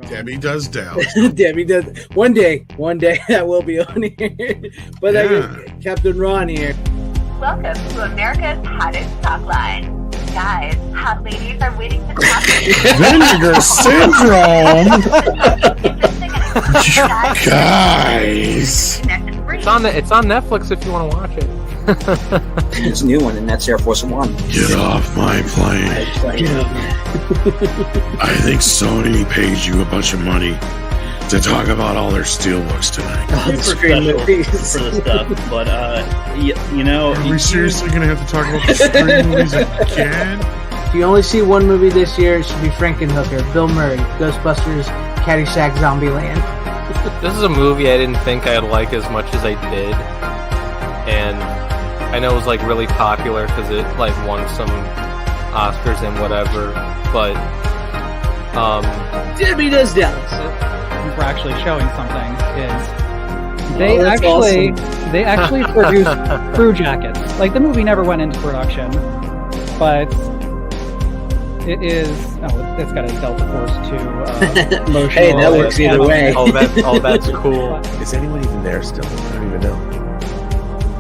Debbie Does Dallas. Debbie does. One day that will be on here. But I got Captain Ron here. Welcome to America's Hottest Talk Line. Guys, hot ladies are waiting to talk to you. Vinegar Syndrome. Guys. It's on Netflix if you want to watch it. It's a new one, and that's Air Force One. Get off my plane. I think Sony pays you a bunch of money to talk about all their steelbooks tonight. Super special for the stuff, but you know, are we seriously going to have to talk about the screen movies again? If you only see one movie this year, it should be Frankenhooker, Bill Murray, Ghostbusters, Caddyshack, Zombieland. This is a movie I didn't think I'd like as much as I did, and I know it was like really popular because it like won some Oscars and whatever, but Debbie Does Dallas. We're actually showing something is they actually produced crew jackets. Like the movie never went into production, but it's got a Delta Force 2 motion. Hey, that works either way. That's cool. Is anyone even there still? I don't even know.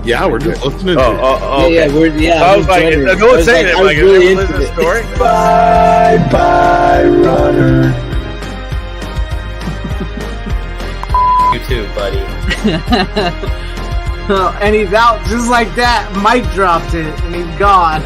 Yeah, we're just listening to okay. Yeah, I was like, no one's saying it. Like, really into the story. Bye, runner. You too, buddy. And he's out just like that. Mike dropped it, and he's gone.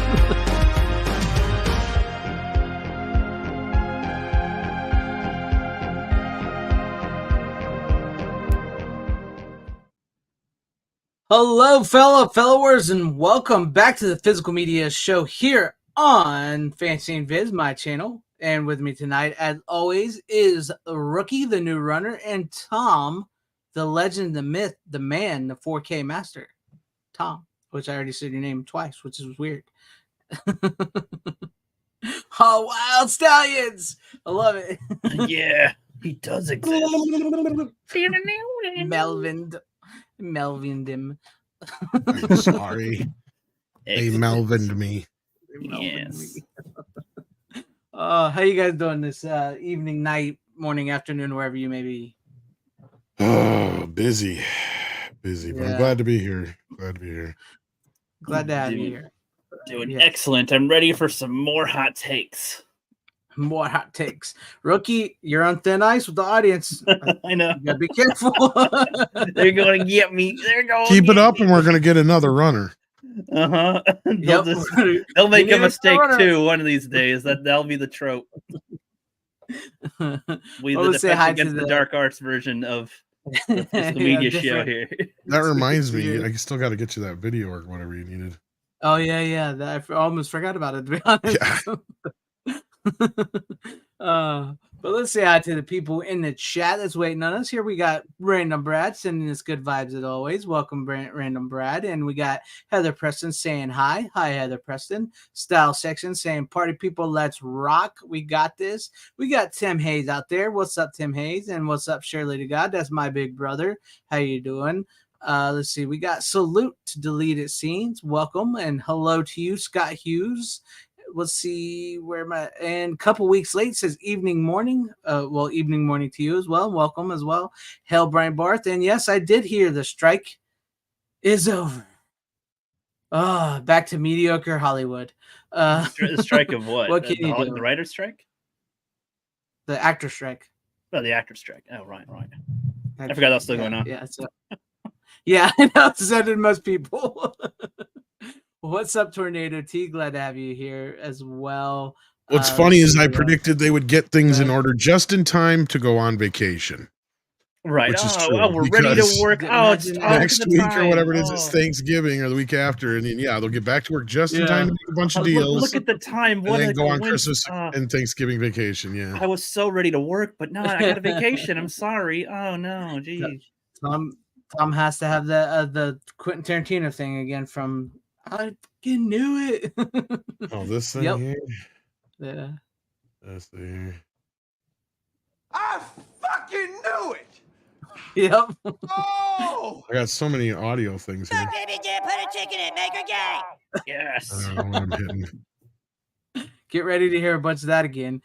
Hello, followers, and welcome back to the Physical Media Show here on FanZcene Viz, my channel. And with me tonight, as always, is Rookie, the new runner, and Tom, the legend, the myth, the man, the 4K master. Tom, which I already said your name twice, which is weird. Oh, Wild Stallions! I love it. Yeah, he does exist. Melvin dim. I'm sorry. They Melvined me. Yes. How you guys doing this evening, night, morning, afternoon, wherever you may be? Oh, busy. But Yeah. I'm glad to be here. Glad to have you here. Doing excellent. I'm ready for some more hot takes. More hot takes. Rookie, you're on thin ice with the audience. I know. You gotta be careful. They're going to get me. They're going. Keep it up, and we're going to get another runner. Uh-huh. Yep. They'll make You a need mistake runner. too one of these days. That'll be the trope. We Well, the let's say hi defense to against the dark arts version of the Yeah, media show different. here. That reminds me, I still got to get you that video or whatever you needed. Oh yeah. I almost forgot about it, to be honest. But let's say hi to the people in the chat that's waiting on us. Here we got Random Brad sending us good vibes as always. Welcome, Random Brad. And we got Heather Preston saying hi. Hi, Heather Preston. Style Section saying, party people, let's rock. We got this. We got Tim Hayes out there. What's up, Tim Hayes? And what's up, Shirley to God? That's my big brother. How you doing? Let's see. We got Salute to Deleted Scenes. Welcome. And hello to you, Scott Hughes. Let's see where am I? And a couple weeks late says evening morning. Well, evening morning to you as well. Welcome as well. Hell, Brian Barth. And yes, I did hear the strike is over. Back to mediocre Hollywood. The strike of what? What can you do? The writer's strike? The actor strike. Oh, the actor's strike. Oh, right. I forgot that was still going on. Yeah, yeah, I know. So did most people. What's up, Tornado T? Glad to have you here as well. What's funny is I predicted they would get things in order just in time to go on vacation. Right. Which is true, we're ready to work. It's next week or whatever it is. Oh. It's Thanksgiving or the week after, and then they'll get back to work just in time to make a bunch of deals. Look at the time. And then go on Christmas and Thanksgiving vacation. Yeah. I was so ready to work, but no, I got a vacation. I'm sorry. Oh no, geez. Tom has to have the Quentin Tarantino thing again from. I fucking knew it. Oh, this thing here? Yeah. This thing here. I fucking knew it. Yep. Oh! I got so many audio things here. Baby, put a chicken in, make her gay. Yes. I don't know what I'm hitting. Get ready to hear a bunch of that again.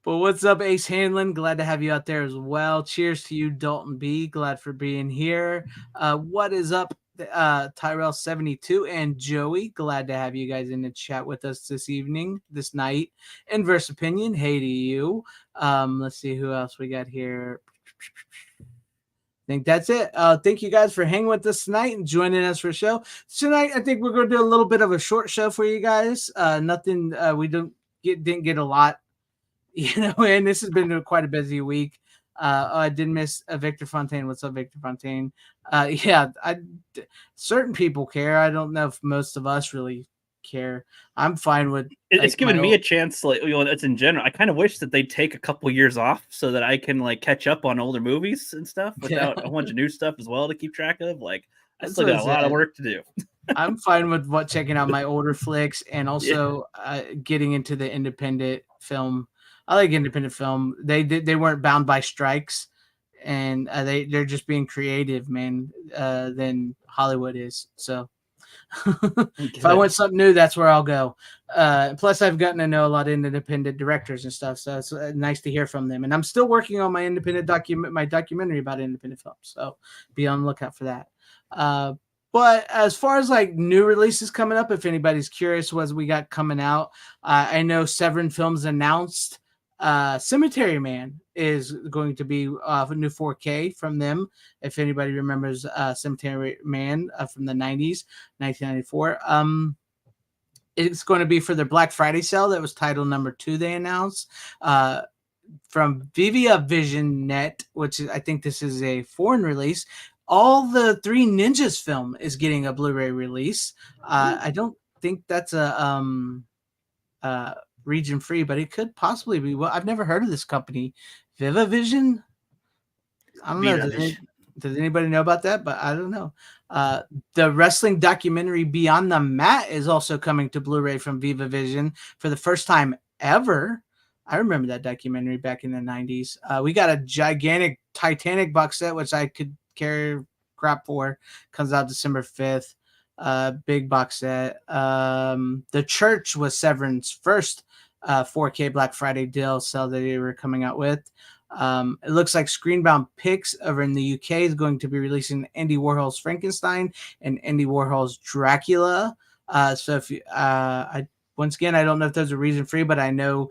But what's up, Ace Hanlon? Glad to have you out there as well. Cheers to you, Dalton B. Glad for being here. What is up, Tyrell72 and Joey? Glad to have you guys in the chat with us this night. Inverse Opinion, hey to you. Let's see who else we got here. I think that's it. Thank you guys for hanging with us tonight and joining us for a show. Tonight, I think we're going to do a little bit of a short show for you guys. Nothing, we didn't get a lot, and this has been quite a busy week. I did miss Victor Fontaine. What's up, Victor Fontaine? Certain people care. I don't know if most of us really care. I'm fine with it's giving me a chance, it's in general. I kind of wish that they'd take a couple years off so that I can catch up on older movies and stuff without a bunch of new stuff as well to keep track of. I still got a lot of work to do. I'm fine with checking out my older flicks and also getting into the independent film. I like independent film. They weren't bound by strikes, and they're just being creative, man, than Hollywood is. So if I want something new, that's where I'll go. Plus, I've gotten to know a lot of independent directors and stuff, so it's nice to hear from them. And I'm still working on my independent documentary about independent films, so be on the lookout for that. But as far as new releases coming up, if anybody's curious what we got coming out, I know Severin Films announced Cemetery Man is going to be a new 4K from them. If anybody remembers Cemetery Man from the 90s, 1994. It's going to be for their Black Friday sale. That was title number 2 they announced. From Vivia Vision Net, which I think this is a foreign release. All the Three Ninjas film is getting a Blu-ray release. I don't think that's a region free, but it could possibly be. Well, I've never heard of this company, Viva Vision. I don't know. Does anybody know about that? But I don't know. The wrestling documentary Beyond the Mat is also coming to Blu-ray from Viva Vision for the first time ever. I remember that documentary back in the 90s. We got a gigantic Titanic box set, which I could carry crap for. Comes out December 5th. Big box set. The Church was Severin's first 4K Black Friday deal sale that they were coming out with. It looks like Screenbound Picks over in the UK is going to be releasing Andy Warhol's Frankenstein and Andy Warhol's Dracula. So if you, once again, I don't know if there's a reason free, but I know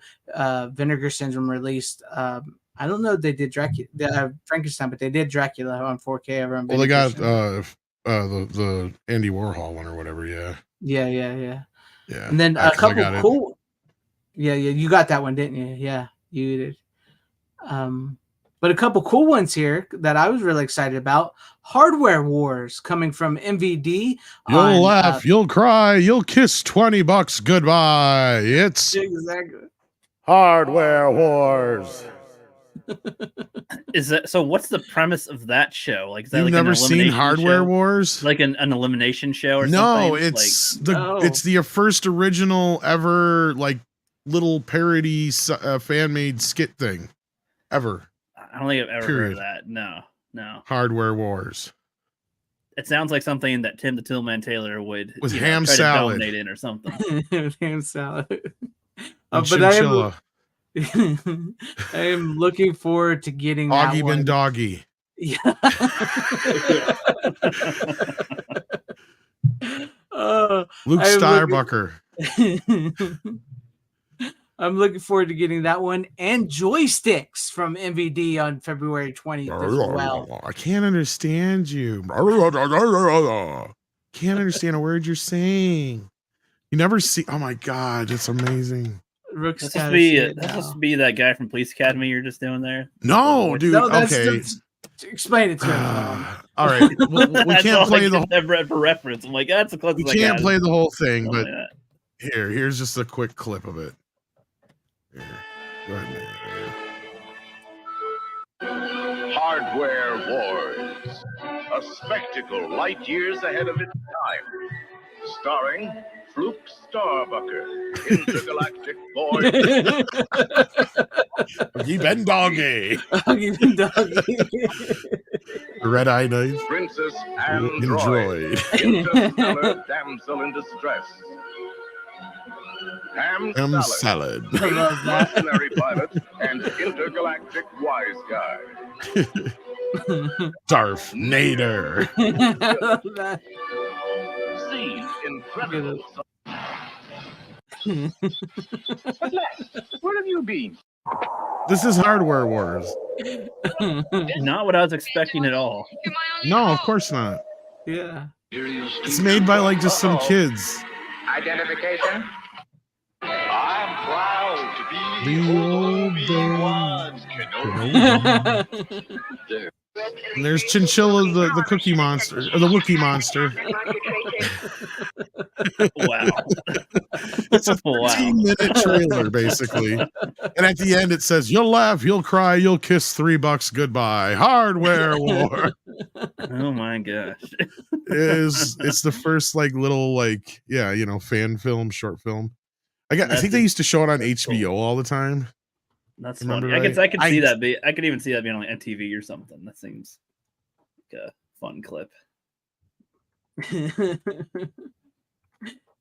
Vinegar Syndrome released. I don't know if they did Frankenstein, but they did Dracula on 4K over on. Well, they got the Andy Warhol one or whatever. Yeah. And then a couple cool. Yeah, you got that one, didn't you? Yeah, you did. But a couple cool ones here that I was really excited about. Hardware Wars coming from MVD. You'll laugh, you'll cry, you'll kiss $20 goodbye. It's exactly Hardware Wars. Is that so? What's the premise of that show? Is that You've never seen Hardware show? Wars? Like an elimination show or something? No, it's it's the first original ever little parody fan made skit thing ever. I don't think I've ever heard of that. No. Hardware Wars. It sounds like something that Tim the Tillman Taylor would with ham salad donate in or something. Ham salad. But I am looking forward to getting Augie that one. Ben Doggy. Yeah. Luke Steyerbucker. I'm looking forward to getting that one and Joysticks from MVD on February 20th as well. I can't understand you. Can't understand a word you're saying. You never see. Oh my God, it's amazing. That's supposed to be that guy from Police Academy you're just doing there. No, dude. No, okay. Explain it to him. All right. We can't play the whole for reference. I'm like, that's the closest. We can't play the whole thing, but here's just a quick clip of it. Here. Go ahead, man. Hardware Wars, a spectacle light years ahead of its time, starring Fluke Starbucker, intergalactic boy. Augie Ben Doggy. Augie Ben Doggy. Red Eye Knife. Princess Android. Interstellar damsel in distress. Ham salad. I love that. Mercenary pilot and intergalactic wise guy. Darth Nader. I love that. See incredible. Where have you been? This is Hardware Wars. Not what I was expecting at all. No, of course not. Yeah. It's made by like just some kids. Identification. I'm proud to be The old There. And there's Chinchilla, the Cookie Monster, or the Wookiee Monster. Wow. It's a 13-minute trailer, basically. And at the end, it says, "You'll laugh, you'll cry, you'll kiss $3 goodbye." Hardware War. Oh my gosh. It's the first like little like fan film, short film. I think they used to show it on HBO all the time. That's Remember funny. right? I could see that. I could even see that being on like MTV or something. That seems like a fun clip.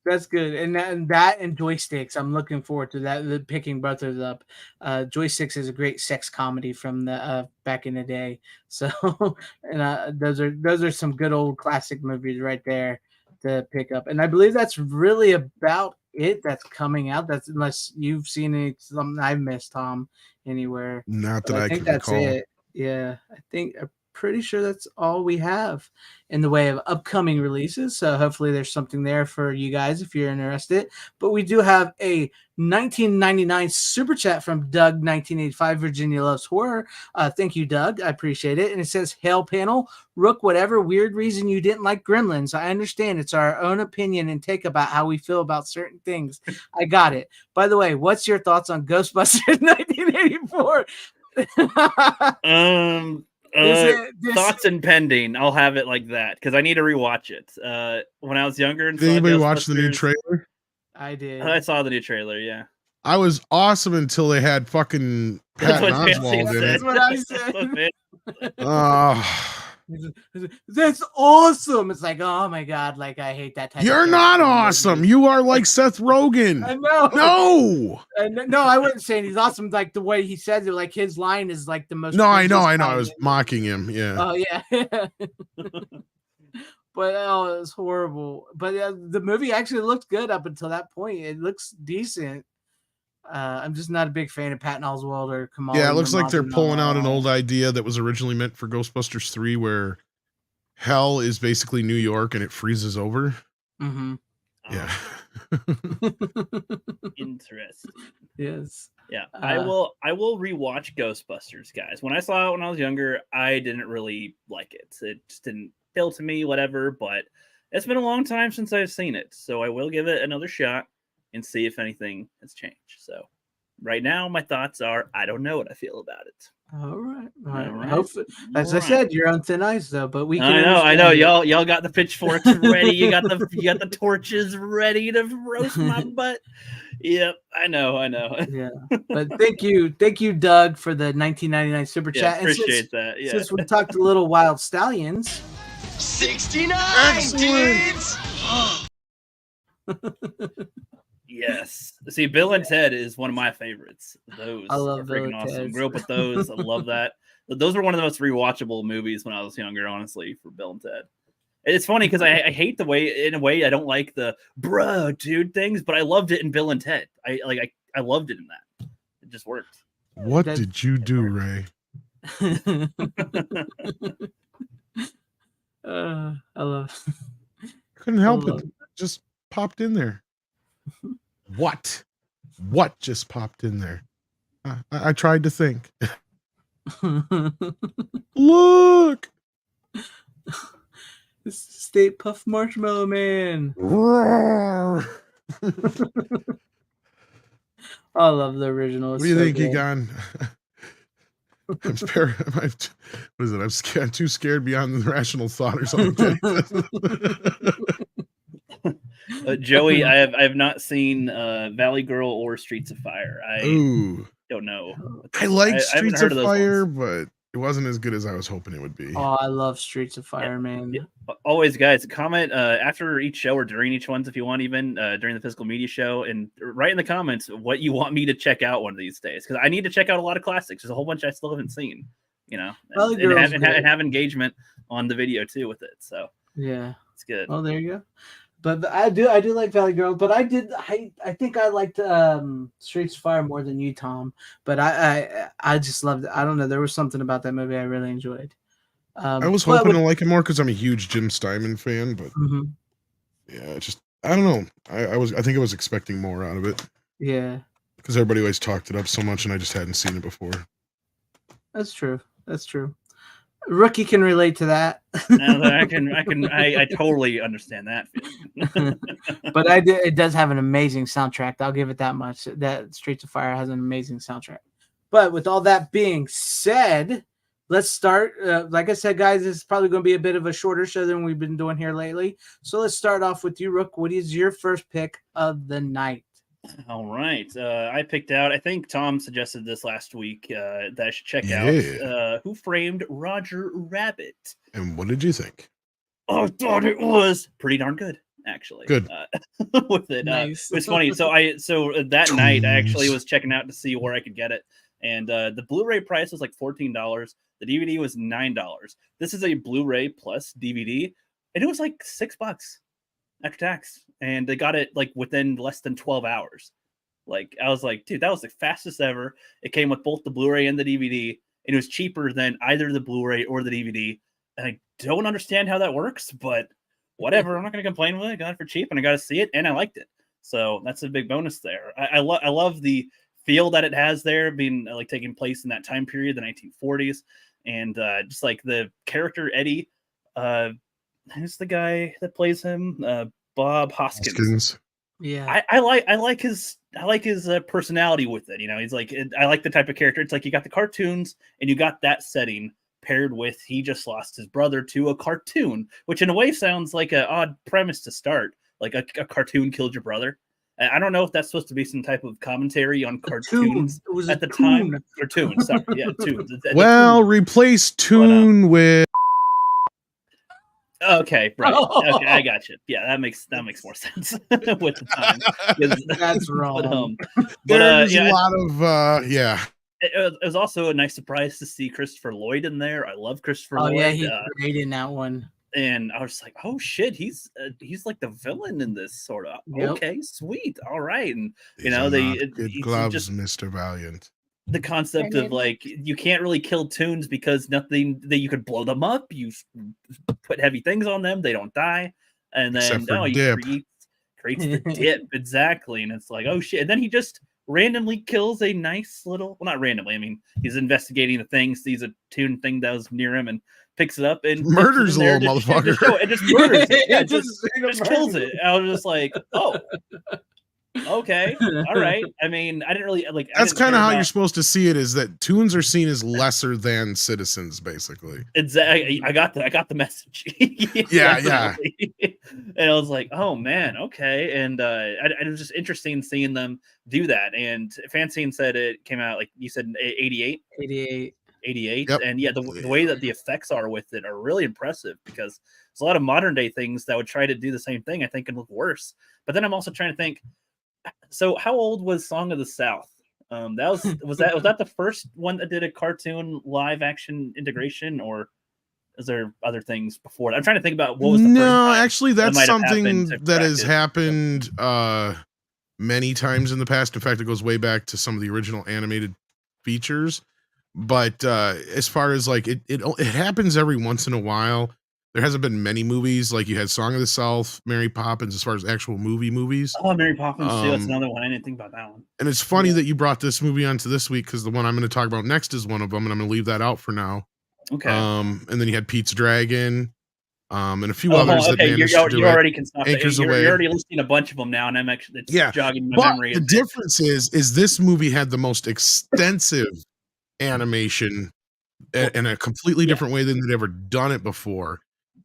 That's good, and that and Joysticks. I'm looking forward to that. Picking both of those up. Joysticks is a great sex comedy from the back in the day. So, and those are some good old classic movies right there to pick up. And I believe that's really about it that's coming out. That's unless you've seen it, something I've missed, Tom, anywhere. Not that But I think can that's recall. it. Yeah, I'm pretty sure that's all we have in the way of upcoming releases. So hopefully there's something there for you guys if you're interested. But we do have a 1999 super chat from Doug 1985. Virginia loves horror. Thank you, Doug. I appreciate it. And it says, "Hail panel, Rook, whatever weird reason you didn't like Gremlins, I understand it's our own opinion and take about how we feel about certain things. I got it. By the way, what's your thoughts on Ghostbusters 1984? Thoughts and pending. I'll have it like that because I need to rewatch it. When I was younger, and Did anybody watch the new trailer? I did. I saw the new trailer. Yeah, I was awesome until they had fucking Patton Oswalt in it. That's what I said. That's awesome. It's like, oh my god, like I hate that type. You're not awesome. You are like Seth Rogen. I know. No. No, I wouldn't say he's awesome. Like the way he says it, like his line is like the most. No, I know. I was mocking him. Yeah. Oh yeah. But it was horrible. But the movie actually looked good up until that point. It looks decent. I'm just not a big fan of Patton Oswalt or Kamal. Yeah, it looks like they're pulling out an old idea that was originally meant for Ghostbusters 3, where hell is basically New York and it freezes over. Mm-hmm. Yeah. Interesting. Yes. Yeah, I will rewatch Ghostbusters, guys. When I saw it when I was younger, I didn't really like it. It just didn't appeal to me, whatever. But it's been a long time since I've seen it, so I will give it another shot and see if anything has changed. So right now, my thoughts are I don't know what I feel about it. All right. Hopefully, as I said, you're on thin ice though. But we can. I know. Y'all got the pitchforks ready. You got the torches ready to roast my butt. Yep, I know. Yeah, but thank you, Doug, for the 1999 super chat. Appreciate that. Yeah. Since we talked a little Wild Stallions, 69 dudes. Yes. See, Bill and Ted is one of my favorites. Those I love are freaking Bill and awesome. Ted. Grew up with those. I love that. But those were one of the most rewatchable movies when I was younger, honestly, for Bill and Ted. It's funny because I hate the way, in a way, I don't like the bruh, dude things, but I loved it in Bill and Ted. I loved it in that. It just worked. What did you do, Ray? I love. Couldn't help it. Just popped in there. What just popped in there? I tried to think. Look. State Puff Marshmallow Man. I love the original. What do you think, Egon? I'm too scared beyond the rational thought or something. Joey, I have not seen Valley Girl or Streets of Fire. I don't know. I like Streets of Fire, but It wasn't as good as I was hoping it would be. Oh, I love Streets of Fire, man. Yeah. Always, guys, comment after each show or during each ones if you want, even during the physical media show, and write in the comments what you want me to check out one of these days, because I need to check out a lot of classics. There's a whole bunch I still haven't seen, you know, and have engagement on the video too with it. So yeah, it's good. Oh, there you go. But I do like Valley Girl, but I think I liked Streets of Fire more than you, Tom. But I just loved it. I don't know. There was something about that movie I really enjoyed. I was hoping to like it more because I'm a huge Jim Steinman fan, but yeah, just I don't know. I think I was expecting more out of it. Yeah, because everybody always talked it up so much, and I just hadn't seen it before. That's true. Rookie can relate to that. No, I totally understand that feeling. But it does have an amazing soundtrack. I'll give it that much. That Streets of Fire has an amazing soundtrack. But with all that being said, let's start. Like I said, guys, this is probably going to be a bit of a shorter show than we've been doing here lately. So let's start off with you, Rook. What is your first pick of the night? All right. I picked out, I think Tom suggested this last week, that I should check out Who Framed Roger Rabbit. And what did you think? I thought it was pretty darn good, actually. Good. With it. Nice. It was funny. So that night I actually was checking out to see where I could get it. And the Blu-ray price was like $14. The DVD was $9. This is a Blu-ray plus DVD, and it was like $6 after tax. And they got it like within less than 12 hours. Like, I was like, dude, that was the fastest ever. It came with both the Blu-ray and the DVD, and it was cheaper than either the Blu-ray or the DVD. And I don't understand how that works, but whatever. I'm not going to complain with it. I got it for cheap, and I got to see it, and I liked it. So that's a big bonus there. I love the feel that it has there, being like taking place in that time period, the 1940s, and just like the character Eddie. Who's the guy that plays him? Bob Hoskins. Yeah, I like his personality with it. You know, he's like, I like the type of character. It's like you got the cartoons and you got that setting paired with he just lost his brother to a cartoon, which in a way sounds like an odd premise to start. Like a cartoon killed your brother. I don't know if that's supposed to be some type of commentary on cartoons at the time. Cartoon, sorry, yeah, tunes. Well, replace tune with. Okay, right. Okay, I got you. Yeah, that makes more sense with the time. That's wrong. There's a lot of yeah. It was also a nice surprise to see Christopher Lloyd in there. I love Christopher Lloyd. Oh yeah, he's great in that one. And I was like, oh shit, he's like the villain in this, sort of. Yep. Okay, sweet, all right. And you know, good gloves, just Mr. Valiant. The concept of like you can't really kill tunes because nothing that you could blow them up. You put heavy things on them, they don't die. And then he creates the dip exactly. And it's like, oh shit. And then he just randomly kills a nice little, well, not randomly. I mean, he's investigating the thing, sees a tune thing that was near him, and picks it up and murders a little motherfucker. And just murders it. Yeah, just kills it. I was just like, oh. Okay, all right. I mean, I didn't really like. That's kind of how you're supposed to see it. Is that tunes are seen as lesser than citizens, basically. Exactly. I got the message. Yeah. And I was like, oh man, okay. And it was just interesting seeing them do that. And FanZcene said it came out like you said, 88. 88. Yep. And yeah, the way that the effects are with it are really impressive, because there's a lot of modern day things that would try to do the same thing, I think, and look worse. But then I'm also trying to think. So how old was Song of the South? That was that the first one that did a cartoon live action integration, or is there other things before that? I'm trying to think about what was the first time. Actually, that's something that has happened many times in the past. In fact, it goes way back to some of the original animated features. But as far as like it happens every once in a while. There hasn't been many movies like you had Song of the South, Mary Poppins, as far as actual movies. Oh, Mary Poppins too. That's another one. I didn't think about that one. And it's funny that you brought this movie onto this week, because the one I'm going to talk about next is one of them, and I'm going to leave that out for now. Okay. And then you had Pete's Dragon, and a few others. Okay, you already can stop. You're Away. Already listing a bunch of them now, and I'm actually jogging my memory. The difference is this movie had the most extensive animation in a completely different way than they'd ever done it before.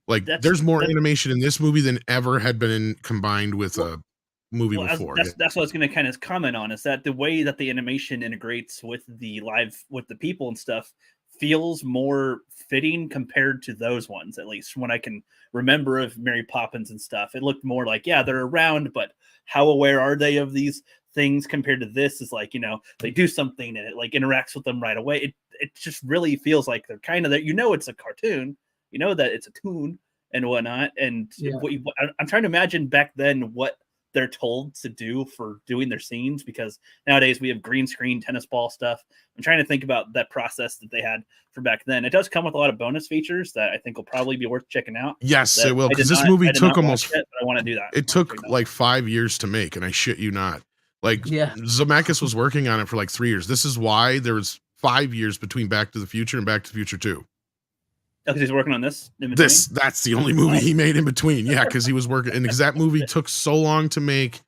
Like, there's more animation in this movie than ever had been combined with a movie before. That's what I was going to kind of comment on, is that the way that the animation integrates with the people and stuff feels more fitting compared to those ones, at least when I can remember of Mary Poppins and stuff. It looked more like, yeah, they're around, but how aware are they of these things compared to this? Is like, they do something and it like interacts with them right away. It just really feels like they're kind of there. It's a cartoon, that it's a toon and whatnot. And I'm trying to imagine back then what they're told to do for doing their scenes, because nowadays we have green screen tennis ball stuff. I'm trying to think about that process that they had for back then. It does come with a lot of bonus features that I think will probably be worth checking out. Yes, it will, because this movie took almost but I want to do that. It took like 5 years to make, and I shit you not. Like Zemeckis was working on it for like 3 years. This is why there was 5 years between Back to the Future and Back to the Future 2. Because he's working on this in between? That's the only movie he made in between. Yeah, because he was working, and because that movie took so long to make.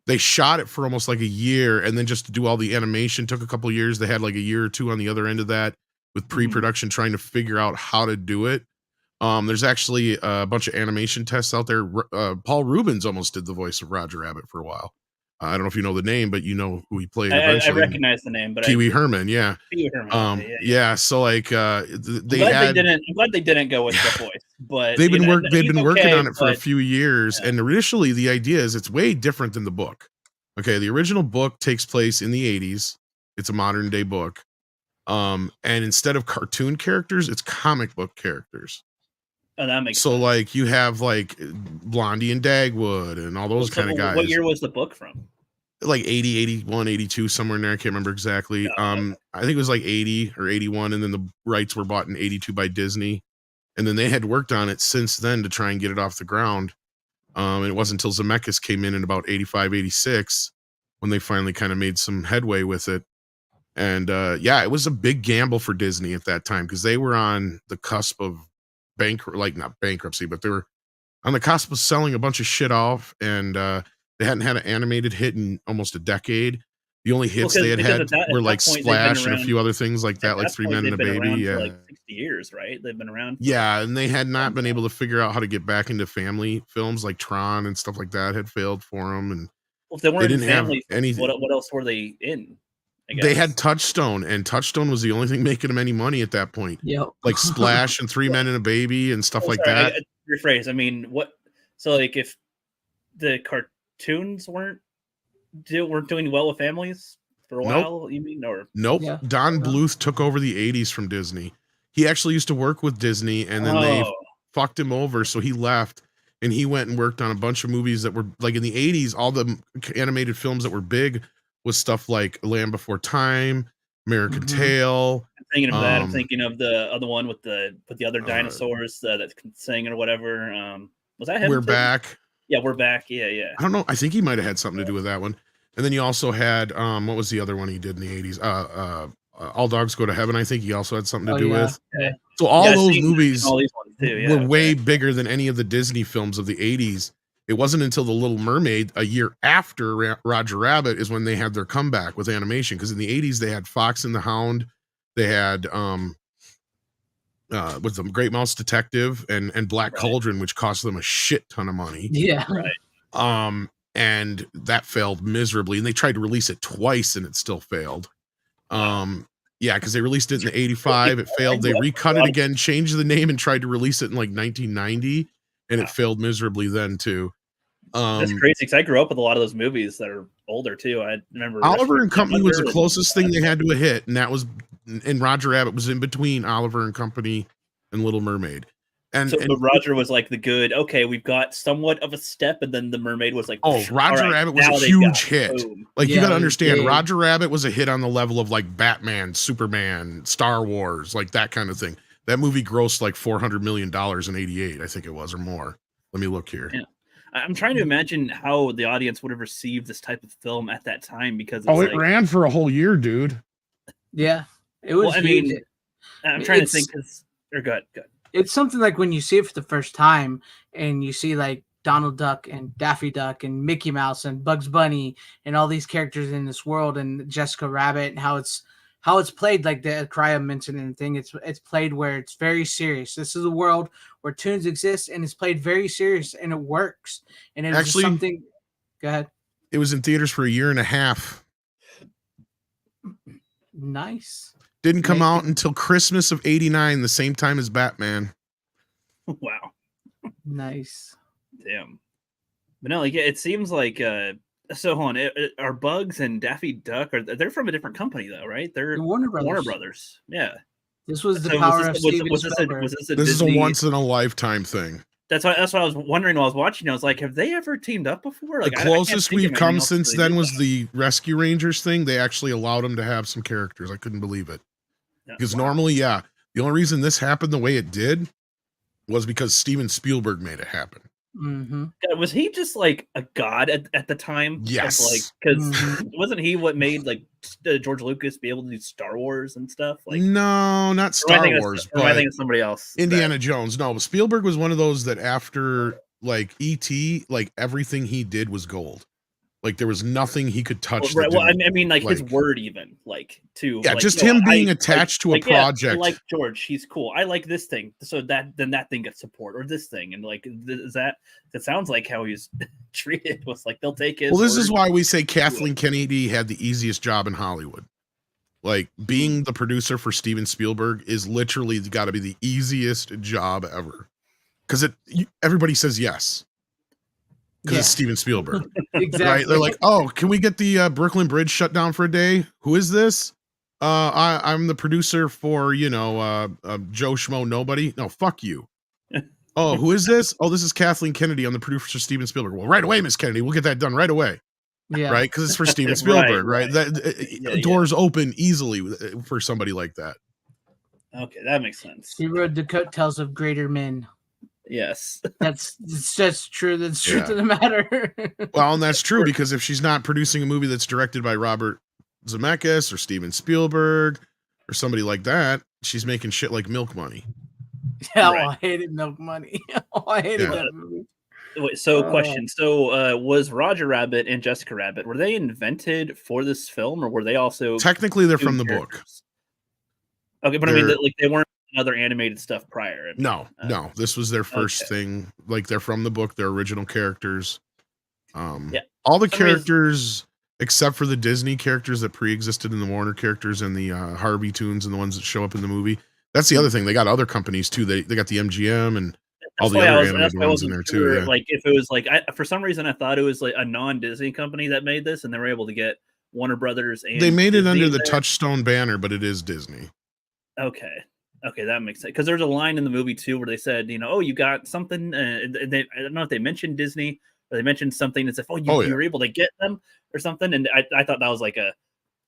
They shot it for almost like a year, and then just to do all the animation took a couple years. They had like a year or two on the other end of that with pre-production, trying to figure out how to do it. There's actually a bunch of animation tests out there. Paul Rubens almost did the voice of Roger Rabbit for a while. I don't know if you know the name, but you know who he played eventually. I recognize the name, but Pee-wee Herman, yeah. Pee-wee Herman. Yeah. So like, I'm glad they didn't go with the voice, but they've been working on it for a few years. Yeah. And initially, the idea is it's way different than the book. Okay, the original book takes place in the 80s. It's a modern day book, and instead of cartoon characters, it's comic book characters. Oh, that makes sense. So like you have like Blondie and Dagwood and all those kind of guys. What year was the book from? Like 80, 81, 82, somewhere in there. I can't remember exactly. I think it was like 80 or 81, and then the rights were bought in 82 by Disney. And then they had worked on it since then to try and get it off the ground. And it wasn't until Zemeckis came in about 85, 86 when they finally kind of made some headway with it. And it was a big gamble for Disney at that time, because they were on the cusp of not bankruptcy, but they were on the cusp of selling a bunch of shit off, and they hadn't had an animated hit in almost a decade. The only hits they had were like Splash and a few other things like that, like 3 Men and a Baby. For like 60 years, right? They've been around. Yeah, and they had not been able to figure out how to get back into family films, like Tron and stuff like that had failed for them. And if they weren't in family, what else were they in? They had Touchstone, and Touchstone was the only thing making them any money at that point. Yep. Like Splash and 3 Men and a Baby and stuff like that. Rephrase. I mean, what? So, like, if the cartoons weren't doing well with families for a while, you mean? Or nope. Yeah. Don Bluth took over the 80s from Disney. He actually used to work with Disney, and then they fucked him over, so he left. And he went and worked on a bunch of movies that were like in the 80s. All the animated films that were big was stuff like Land Before Time, American Tail. I'm thinking of that. I'm thinking of the other one with the other dinosaurs that sing or whatever. Was that him? We're Back. Yeah, We're Back. Yeah. I don't know. I think he might have had something to do with that one. And then you also had what was the other one he did in the 80s? All Dogs Go to Heaven. I think he also had something to do with. Yeah. So all those movies all these ones too, were way bigger than any of the Disney films of the 80s. It wasn't until The Little Mermaid, a year after Roger Rabbit, is when they had their comeback with animation. Because in the 80s, they had Fox and the Hound. They had with the Great Mouse Detective and Black Cauldron, which cost them a shit ton of money. Yeah. Right. And that failed miserably. And they tried to release it twice, and it still failed. Because they released it in 85. It failed. They recut it again, changed the name, and tried to release it in like 1990. And it failed miserably then too. That's crazy, because I grew up with a lot of those movies that are older too. I remember Oliver and Company was the closest thing they had to a hit, and that was, and Roger Rabbit was in between Oliver and Company and Little Mermaid. And but Roger was like the good. Okay, we've got somewhat of a step, and then the Mermaid was like, Roger Rabbit was a huge hit. Boom. Like you got to understand, Roger Rabbit was a hit on the level of like Batman, Superman, Star Wars, like that kind of thing. That movie grossed like $400 million in '88, I think it was, or more. Let me look here. Yeah. I'm trying to imagine how the audience would have received this type of film at that time, because it ran for a whole year, dude. Yeah, it was. Well, I mean, I'm trying to think. Good. It's something like when you see it for the first time, and you see like Donald Duck and Daffy Duck and Mickey Mouse and Bugs Bunny and all these characters in this world, and Jessica Rabbit, and how it's played, like the Cryo mentioned and thing. It's played where it's very serious. This is a world where tunes exist, and it's played very serious, and it works. And it's actually something. Go ahead. It was in theaters for a year and a half. Nice. Didn't come out until Christmas of '89, the same time as Batman. Wow. Nice. Damn. But no, like it seems like so hold on. Are Bugs and Daffy Duck they're from a different company though, right? They're Warner Brothers. Warner Brothers. Yeah. This was the power of Steven Spielberg. This is a once in a lifetime thing. That's what I was wondering while I was watching. I was like, have they ever teamed up before? Like, the closest we've come since then was the Rescue Rangers thing. They actually allowed them to have some characters. I couldn't believe it. Because normally, the only reason this happened the way it did was because Steven Spielberg made it happen. Was he just like a god at the time? Yes. Like, because wasn't he what made like George Lucas be able to do Star Wars and stuff? Like, no, not Star Wars. But I think it's somebody else. Indiana Jones. No, but Spielberg was one of those that after like E.T., like everything he did was gold. Like there was nothing he could touch. Well, I mean, like his word, even like to just him being attached to a project. I like George, he's cool. I like this thing, so then that thing gets support, or this thing, and like that sounds like how he's treated. Was like they'll take his. Well, this is why we say Kathleen Kennedy had the easiest job in Hollywood. Like being the producer for Steven Spielberg is literally got to be the easiest job ever, because everybody says yes. Because it's Steven Spielberg. Exactly. Right? They're like, oh, can we get the Brooklyn Bridge shut down for a day? Who is this? I'm the producer for, Joe Schmo Nobody. No, fuck you. Oh, who is this? Oh, this is Kathleen Kennedy. I'm the producer for Steven Spielberg. Well, right away, Miss Kennedy. We'll get that done right away. Yeah. Right? Because it's for Steven Spielberg, right? That doors open easily for somebody like that. Okay, that makes sense. He rode the coattails of greater men. Yes. That's true. That's truth of the matter. Well, and that's true because if she's not producing a movie that's directed by Robert Zemeckis or Steven Spielberg or somebody like that, she's making shit like Milk Money. Yeah, I hated Milk Money. I hated that movie. Wait, so question. So was Roger Rabbit and Jessica Rabbit, were they invented for this film, or were they also technically they're from the book? Okay, but I mean like they weren't other animated stuff prior. I mean, no, this was their first thing. Like they're from the book, they're original characters. All the characters except for the Disney characters that pre-existed in the Warner characters and the Harvey Toons and the ones that show up in the movie. That's the other thing. They got other companies too. They got the MGM and all the other animated ones in there too. Yeah. Like if it was like for some reason I thought it was like a non-Disney company that made this, and they were able to get Warner Brothers. And they made it under the Touchstone banner, but it is Disney. Okay, that makes sense. Because there's a line in the movie too where they said, oh, you got something. I don't know if they mentioned Disney or they mentioned something that said, you were able to get them or something. And I thought that was like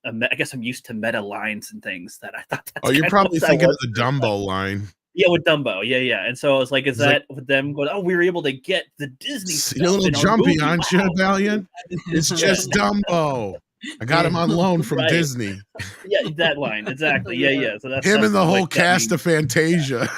I guess I'm used to meta lines and things that I thought. You're probably thinking of the Dumbo line. Yeah, with Dumbo. Yeah. And so I was like, is that with them going, we were able to get the Disney stuff? You're a little jumpy, aren't you, Valiant? It's just Dumbo. I got him on loan from Disney. Yeah, that line. Exactly. Yeah. So that's him and the whole cast of Fantasia.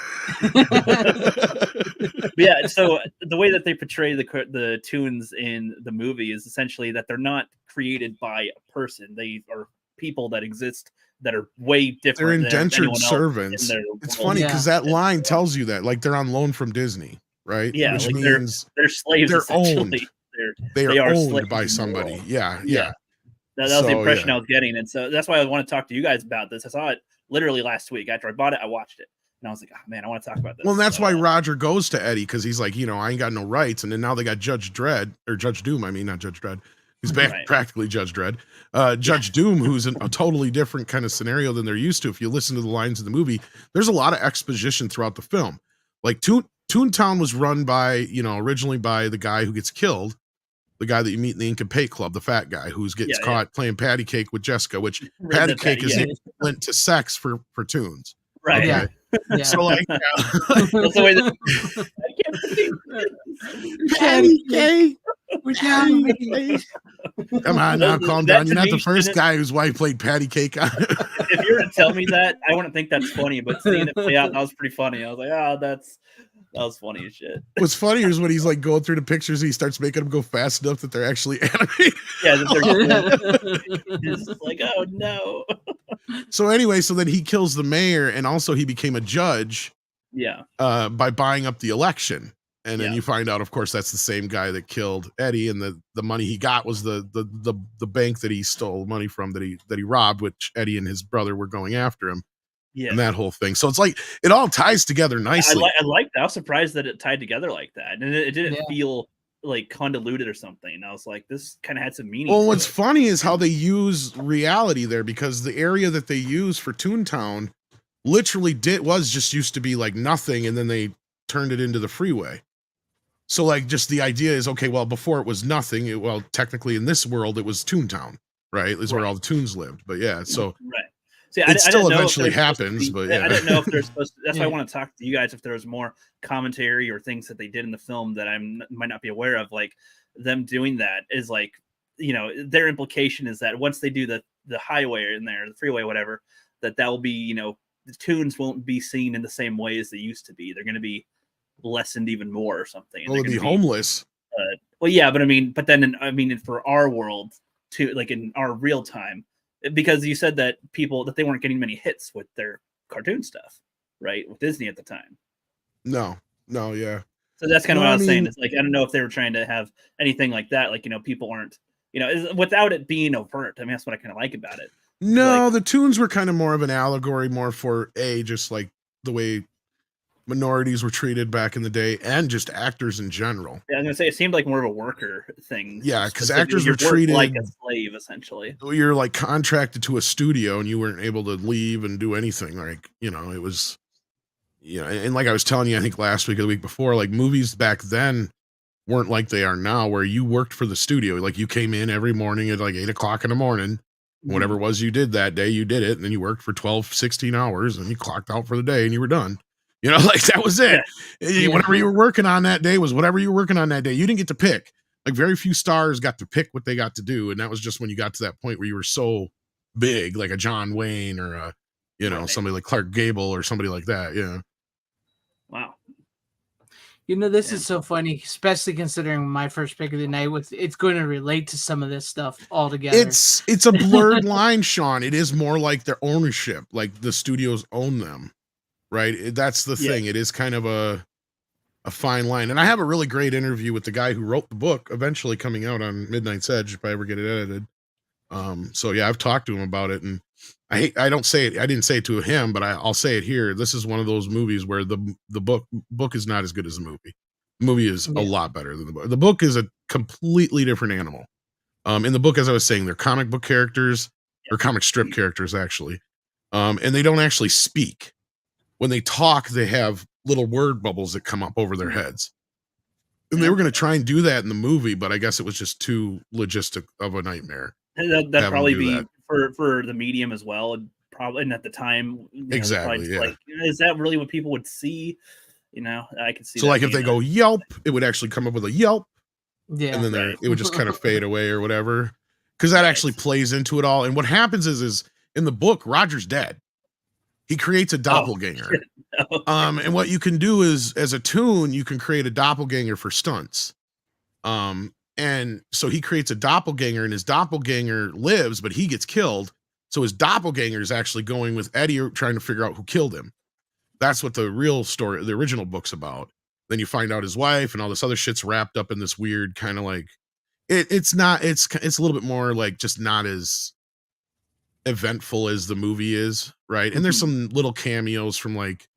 Yeah, so the way that they portray the tunes in the movie is essentially that they're not created by a person. They are people that exist that are way different. They're indentured servants. It's funny because that line tells you that, like, they're on loan from Disney, right? Yeah, which like means they're slaves. They're owned. They are owned by slaves somebody. Yeah. That was the impression I was getting, and so that's why I want to talk to you guys about this. I saw it literally last week after I bought it. I watched it, and I was like, "Oh man, I want to talk about this." Well, and that's why Roger goes to Eddie, because he's like, I ain't got no rights, and then now they got Judge Dredd or Judge Doom. I mean, not Judge Dredd. He's practically Judge Dredd. Judge Doom, who's a totally different kind of scenario than they're used to. If you listen to the lines of the movie, there's a lot of exposition throughout the film. Like Toontown was run by, originally by the guy who gets killed. The guy that you meet in the Ink and Paint Club, the fat guy who gets caught playing patty cake with Jessica, which patty cake is equivalent to sex for Toons. Right. Okay? Yeah. So like that's the way patty cake. Come on now, calm down. You're not the first guy whose wife played patty cake on it. If you were to tell me that, I wouldn't think that's funny, but seeing it play out, that was pretty funny. I was like, that was funny as shit. What's funnier is when he's like going through the pictures, he starts making them go fast enough that they're actually animated. Yeah, that they're just like, oh no. So anyway, then he kills the mayor, and also he became a judge. Yeah. By buying up the election. And then you find out, of course, that's the same guy that killed Eddie, and the money he got was the bank that he stole money from, that he robbed, which Eddie and his brother were going after him. and that whole thing. So it's like it all ties together nicely. I liked that. I was surprised that it tied together like that, and it didn't feel like convoluted or something. I was like, this kind of had some meaning. Well, what's funny is how they use reality there, because the area that they use for Toontown literally used to be like nothing, and then they turned it into the freeway. So like just the idea is, okay, well, before it was nothing, well, technically in this world it was Toontown, right? Is where all the Toons lived. But yeah, so See, it still eventually happens, but I didn't know if there's supposed to, that's why I want to talk to you guys if there was more commentary or things that they did in the film that I might not be aware of. Like them doing that is like, their implication is that once they do the highway in there, the freeway, whatever, that will be, the Toons won't be seen in the same way as they used to be. They're going to be lessened even more or something. Well, they'll be homeless. Well, yeah, but then for our world too, like in our real time, because you said that they weren't getting many hits with their cartoon stuff, right? With Disney at the time. No, yeah. So that's kind of what I was saying. It's like, I don't know if they were trying to have anything like that. Like, people aren't, without it being overt. I mean, that's what I kind of like about it. No, the Toons were kind of more of an allegory, more for just like the way minorities were treated back in the day, and just actors in general. Yeah, I was gonna say it seemed like more of a worker thing. Yeah, because actors were treated like a slave, essentially. You're like contracted to a studio, and you weren't able to leave and do anything. Like, it was, and like I was telling you, I think last week or the week before, like movies back then weren't like they are now, where you worked for the studio. Like you came in every morning at like 8 o'clock in the morning. Whatever it was you did that day, you did it, and then you worked for 12, 16 hours, and you clocked out for the day, and you were done. Like that was it. Yeah. Whatever you were working on that day was whatever you were working on that day. You didn't get to pick. Like very few stars got to pick what they got to do, and that was just when you got to that point where you were so big, like a John Wayne or a, somebody like Clark Gable or somebody like that. Yeah. Wow. This is so funny, especially considering my first pick of the night. It's going to relate to some of this stuff altogether. It's a blurred line, Sean. It is more like their ownership, like the studios own them, right? That's the thing. It is kind of a fine line. And I have a really great interview with the guy who wrote the book, eventually coming out on Midnight's Edge if I ever get it edited. So yeah, I've talked to him about it, and I didn't say it to him, but I'll say it here. This is one of those movies where the book is not as good as the movie. The movie is a lot better than the book. The book is a completely different animal. In the book, as I was saying, they're comic book characters or comic strip characters, actually. And they don't actually speak. When they talk, they have little word bubbles that come up over their heads. And they were going to try and do that in the movie, but I guess it was just too logistic of a nightmare. That'd probably be for the medium as well, and at the time, exactly. Yeah. Like, is that really what people would see? I could see. So, like, if they go yelp, it would actually come up with a yelp, and then it would just kind of fade away or whatever, because that actually plays into it all. And what happens is in the book, Roger's dead. He creates a doppelganger. And what you can do is, as a Toon, you can create a doppelganger for stunts. And so he creates a doppelganger, and his doppelganger lives, but he gets killed. So his doppelganger is actually going with Eddie, trying to figure out who killed him. That's what the real story, the original book's about. Then you find out his wife and all this other shit's wrapped up in this weird kind of like, it's a little bit more like just not as eventful as the movie is, right? And there's some little cameos from like,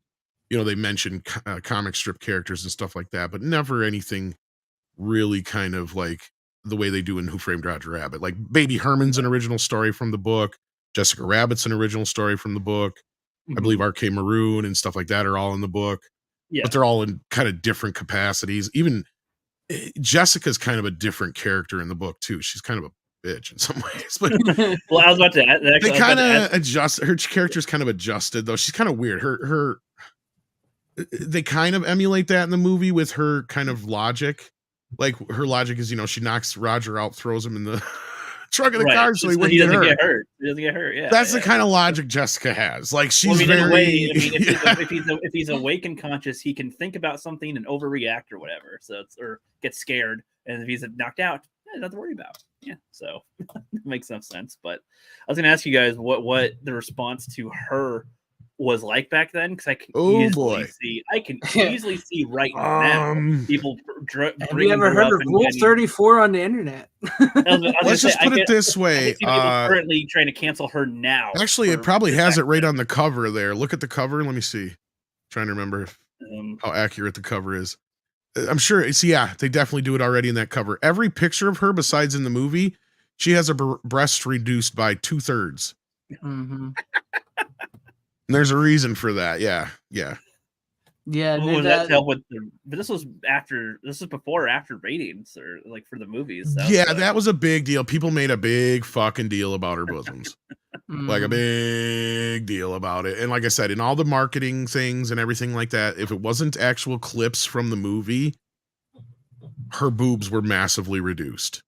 they mention comic strip characters and stuff like that, but never anything really kind of like the way they do in Who Framed Roger Rabbit. Like Baby Herman's an original story from the book. Jessica Rabbit's an original story from the book. I believe R.K. Maroon and stuff like that are all in the book. Yeah. But they're all in kind of different capacities. Even Jessica's kind of a different character in the book too. She's kind of a bitch in some ways. But well, I was about to add, they kind of adjust. Her character's kind of adjusted though. She's kind of weird. They kind of emulate that in the movie with her kind of logic. Like her logic is, she knocks Roger out, throws him in the trunk of the car so he wouldn't get hurt. He doesn't get hurt. Yeah, that's the kind of logic Jessica has. Like she's in a way, if he's awake and conscious, he can think about something and overreact or whatever. So or get scared, and if he's knocked out, nothing to worry about. Yeah, so it makes some sense. But I was going to ask you guys what the response to her was like back then, because I can easily see right now people have you ever heard of Rule 34 on the internet? Let's just put it this way. Currently trying to cancel her now. Actually, it probably has it right on the cover there. Look at the cover. Let me see. I'm trying to remember how accurate the cover is. I'm sure it's, yeah, they definitely do it already in that cover. Every picture of her besides in the movie, she has her breast reduced by 2/3. Mm-hmm. And there's a reason for that. Yeah. Well, but this was before or after ratings, or like for the movies. That was a big deal. People made a big fucking deal about her bosoms. Like a big deal about it. And like I said, in all the marketing things and everything like that, if it wasn't actual clips from the movie, her boobs were massively reduced.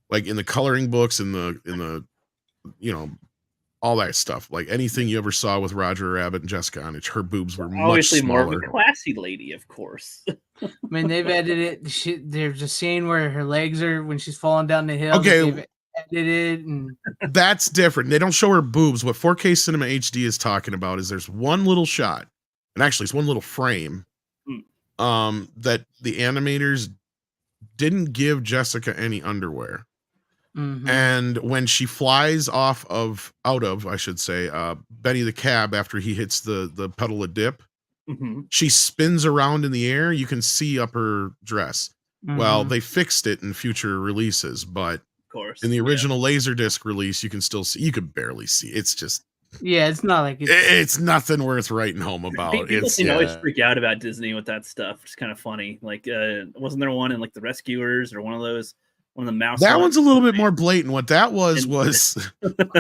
Like in the coloring books, in the all that stuff. Like anything you ever saw with Roger Rabbit and Jessica on it, her boobs were obviously much smaller. More of a classy lady, of course. I mean, they've edited it. There's a scene where her legs are when she's falling down the hill. Okay, they've edited, and that's different. They don't show her boobs. What 4K Cinema HD is talking about is there's one little shot, and actually it's one little frame, that the animators didn't give Jessica any underwear. Mm-hmm. And when she flies out of Benny the Cab after he hits the pedal of dip, she spins around in the air. You can see up her dress. Well, they fixed it in future releases, but of course, in the original Laserdisc release, you can still see. You could barely see. It's just it's not like it's nothing worth writing home about. People seem to always freak out about Disney with that stuff. It's kind of funny. Like, wasn't there one in like The Rescuers or one of the mouse? That one's a little bit more blatant. What that was actual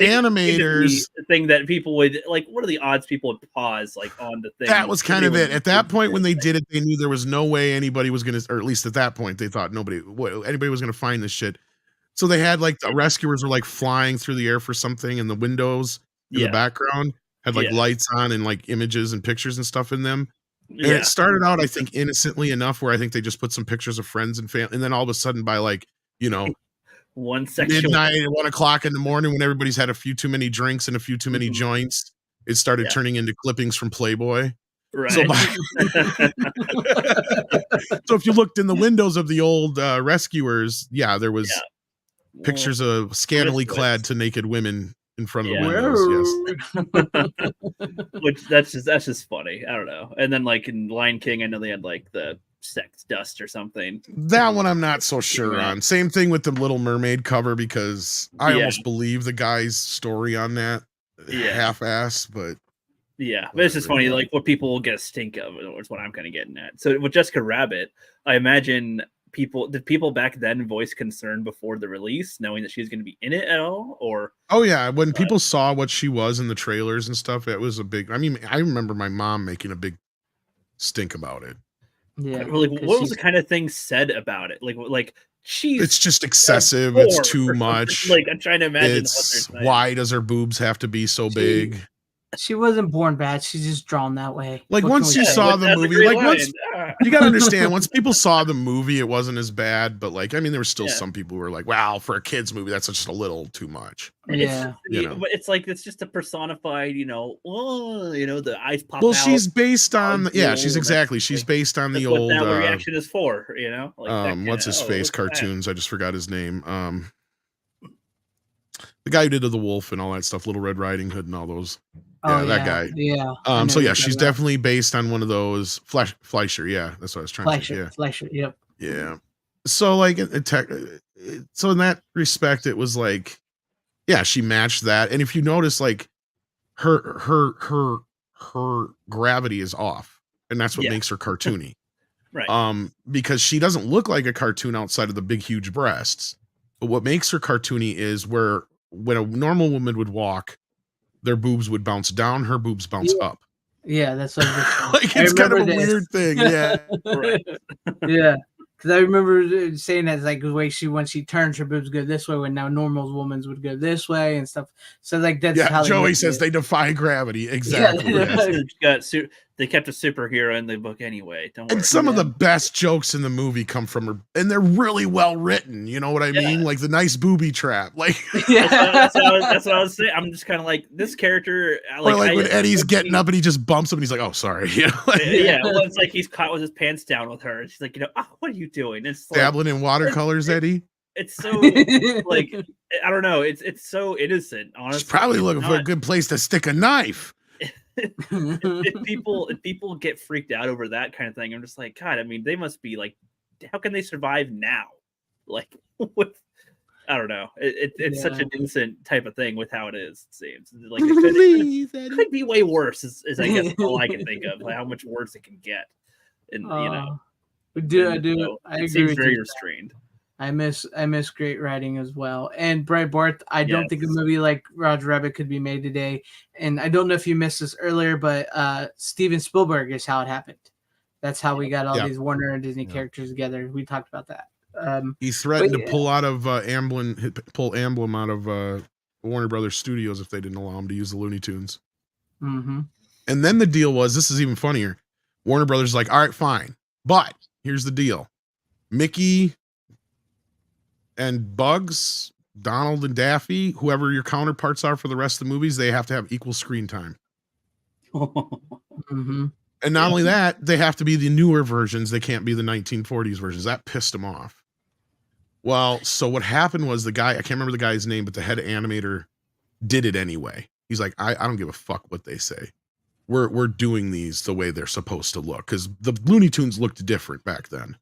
animators. The thing that people would like. What are the odds people would pause like on the thing? That was kind of it. At that point, when they did it, they knew there was no way anybody was going to, or at least at that point, they thought anybody was going to find this shit. So they had like the rescuers were like flying through the air for something, and the windows in the background had like lights on and like images and pictures and stuff in them. And it started out, I think, innocently enough where I think they just put some pictures of friends and family, and then all of a sudden by like, midnight at 1 o'clock in the morning, when everybody's had a few too many drinks and a few too many joints, it started turning into clippings from Playboy. Right. So, so if you looked in the windows of the old Rescuers, there was pictures of scantily clad to naked women in front of the windows. Yes. Which that's just funny. I don't know. And then like in Lion King, I know they had like the sex dust or something. That one I'm not so sure on. Same thing with the Little Mermaid cover, because I almost believe the guy's story on that half-ass, but but it's just funny, like what people will get a stink of is what I'm kind of getting at. So with Jessica Rabbit, I imagine did people back then voice concern before the release, knowing that she was going to be in it at all? Or when people saw what she was in the trailers and stuff, it was a big. I mean, I remember my mom making a big stink about it. Yeah, like what was the kind of thing said about it? Like it's just excessive. It's too much. Like I'm trying to imagine. Why does her boobs have to be so big? She wasn't born bad. She's just drawn that way. Like once you saw the movie, like once you gotta understand, once people saw the movie, it wasn't as bad. But like, I mean, there were still some people who were like, "Wow, for a kids movie, that's just a little too much." Yeah, it's like it's just a personified, the eyes pop. Well, she's based on she's based on the old. That reaction is for what's his face cartoons? I just forgot his name. The guy who did The Wolf and all that stuff, Little Red Riding Hood and all those. That guy. Yeah. She's definitely based on one of those Fleischer. Yeah, that's what I was trying to say. Yeah. Fleischer. Yep. Yeah. So like, so in that respect, it was like, she matched that. And if you notice, like, her gravity is off, and that's what makes her cartoony. Right. Because she doesn't look like a cartoon outside of the big, huge breasts. But what makes her cartoony is when a normal woman would walk, their boobs would bounce down, her boobs bounce up. Yeah, that's what like it's kind of a weird thing. Yeah. Right. Yeah. Because I remember saying that like the way when she turns, her boobs go this way, when now normal women's would go this way and stuff. So like that's how Joey says they defy gravity. Exactly. they kept a superhero in the book anyway. Don't worry. And some of the best jokes in the movie come from her, and they're really well written. You know what I mean? Like the nice booby trap. Like that's what I was saying. I'm just kind of like this character. Like when Eddie's getting up and he just bumps him, and he's like, "Oh, sorry." You know? Well, it's like he's caught with his pants down with her. She's like, what are you doing? It's dabbling in watercolors, Eddie. It's so like I don't know. It's so innocent. Honestly, she's probably looking for a good place to stick a knife. if people get freaked out over that kind of thing, I'm just like, God, I mean, they must be like, how can they survive now? Like, with, I don't know. It's such an innocent type of thing with how it is. It seems like it could be way worse. Is I guess all I can think of, like how much worse it can get. And I agree. It seems very restrained. I miss great writing as well. And Breitbart, I don't think a movie like Roger Rabbit could be made today. And I don't know if you missed this earlier, but Steven Spielberg is how it happened. That's how we got all these Warner and Disney characters together. We talked about that. He threatened to pull out of Amblin out of Warner Brothers Studios if they didn't allow him to use the Looney Tunes. Mm-hmm. And then the deal was, this is even funnier. Warner Brothers is like, all right, fine. But here's the deal. Mickey and Bugs, Donald and Daffy, whoever your counterparts are for the rest of the movies, they have to have equal screen time. Mm-hmm. And not only that, they have to be the newer versions. They can't be the 1940s versions. That pissed them off. Well, so what happened was the guy, I can't remember the guy's name, but the head animator did it anyway. He's like, I don't give a fuck what they say. We're doing these the way they're supposed to look, because the Looney Tunes looked different back then.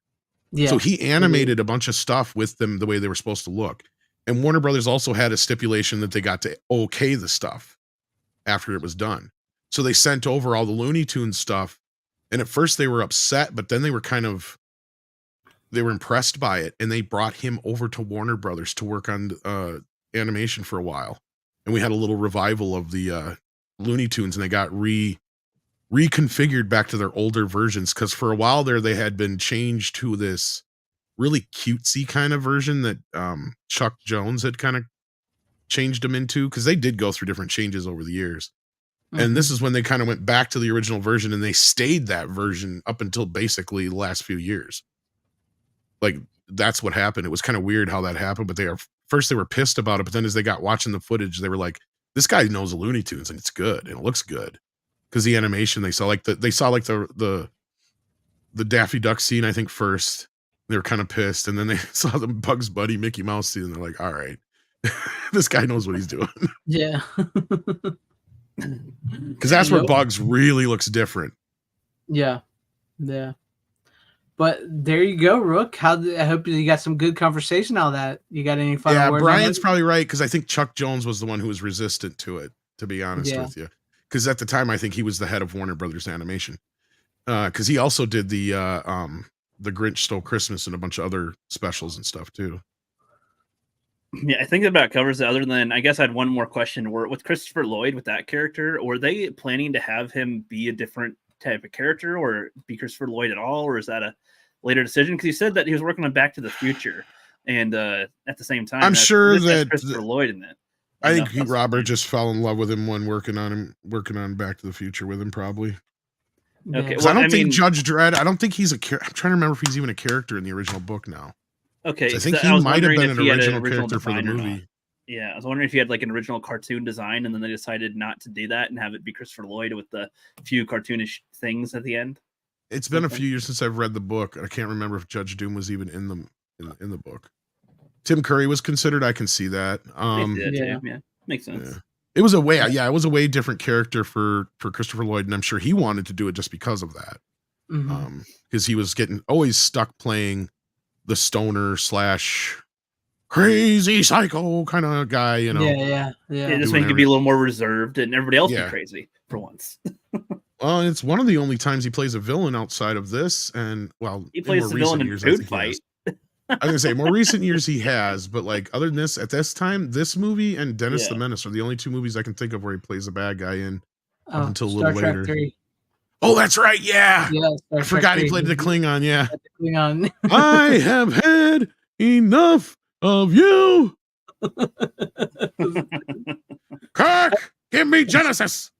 Yeah. So he animated a bunch of stuff with them the way they were supposed to look. And Warner Brothers also had a stipulation that they got to okay the stuff after it was done. So they sent over all the Looney Tunes stuff. And at first they were upset, but then they were impressed by it. And they brought him over to Warner Brothers to work on animation for a while. And we had a little revival of the Looney Tunes, and they got reconfigured back to their older versions, because for a while there they had been changed to this really cutesy kind of version that Chuck Jones had kind of changed them into, because they did go through different changes over the years. Mm-hmm. And this is when they kind of went back to the original version, and they stayed that version up until basically the last few years. Like, that's what happened. It was kind of weird how that happened, but they were pissed about it, but then as they got watching the footage, they were like, this guy knows the Looney Tunes and it's good and it looks good. Because the animation they saw the Daffy Duck scene, I think, first. They were kind of pissed, and then they saw the Bugs Bunny Mickey Mouse scene, and they're like, all right, this guy knows what he's doing. Yeah. Because that's where Bugs really looks different. Yeah. Yeah. But there you go, Rook. I hope you got some good conversation out of that. You got any final words? Brian's probably right, because I think Chuck Jones was the one who was resistant to it, to be honest with you. Because at the time, I think he was the head of Warner Brothers Animation. Because he also did the Grinch Stole Christmas and a bunch of other specials and stuff too. Yeah, I think that about covers it. Other than, I guess I had one more question. With Christopher Lloyd, with that character, were they planning to have him be a different type of character, or be Christopher Lloyd at all, or is that a later decision? Because he said that he was working on Back to the Future, and at the same time, I'm sure that Christopher Lloyd in it. I think Robert just fell in love with him when working on Back to the Future with him, probably. Okay, well, I don't think Judge Dredd. I don't think he's a character. I'm trying to remember if he's even a character in the original book now. Okay, I think he might have been an original character for the movie. Yeah, I was wondering if he had like an original cartoon design, and then they decided not to do that and have it be Christopher Lloyd with the few cartoonish things at the end. It's been a few years since I've read the book. I can't remember if Judge Doom was even in the book. Tim Curry was considered. I can see that. Yeah, makes sense. Yeah. It was a way different character for Christopher Lloyd, and I'm sure he wanted to do it just because of that. Because he was always stuck playing the stoner / crazy psycho kind of guy, you know. Yeah. This one could be a little more reserved, and everybody else be crazy for once. Well, it's one of the only times he plays a villain outside of this, and he plays the villain in Food Fight. I was gonna say more recent years he has, but like other than this, at this time, this movie and Dennis the Menace are the only two movies I can think of where he plays a bad guy in up until a little later. 3. Oh, that's right. Yeah. I forgot he played the Klingon. Yeah. Klingon. I have had enough of you. Kirk, give me Genesis.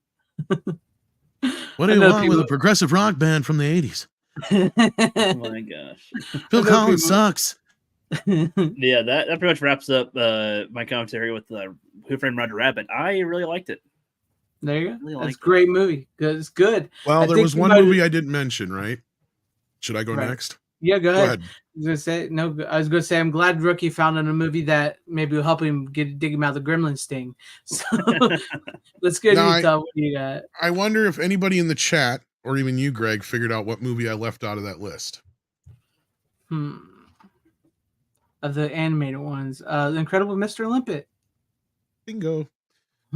What do you want with a progressive rock band from the 80s? Oh my gosh. Phil Collins sucks. Yeah, that pretty much wraps up my commentary with Who Framed Roger Rabbit. I really liked it. There you go. Really That's a great movie. Good. It's good. Well, there was one movie I didn't mention, right? Should I go next? Yeah, go ahead. I was gonna say I'm glad Rookie found in a movie that maybe will help him dig him out of the gremlin sting. So let's get into Tom. What do you got? I wonder if anybody in the chat or even you, Greg, figured out what movie I left out of that list. Of the animated ones, The Incredible Mr. Limpet. Bingo.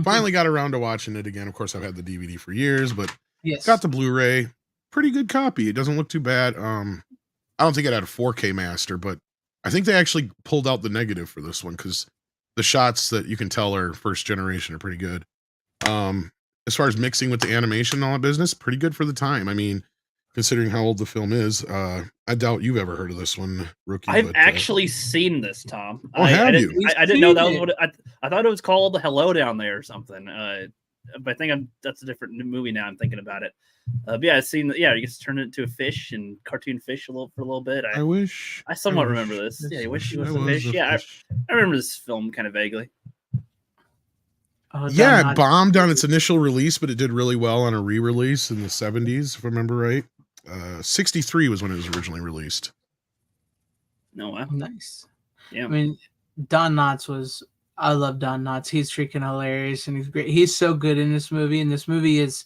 Finally got around to watching it again. Of course, I've had the DVD for years, but got the Blu-ray. Pretty good copy. It doesn't look too bad. I don't think it had a 4K master, but I think they actually pulled out the negative for this one because the shots that you can tell are first generation are pretty good. As far as mixing with the animation and all that business, pretty good for the time. I mean, considering how old the film is, I doubt you've ever heard of this one, Rookie. I've actually seen this, Tom. Have you? I didn't know that was what I thought it was called. The Hello Down There or something. But I think that's a different movie now. I'm thinking about it. But yeah, I've seen. Yeah, you get to turn it into a fish and cartoon fish for a little bit. I somewhat remember this. Yeah, you wish he was a fish. Yeah, I remember this film kind of vaguely. Yeah, it bombed on its initial release, but it did really well on a re-release in the 70s, if I remember right. 63 was when it was originally released. No, wow. Nice. Yeah. I mean, Don Knotts I love Don Knotts. He's freaking hilarious and he's great. He's so good in this movie. And this movie is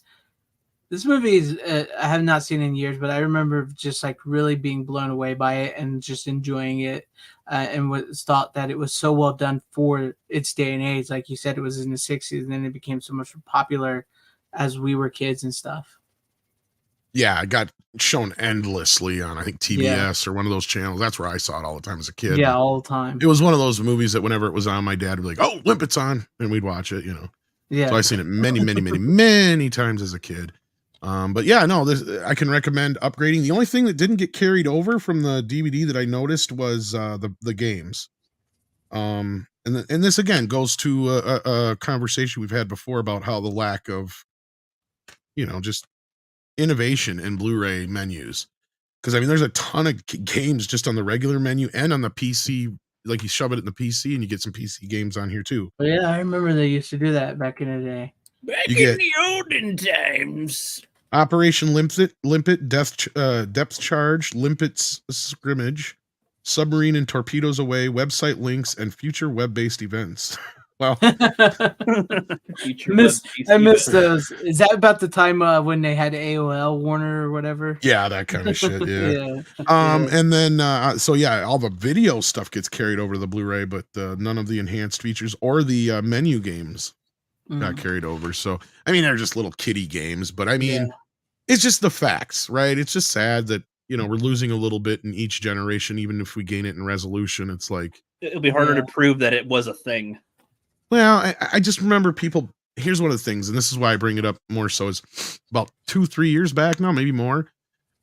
I have not seen in years, but I remember just like really being blown away by it and just enjoying it. And was thought that it was so well done for its day and age. Like you said, it was in the 60s and then it became so much popular as we were kids and stuff. Yeah, it got shown endlessly on, I think, TBS or one of those channels. That's where I saw it all the time as a kid. Yeah, all the time. It was one of those movies that whenever it was on, my dad would be like, "Oh, Limpet's on," and we'd watch it, Yeah. So I've seen it many, many, many, many times as a kid. But yeah, no, I can recommend upgrading. The only thing that didn't get carried over from the DVD that I noticed was the games. And this again goes to a conversation we've had before about how the lack of, just innovation in Blu-ray menus. Because I mean, there's a ton of games just on the regular menu and on the PC. Like you shove it in the PC and you get some PC games on here too. Well, yeah, I remember they used to do that back in the day. Back in the olden times. Operation Limpet, Depth Charge, Limpet's Scrimmage, Submarine and Torpedoes Away, website links, and future web-based events. Well, I missed those. Is that about the time when they had AOL Warner or whatever? Yeah, that kind of shit. Yeah. And then all the video stuff gets carried over to the Blu-ray, but none of the enhanced features or the menu games got carried over. So I mean, they're just little kiddie games, but I mean, it's just the facts, right? It's just sad that we're losing a little bit in each generation, even if we gain it in resolution. It's like it'll be harder to prove that it was a thing. Well, I just remember people. Here's one of the things, and this is why I bring it up more so, is about 2-3 years back now, maybe more.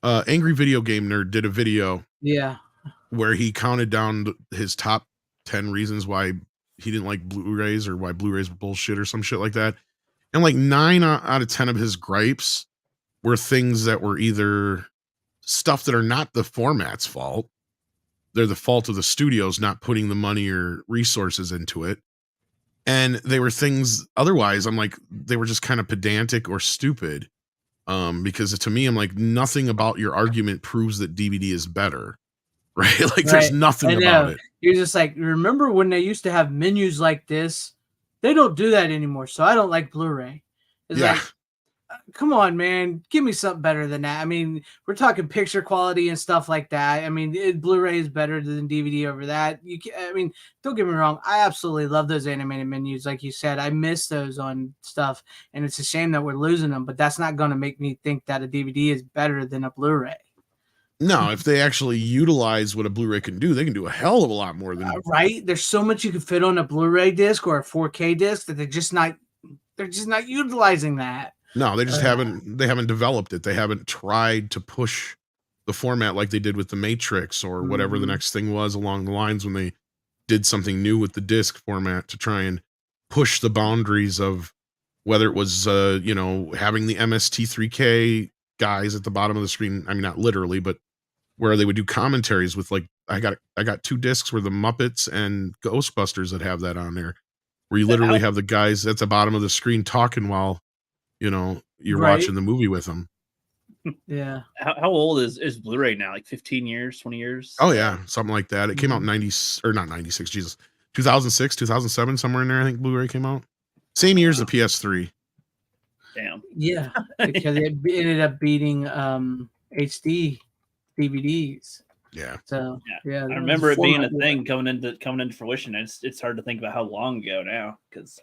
Angry Video Game Nerd did a video, where he counted down his top 10 reasons why he didn't like Blu-rays or why Blu-rays were bullshit or some shit like that, and like 9 out of 10 of his gripes were things that were either stuff that are not the format's fault, they're the fault of the studios not putting the money or resources into it. And they were things otherwise, I'm like, they were just kind of pedantic or stupid. Because to me, I'm like, nothing about your argument proves that DVD is better. Right? Like there's nothing about it. You're just like, remember when they used to have menus like this? They don't do that anymore. So I don't like Blu-ray. It's like, come on, man, give me something better than that. I mean, we're talking picture quality and stuff like that. I mean, Blu-ray is better than DVD over that. I mean, don't get me wrong. I absolutely love those animated menus. Like you said, I miss those on stuff, and it's a shame that we're losing them, but that's not going to make me think that a DVD is better than a Blu-ray. No, if they actually utilize what a Blu-ray can do, they can do a hell of a lot more than right. There's so much you can fit on a Blu-ray disc or a 4K disc that they're just not utilizing that. No, they just haven't developed it. They haven't tried to push the format like they did with the Matrix or whatever the next thing was along the lines when they did something new with the disc format to try and push the boundaries of whether it was having the MST3K guys at the bottom of the screen. I mean, not literally, but where they would do commentaries with like I got 2 discs where the Muppets and Ghostbusters that have that on there, where you literally have the guys at the bottom of the screen talking while you're watching the movie with them. Yeah. How old is Blu-ray now? Like 15 years, 20 years? Oh yeah, something like that. It came out in 96, Jesus. 2006, 2007, somewhere in there, I think Blu-ray came out. Same year as the PS3. Damn. Yeah, because it ended up beating HD DVDs. Yeah. So yeah, I remember it being a thing coming into fruition. It's hard to think about how long ago now, because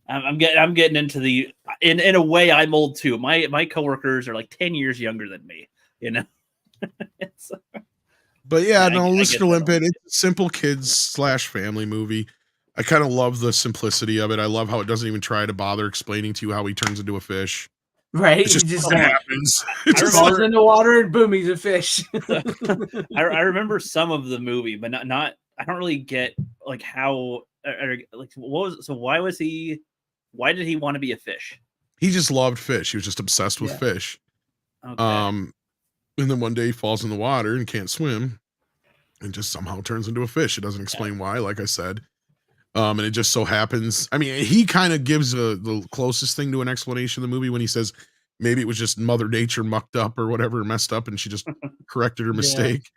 I'm getting into the in a way I'm old too. My coworkers are like 10 years younger than me. But yeah, no, Mr. Limpet, it's a simple kids / family movie. I kind of love the simplicity of it. I love how it doesn't even try to bother explaining to you how he turns into a fish. Right, it just happens. It just falls in the water and boom, he's a fish. I remember some of the movie, but not. I don't really get like how like what was. So why did he want to be a fish? He just loved fish. He was just obsessed with fish. Okay. And then one day he falls in the water and can't swim, and just somehow turns into a fish. It doesn't explain why, like I said. And it just so happens. I mean, he kind of gives the closest thing to an explanation of the movie when he says maybe it was just Mother Nature mucked up or whatever, messed up, and she just corrected her mistake.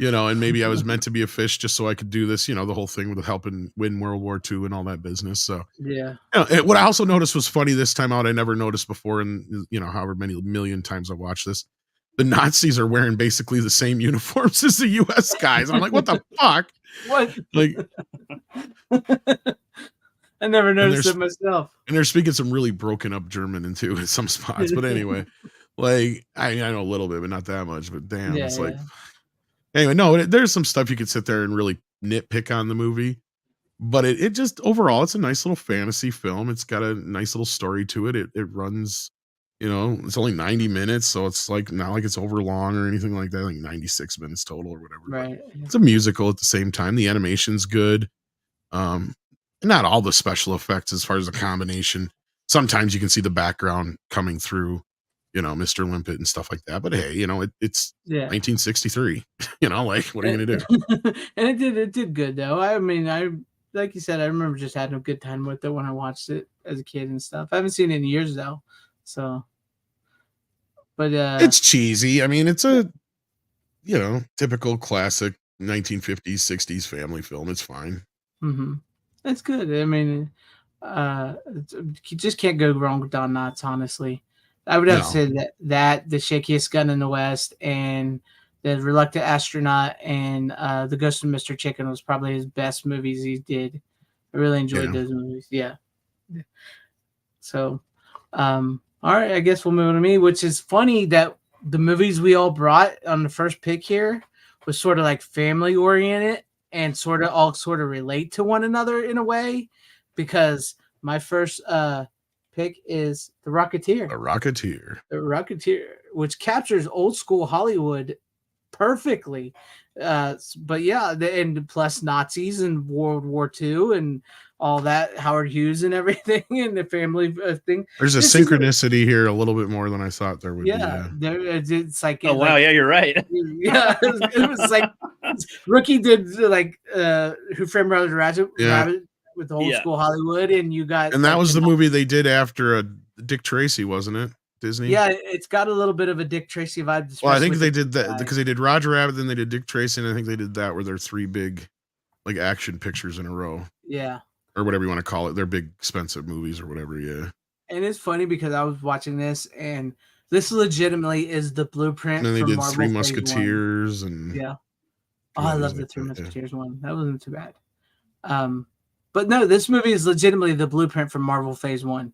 And maybe I was meant to be a fish just so I could do this. The whole thing with helping win World War II and all that business. So yeah. What I also noticed was funny this time out. I never noticed before, and however many million times I watched this. The Nazis are wearing basically the same uniforms as the U.S. guys. I'm like, what the fuck? What? Like, I never noticed it myself. And they're speaking some really broken up German in some spots. But anyway, like I know a little bit, but not that much. But damn, it's like anyway. No, there's some stuff you could sit there and really nitpick on the movie, but it just overall, it's a nice little fantasy film. It's got a nice little story to it. It runs. It's only 90 minutes, so it's like not like it's over long or anything like that. Like 96 minutes total or whatever. Right. It's a musical at the same time. The animation's good. Not all the special effects as far as the combination. Sometimes you can see the background coming through, Mr. Limpet and stuff like that. But hey, it's 1963. Like what are you gonna do? And it did good though. I mean, like you said, I remember just having a good time with it when I watched it as a kid and stuff. I haven't seen it in years though, so. But it's cheesy. I mean, it's a typical classic 1950s, 60s family film. It's fine. Mm-hmm. It's good. I mean, you just can't go wrong with Don Knotts, honestly. I would have to say that The Shakiest Gun in the West and The Reluctant Astronaut and The Ghost of Mr. Chicken was probably his best movies he did. I really enjoyed those movies. Yeah. So, all right, I guess we'll move on to me, which is funny that the movies we all brought on the first pick here was sort of like family oriented and sort of relate to one another in a way, because my first pick is The Rocketeer. The Rocketeer, which captures old school Hollywood perfectly. But yeah, and plus Nazis and World War II and all that, Howard Hughes and everything, and the family thing. There's a synchronicity here a little bit more than I thought there would be. Yeah, it's like wow, yeah, you're right. Yeah, it was like Rookie did like Who Framed Roger Rabbit with the old school Hollywood, and you got that was the movie they did after Dick Tracy, wasn't it? Disney. Yeah, it's got a little bit of a Dick Tracy vibe. Well, I think they did that because they did Roger Rabbit, then they did Dick Tracy, and I think they did that where they're 3 big like action pictures in a row. Yeah. Or whatever you want to call it. They're big expensive movies or whatever, yeah. And it's funny because I was watching this and this legitimately is the blueprint. And then they did Marvel Three Musketeers and yeah. Oh, I love the Three Musketeers one. That wasn't too bad. But no, this movie is legitimately the blueprint from Marvel Phase 1.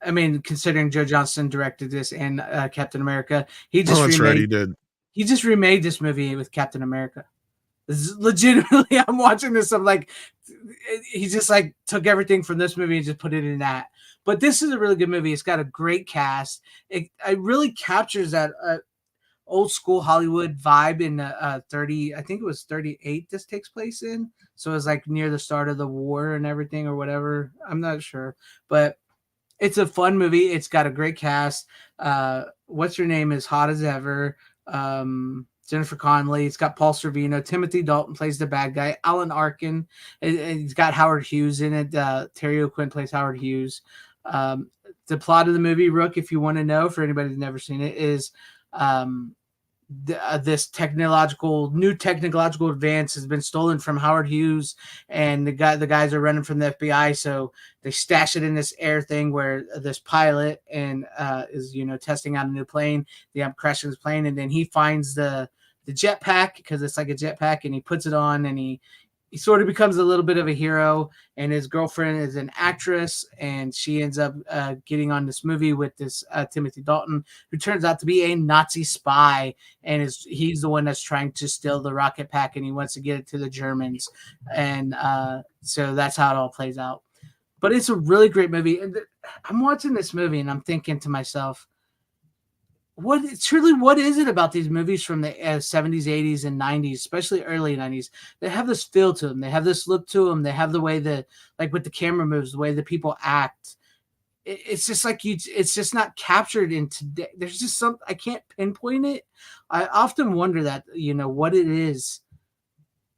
I mean, considering Joe Johnston directed this and Captain America, he just he did. He just remade this movie with Captain America. This is legitimately, I'm watching this. I'm like, he just like took everything from this movie and just put it in that. But this is a really good movie. It's got a great cast. It really captures that old school Hollywood vibe in 30. I think it was 38. This takes place in, so it's like near the start of the war and everything or whatever. I'm not sure, but it's a fun movie. It's got a great cast. What's her name is hot as ever. Jennifer Connelly. It's got Paul Sorvino. Timothy Dalton plays the bad guy. Alan Arkin. It's got Howard Hughes in it. Terry O'Quinn plays Howard Hughes. The plot of the movie, Rook, if you want to know, for anybody who's never seen it, is this new technological advance has been stolen from Howard Hughes, and the guys are running from the FBI, so they stash it in this air thing where this pilot and is testing out a new plane. They have crashing his plane, and then he finds the jetpack, because it's like a jetpack, and he puts it on, and he sort of becomes a little bit of a hero. And his girlfriend is an actress, and she ends up getting on this movie with this Timothy Dalton, who turns out to be a Nazi spy, and he's the one that's trying to steal the rocket pack, and he wants to get it to the Germans. And so that's how it all plays out. But it's a really great movie. And I'm watching this movie, and I'm thinking to myself, what is it about these movies from the 70s, 80s, and 90s, especially early 90s? They have this feel to them. They have this look to them. They have the way like with the camera moves, the way the people act. It's just like it's just not captured in today. There's just I can't pinpoint it. I often wonder that, what it is,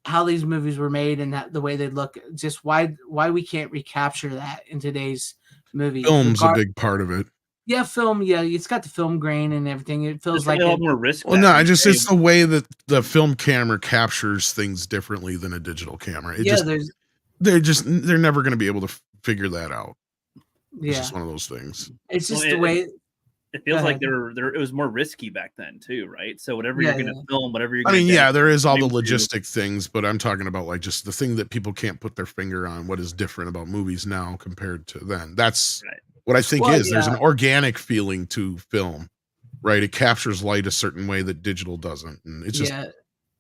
how these movies were made, and the way they look, just why we can't recapture that in today's movie. Film's a big part of it. Yeah, film. Yeah, it's got the film grain and everything. It feels like a lot more risk. Well, no, it's the way that the film camera captures things differently than a digital camera. They're never going to be able to figure that out. It's just one of those things. It's just the way. It feels like it was more risky back then too, right? So whatever you're going to film, whatever you're. There is all the logistic things, but I'm talking about like just the thing that people can't put their finger on. What is different about movies now compared to then? That's right. What I think there's an organic feeling to film, right? It captures light a certain way that digital doesn't, and it's just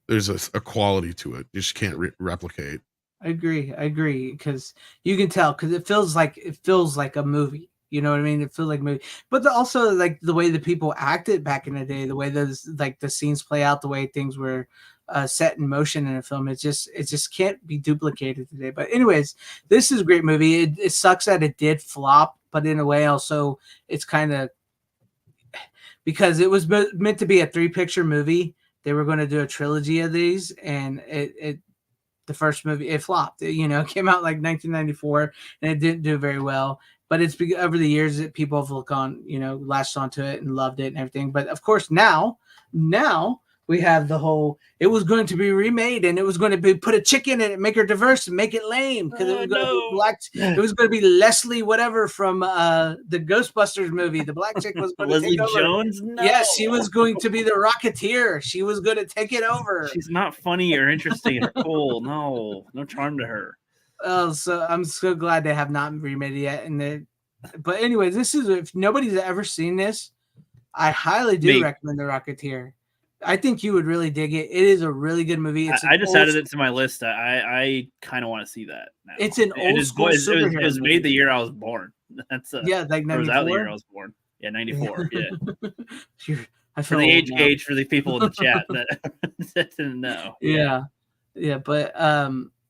there's a quality to it you just can't replicate. I agree, because you can tell, because it feels like a movie. You know what I mean? It feels like a movie, but also like the way the people acted back in the day, the way those like the scenes play out, the way things were set in motion in a film. It just can't be duplicated today. But anyways, this is a great movie. It sucks that it did flop, but in a way also it's kind of because it was meant to be a 3-picture movie. They were going to do a trilogy of these, and the first movie, it flopped. It came out like 1994, and it didn't do very well. But it's over the years that people have latched onto it and loved it and everything. But of course now we have the whole, it was going to be remade, and it was going to be put a chick in it and make her diverse and make it lame, because it was going to be black. It was going to be Leslie whatever from the Ghostbusters movie. The black chick was going to Leslie take over. Jones. No. Yes, she was going to be the Rocketeer. She was going to take it over. She's not funny or interesting or cool. No charm to her. Oh, so I'm so glad they have not remade it yet. But anyways, this is, if nobody's ever seen this, I highly do recommend The Rocketeer. I think you would really dig it. It is a really good movie. I just added it to my list. I kind of want to see that now. It's an old school superhero It was made the year I was born. That's like 94? It was out the year I was born. Yeah, 94. Yeah. For the age gauge for the people in the chat that didn't know. Yeah. But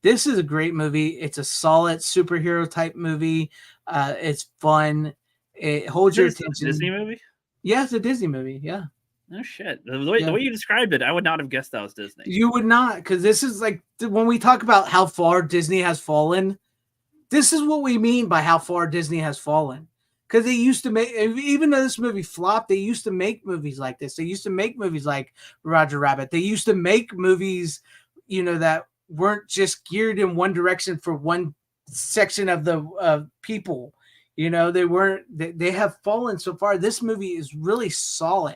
this is a great movie. It's a solid superhero type movie. It's fun. It holds your attention. Disney movie? Yeah, it's a Disney movie. Yeah. No shit. The way you described it, I would not have guessed that was Disney. You would not, because this is like when we talk about how far Disney has fallen. This is what we mean by how far Disney has fallen. Because they used to make, even though this movie flopped, they used to make movies like this. They used to make movies like Roger Rabbit. They used to make movies, that weren't just geared in one direction for one section of the people. They weren't. They have fallen so far. This movie is really solid,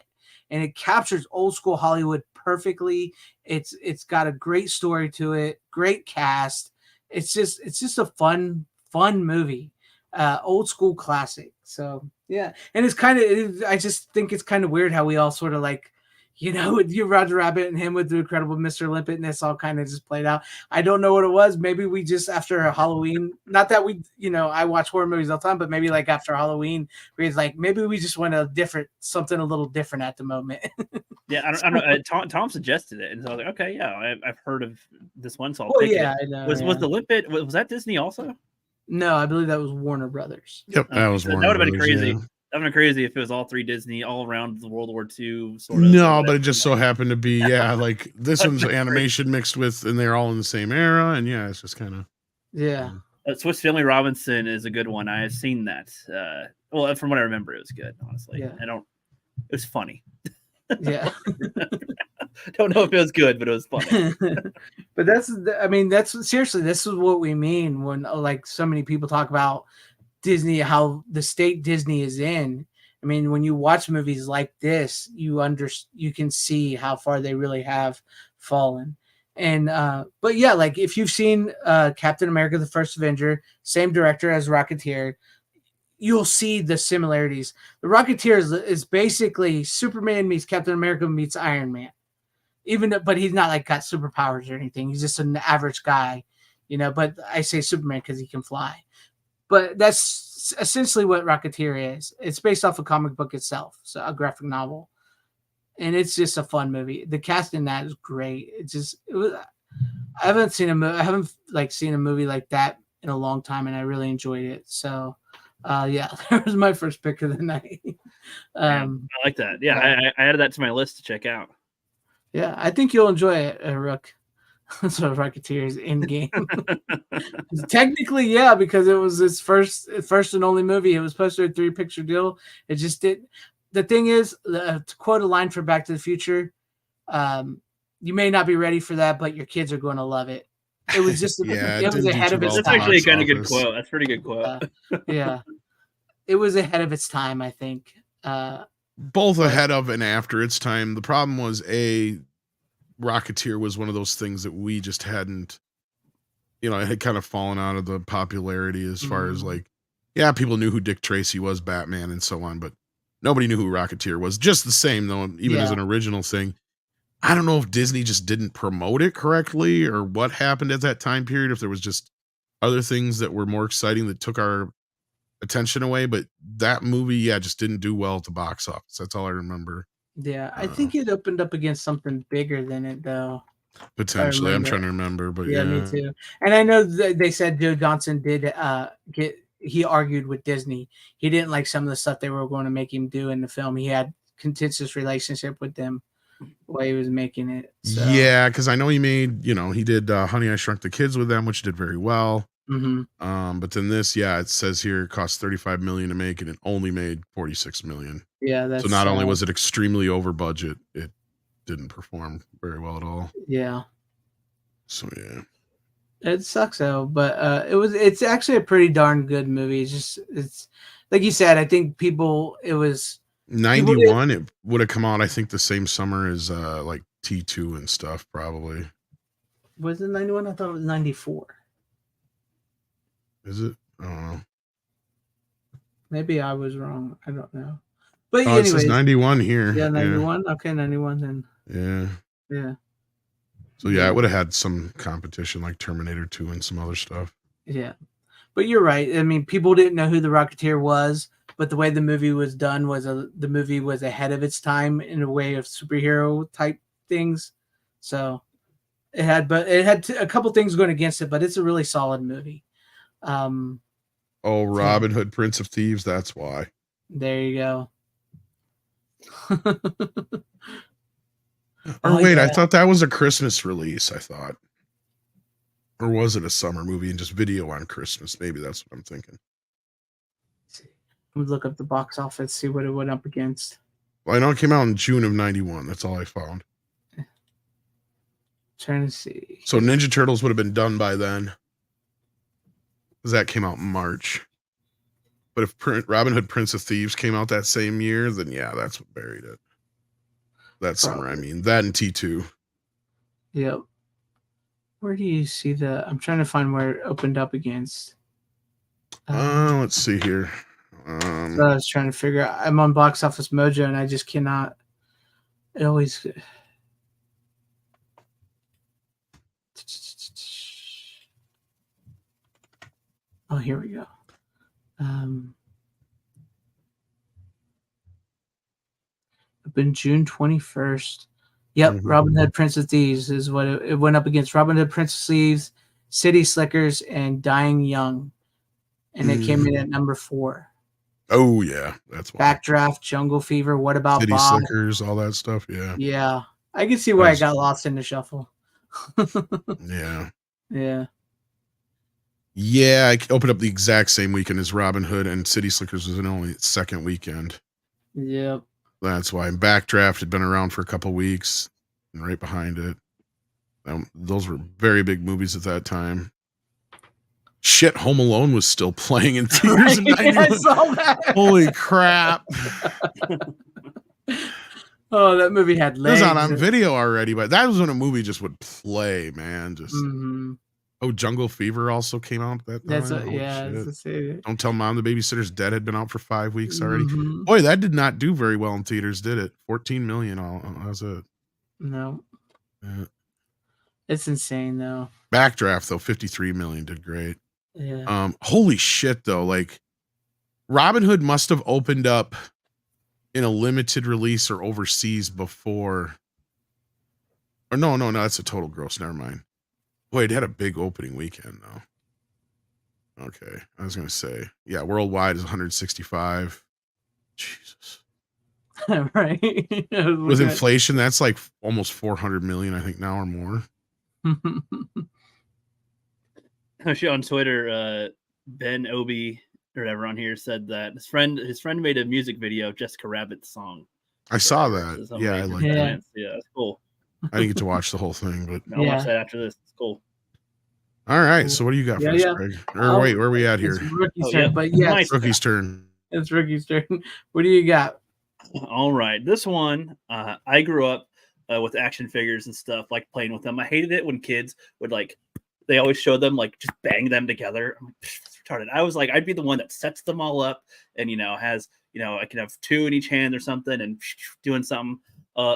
and it captures old school Hollywood perfectly. It's got a great story to it, great cast. It's just a fun movie, old school classic. So yeah, and it's kind of, I just think it's kind of weird how we all sort of like, you Roger Rabbit and him with the Incredible Mr. Limpet, and this all kind of just played out. I don't know what it was. Maybe we just after Halloween, not that we, I watch horror movies all the time, but maybe like after Halloween, maybe we just went something a little different at the moment. Yeah, I don't know. Tom suggested it, and so I was like, okay, yeah, I've heard of this one, so I'll take it. I know. Was the Limpet, was that Disney also? No, I believe that was Warner Brothers. Yep, that was Warner Brothers. That would have been crazy. Yeah. That would have been crazy if it was all 3 Disney all around the World War II sort of. No, but it just so happened to be, like this one's animation mixed with, and they're all in the same era, and it's just kind of. Yeah. Swiss Family Robinson is a good one. I have seen that. Well, from what I remember, it was good, honestly. Yeah. It was funny. Yeah. Don't know if it was good, but it was funny. But that's seriously, this is what we mean when like so many people talk about Disney, how the state Disney is in. I mean, when you watch movies like this, you can see how far they really have fallen. And but yeah, like if you've seen Captain America: The First Avenger, same director as Rocketeer, you'll see the similarities. The Rocketeer is basically Superman meets Captain America meets Iron Man. But he's not like got superpowers or anything. He's just an average guy, But I say Superman because he can fly. But that's essentially what Rocketeer is. It's based off a comic book itself, so a graphic novel, and it's just a fun movie. The cast in that is great. I haven't seen seen a movie like that in a long time, and I really enjoyed it. So, that was my first pick of the night. I like that. Yeah, I added that to my list to check out. Yeah, I think you'll enjoy it, Rook. So Rocketeer's in game. Technically, yeah, because it was his first and only movie. It was supposed to be a 3-picture deal. It just did. The thing is, to quote a line from Back to the Future, you may not be ready for that, but your kids are going to love it. It was just it was ahead of its time. That's actually a kind of good quote. That's a pretty good quote. Yeah. It was ahead of its time, I think. Both ahead of and after its time. The problem was Rocketeer was one of those things that we just hadn't, it had kind of fallen out of the popularity as far as people knew who Dick Tracy was, Batman, and so on, but nobody knew who Rocketeer was. Just the same, though, even as an original thing. I don't know if Disney just didn't promote it correctly or what happened at that time period, if there was just other things that were more exciting that took our attention away, but that movie, just didn't do well at the box office. That's all I remember. Yeah, I think it opened up against something bigger than it, though. Potentially, I'm trying to remember, but yeah, me too. And I know they said Joe Johnson did he argued with Disney. He didn't like some of the stuff they were going to make him do in the film. He had contentious relationship with them while he was making it. So. Yeah, because I know he made, he did Honey, I Shrunk the Kids with them, which did very well. Mm-hmm. But then this, it says here it cost $35 million to make, and it only made $46 million. Yeah, that's so not only was it extremely over budget, it didn't perform very well at all. Yeah. So yeah, it sucks though, but it's actually a pretty darn good movie. It's like you said. I think it was 91. It would have come out, I think, the same summer as like T2 and stuff, probably. Was it 91? I thought it was 94. Is it? I don't know. Maybe I was wrong. I don't know. But it says 91 here. Yeah, 91. Yeah. Okay, 91 then. Yeah. Yeah. So yeah, it would have had some competition like Terminator 2 and some other stuff. Yeah. But you're right. I mean, people didn't know who the Rocketeer was, but the way the movie was done was the movie was ahead of its time in a way of superhero type things. So it had a couple things going against it, but it's a really solid movie. Robin Hood, Prince of Thieves. That's why. There you go. Wait, I thought that was a Christmas release. I thought, or was it a summer movie and just video on Christmas? Maybe that's what I'm thinking. Let me look up the box office, see what it went up against. Well, I know it came out in June of 91. That's all I found. Trying to see. So Ninja Turtles would have been done by then. That came out in March. But if Robin Hood, Prince of Thieves came out that same year, then yeah, that's what buried it. That summer, I mean. That and T2. Yep. Where do you see I'm trying to find where it opened up against. Let's see here. So I was trying to figure out. I'm on Box Office Mojo, and I just cannot. It always. Oh, here we go. Been June 21st. Yep, Robin Hood, Prince of Thieves is what it went up against. Robin Hood, Prince of Thieves, City Slickers, and Dying Young, and it came in at number 4. Oh yeah, that's why. Backdraft, Jungle Fever. What about City Bob? Slickers, all that stuff. Yeah. Yeah, I can see why I got lost in the shuffle. Yeah. Yeah. Yeah, I opened up the exact same weekend as Robin Hood, and City Slickers was only its second weekend. Yep. That's why. Backdraft had been around for a couple weeks, and right behind it. Those were very big movies at that time. Shit, Home Alone was still playing in theaters in 91. I saw that. Holy crap. Oh, that movie had legs. It was on video already, but that was when a movie just would play, man. Just Oh, Jungle Fever also came out at that time. Don't Tell Mom the Babysitter's Dead had been out for 5 weeks already. Boy, that did not do very well in theaters, did it? 14 million. That was it. No. Yeah. It's insane, though. Backdraft, though, 53 million, did great. Yeah. Holy shit, though. Like, Robin Hood must have opened up in a limited release or overseas before. Or no, that's a total gross. Never mind. Boy, it had a big opening weekend, though. Okay, I was going to say, yeah, worldwide is 165. Jesus. Right. With inflation, that's like almost 400 million, I think, now or more. Actually, on Twitter, Ben Obi or whatever on here said that his friend made a music video of Jessica Rabbit's song. I saw that. Yeah, I like that. Yeah, that's cool. I didn't get to watch the whole thing, but I'll watch that after this. It's cool. All right, so what do you got for us, Greg? Or wait, where are we at here? It's Rookie's turn, but yeah, it's Rookie's turn. It's Rookie's turn. What do you got? All right, this one, I grew up with action figures and stuff, like playing with them. I hated it when kids would they always show them just bang them together. I'm like, it's retarded. I was like, I'd be the one that sets them all up and has I can have 2 in each hand or something and doing something.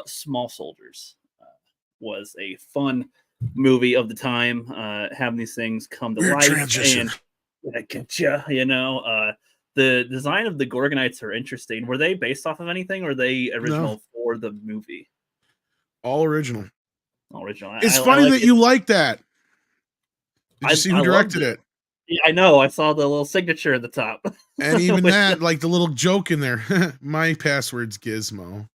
Small Soldiers was a fun movie of the time, having these things come to life. Transition. And I get the design of the Gorgonites are interesting. Were they based off of anything, or are they original for the movie? All original. All original. It's funny that you like that. Did you see who directed it? Yeah, I know. I saw the little signature at the top. And even that, like the little joke in there. My password's Gizmo.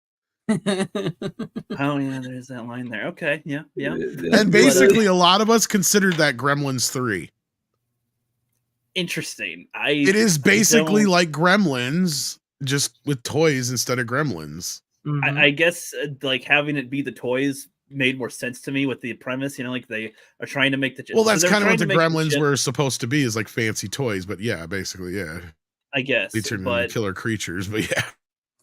Oh yeah, there's that line there. Okay, yeah. And basically, a lot of us considered that Gremlins 3. Interesting. It is basically like Gremlins, just with toys instead of Gremlins. I guess having it be the toys made more sense to me with the premise. They are trying to make the. Well, that's kind of what the Gremlins were supposed to be, is like fancy toys. But yeah, basically, yeah. I guess they turn into killer creatures, but yeah.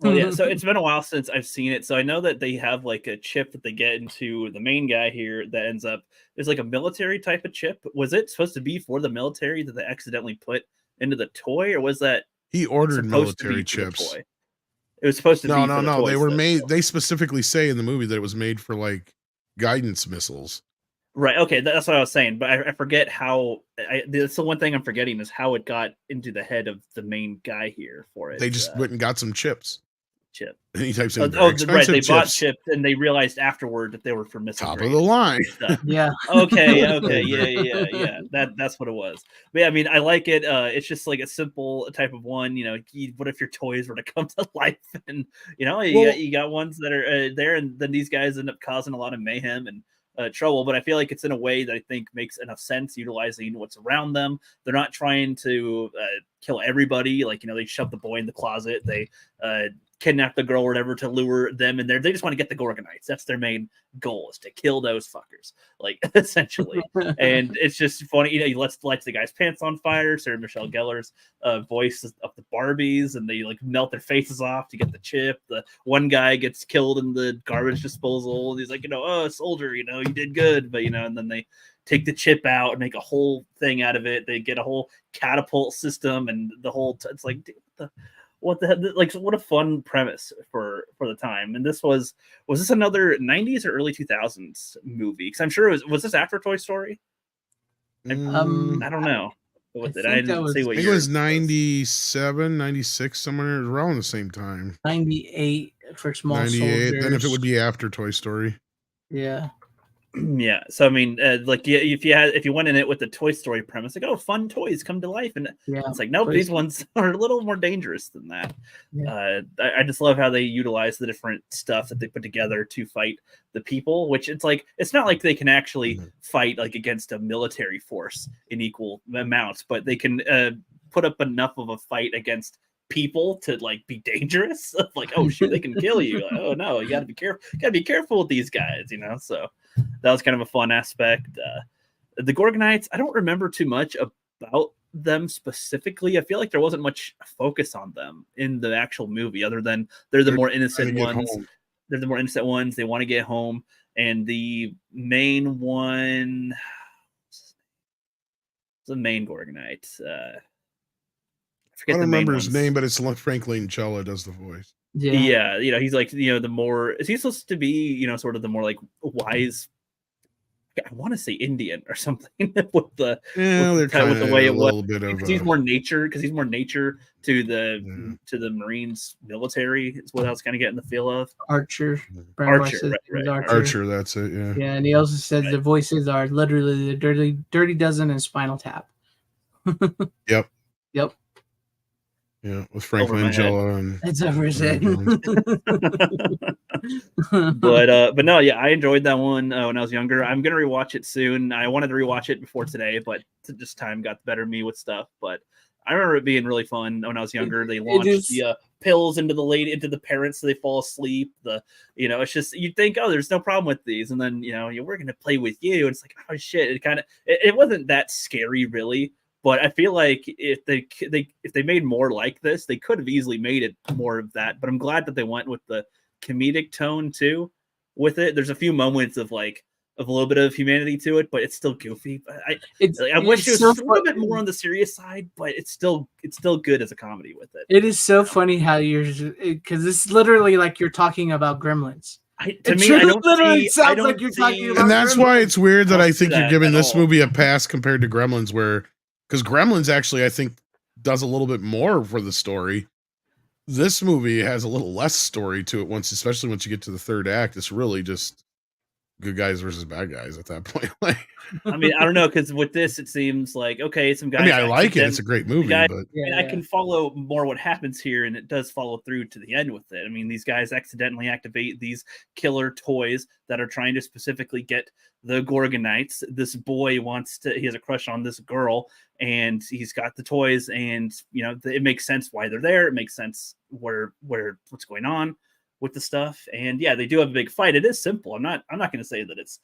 Well, yeah. So it's been a while since I've seen it. So I know that they have a chip that they get into the main guy here that ends up is a military type of chip. Was it supposed to be for the military that they accidentally put into the toy, or was that he ordered military chips? It was supposed to be. No. They were made. They specifically say in the movie that it was made for guidance missiles. Right. Okay. That's what I was saying. But I forget how. That's the one thing I'm forgetting is how it got into the head of the main guy here for it. They just went and got some chips. Chip. And he types in right. They bought chips and they realized afterward that they were for missile top of the line. Yeah. Okay. Yeah. That's what it was. But yeah, I mean, I like it. It's just a simple type of one. What if your toys were to come to life? And you got ones that are there, and then these guys end up causing a lot of mayhem and trouble. But I feel like it's in a way that I think makes enough sense, utilizing what's around them. They're not trying to kill everybody. They shove the boy in the closet. They kidnap the girl or whatever to lure them in there. They just want to get the Gorgonites. That's their main goal, is to kill those fuckers, essentially. And it's just funny, he lights the guy's pants on fire. Sarah Michelle Gellar's voice of the Barbies, and they melt their faces off to get the chip. The one guy gets killed in the garbage disposal, and he's like, soldier, you did good, but and then they take the chip out and make a whole thing out of it. They get a whole catapult system and the whole it's like, dude, what what a fun premise for the time. And was this another 90s or early 2000s movie? Because I'm sure it was this after Toy Story? I don't know. With it, I didn't see what year. I think it was 97, 96, somewhere around the same time. 98 for Small Soldiers. Then if it would be after Toy Story. Yeah. Yeah, so I mean, if you went in it with the Toy Story premise, like, oh, fun toys come to life, and it's like, nope, these ones are a little more dangerous than that. Yeah. I just love how they utilize the different stuff that they put together to fight the people, which it's not like they can actually fight like against a military force in equal amounts, but they can put up enough of a fight against people to like be dangerous. Like, oh shoot, they can kill you. Like, oh no, you gotta be careful. Gotta be careful with these guys, So that was kind of a fun aspect. The Gorgonites, I don't remember too much about them specifically. I feel like there wasn't much focus on them in the actual movie, other than they're the more innocent ones. They're the more innocent ones. They want to get home, and the main one, the main Gorgonite. I don't remember his name, but it's Frank Langella does the voice. Yeah, he's like, the more, is he supposed to be, sort of the more like wise, I want to say Indian or something with the way it was. Because he's more nature to the Marines military is what I was kind of getting the feel of. Archer, right. Archer, that's it. Yeah. Yeah, and he also said the voices are literally the Dirty Dozen and Spinal Tap. Yep. Yeah, with Frank Langella and that's over his head. But no, yeah, I enjoyed that one when I was younger. I'm gonna rewatch it soon. I wanted to rewatch it before today, but just time got the better of me with stuff. But I remember it being really fun when I was younger. They launched the pills into the parents so they fall asleep. It's just, you'd think, oh, there's no problem with these, and then we're gonna play with you, and it's like, oh shit, it wasn't that scary really. But I feel like if they made more like this, they could have easily made it more of that. But I'm glad that they went with the comedic tone too with it. There's a few moments of a little bit of humanity to it, but it's still goofy. I wish it was a little bit more on the serious side, but it's still good as a comedy with it. It is so funny how because it's literally like you're talking about Gremlins. I don't like you're talking about and that's Gremlins. Why it's weird that I think you're giving this movie a pass compared to Gremlins, because Gremlins actually, I think, does a little bit more for the story. This movie has a little less story to it especially once you get to the third act. It's really just good guys versus bad guys at that point. I mean, I don't know, because with this, it seems like, okay, some guys. I mean, I like it. It's a great movie, but I can follow more what happens here, and it does follow through to the end with it. I mean, these guys accidentally activate these killer toys that are trying to specifically get the Gorgonites. This boy he has a crush on this girl, and he's got the toys, and it makes sense why they're there. It makes sense what's going on with the stuff. And yeah, they do have a big fight. It is simple. I'm not going to say that it's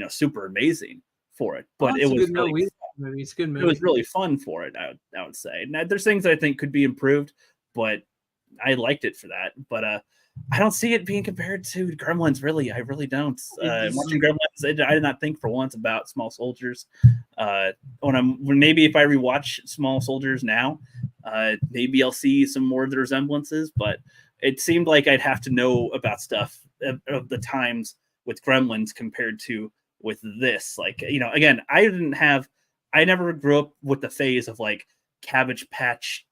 super amazing for it, but it was really fun. It's a good movie. It was really fun for it, I would say. Now, there's things I think could be improved, but I liked it for that. But I don't see it being compared to Gremlins, really. I really don't. Watching Gremlins, I did not think for once about Small Soldiers. Maybe if I rewatch Small Soldiers now, maybe I'll see some more of the resemblances, but it seemed like I'd have to know about stuff of the times with Gremlins compared to with this. Again, I never grew up with the phase of Cabbage Patch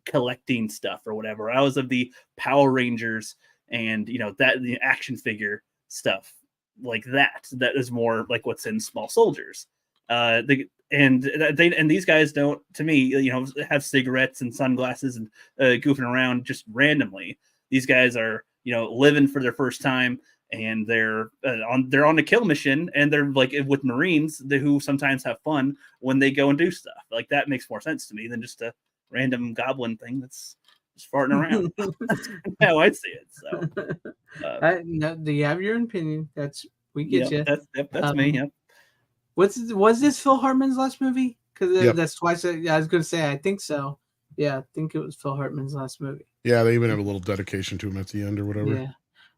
collecting stuff or whatever. I was of the Power Rangers and the action figure stuff like that. That is more like what's in Small Soldiers. And these guys don't, to me, have cigarettes and sunglasses and goofing around just randomly. These guys are, living for their first time, and they're on a kill mission, and they're with Marines who sometimes have fun when they go and do stuff. That makes more sense to me than just a random goblin thing that's just farting around. That's how I see it. So, do you have your opinion? We get you. That's me. Yep. Was this Phil Hartman's last movie? Because that's twice. I was going to say, I think so. Yeah, I think it was Phil Hartman's last movie. Yeah, they even have a little dedication to him at the end or whatever. Yeah,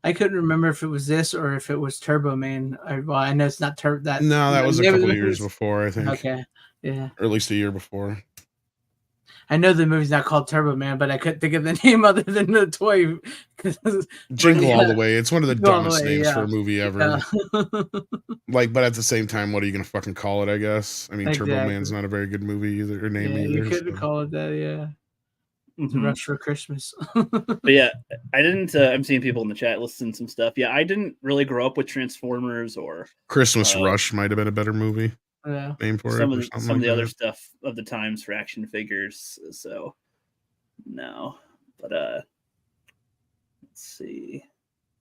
I couldn't remember if it was this or if it was Turbo Man. Well, I know it's not Turbo. No, that was a couple of years before, I think. Okay, yeah, or at least a year before. I know the movie's not called Turbo Man, but I couldn't think of the name other than the toy. Jingle All the Way. It's one of the dumbest names yeah. for a movie ever. Yeah. Like, but at the same time, what are you gonna fucking call it? I guess. I mean, Exactly. Turbo Man's not a very good movie either, or name Yeah, either. you could call it that. Yeah. Mhm. Rush for Christmas. But yeah, I didn't. I'm seeing people in the chat listing some stuff. Yeah, I didn't really grow up with Transformers or Christmas Rush might have been a better movie. Yeah. Name for some it, of or something some of like the other that. stuff of the times for action figures. So no, but let's see.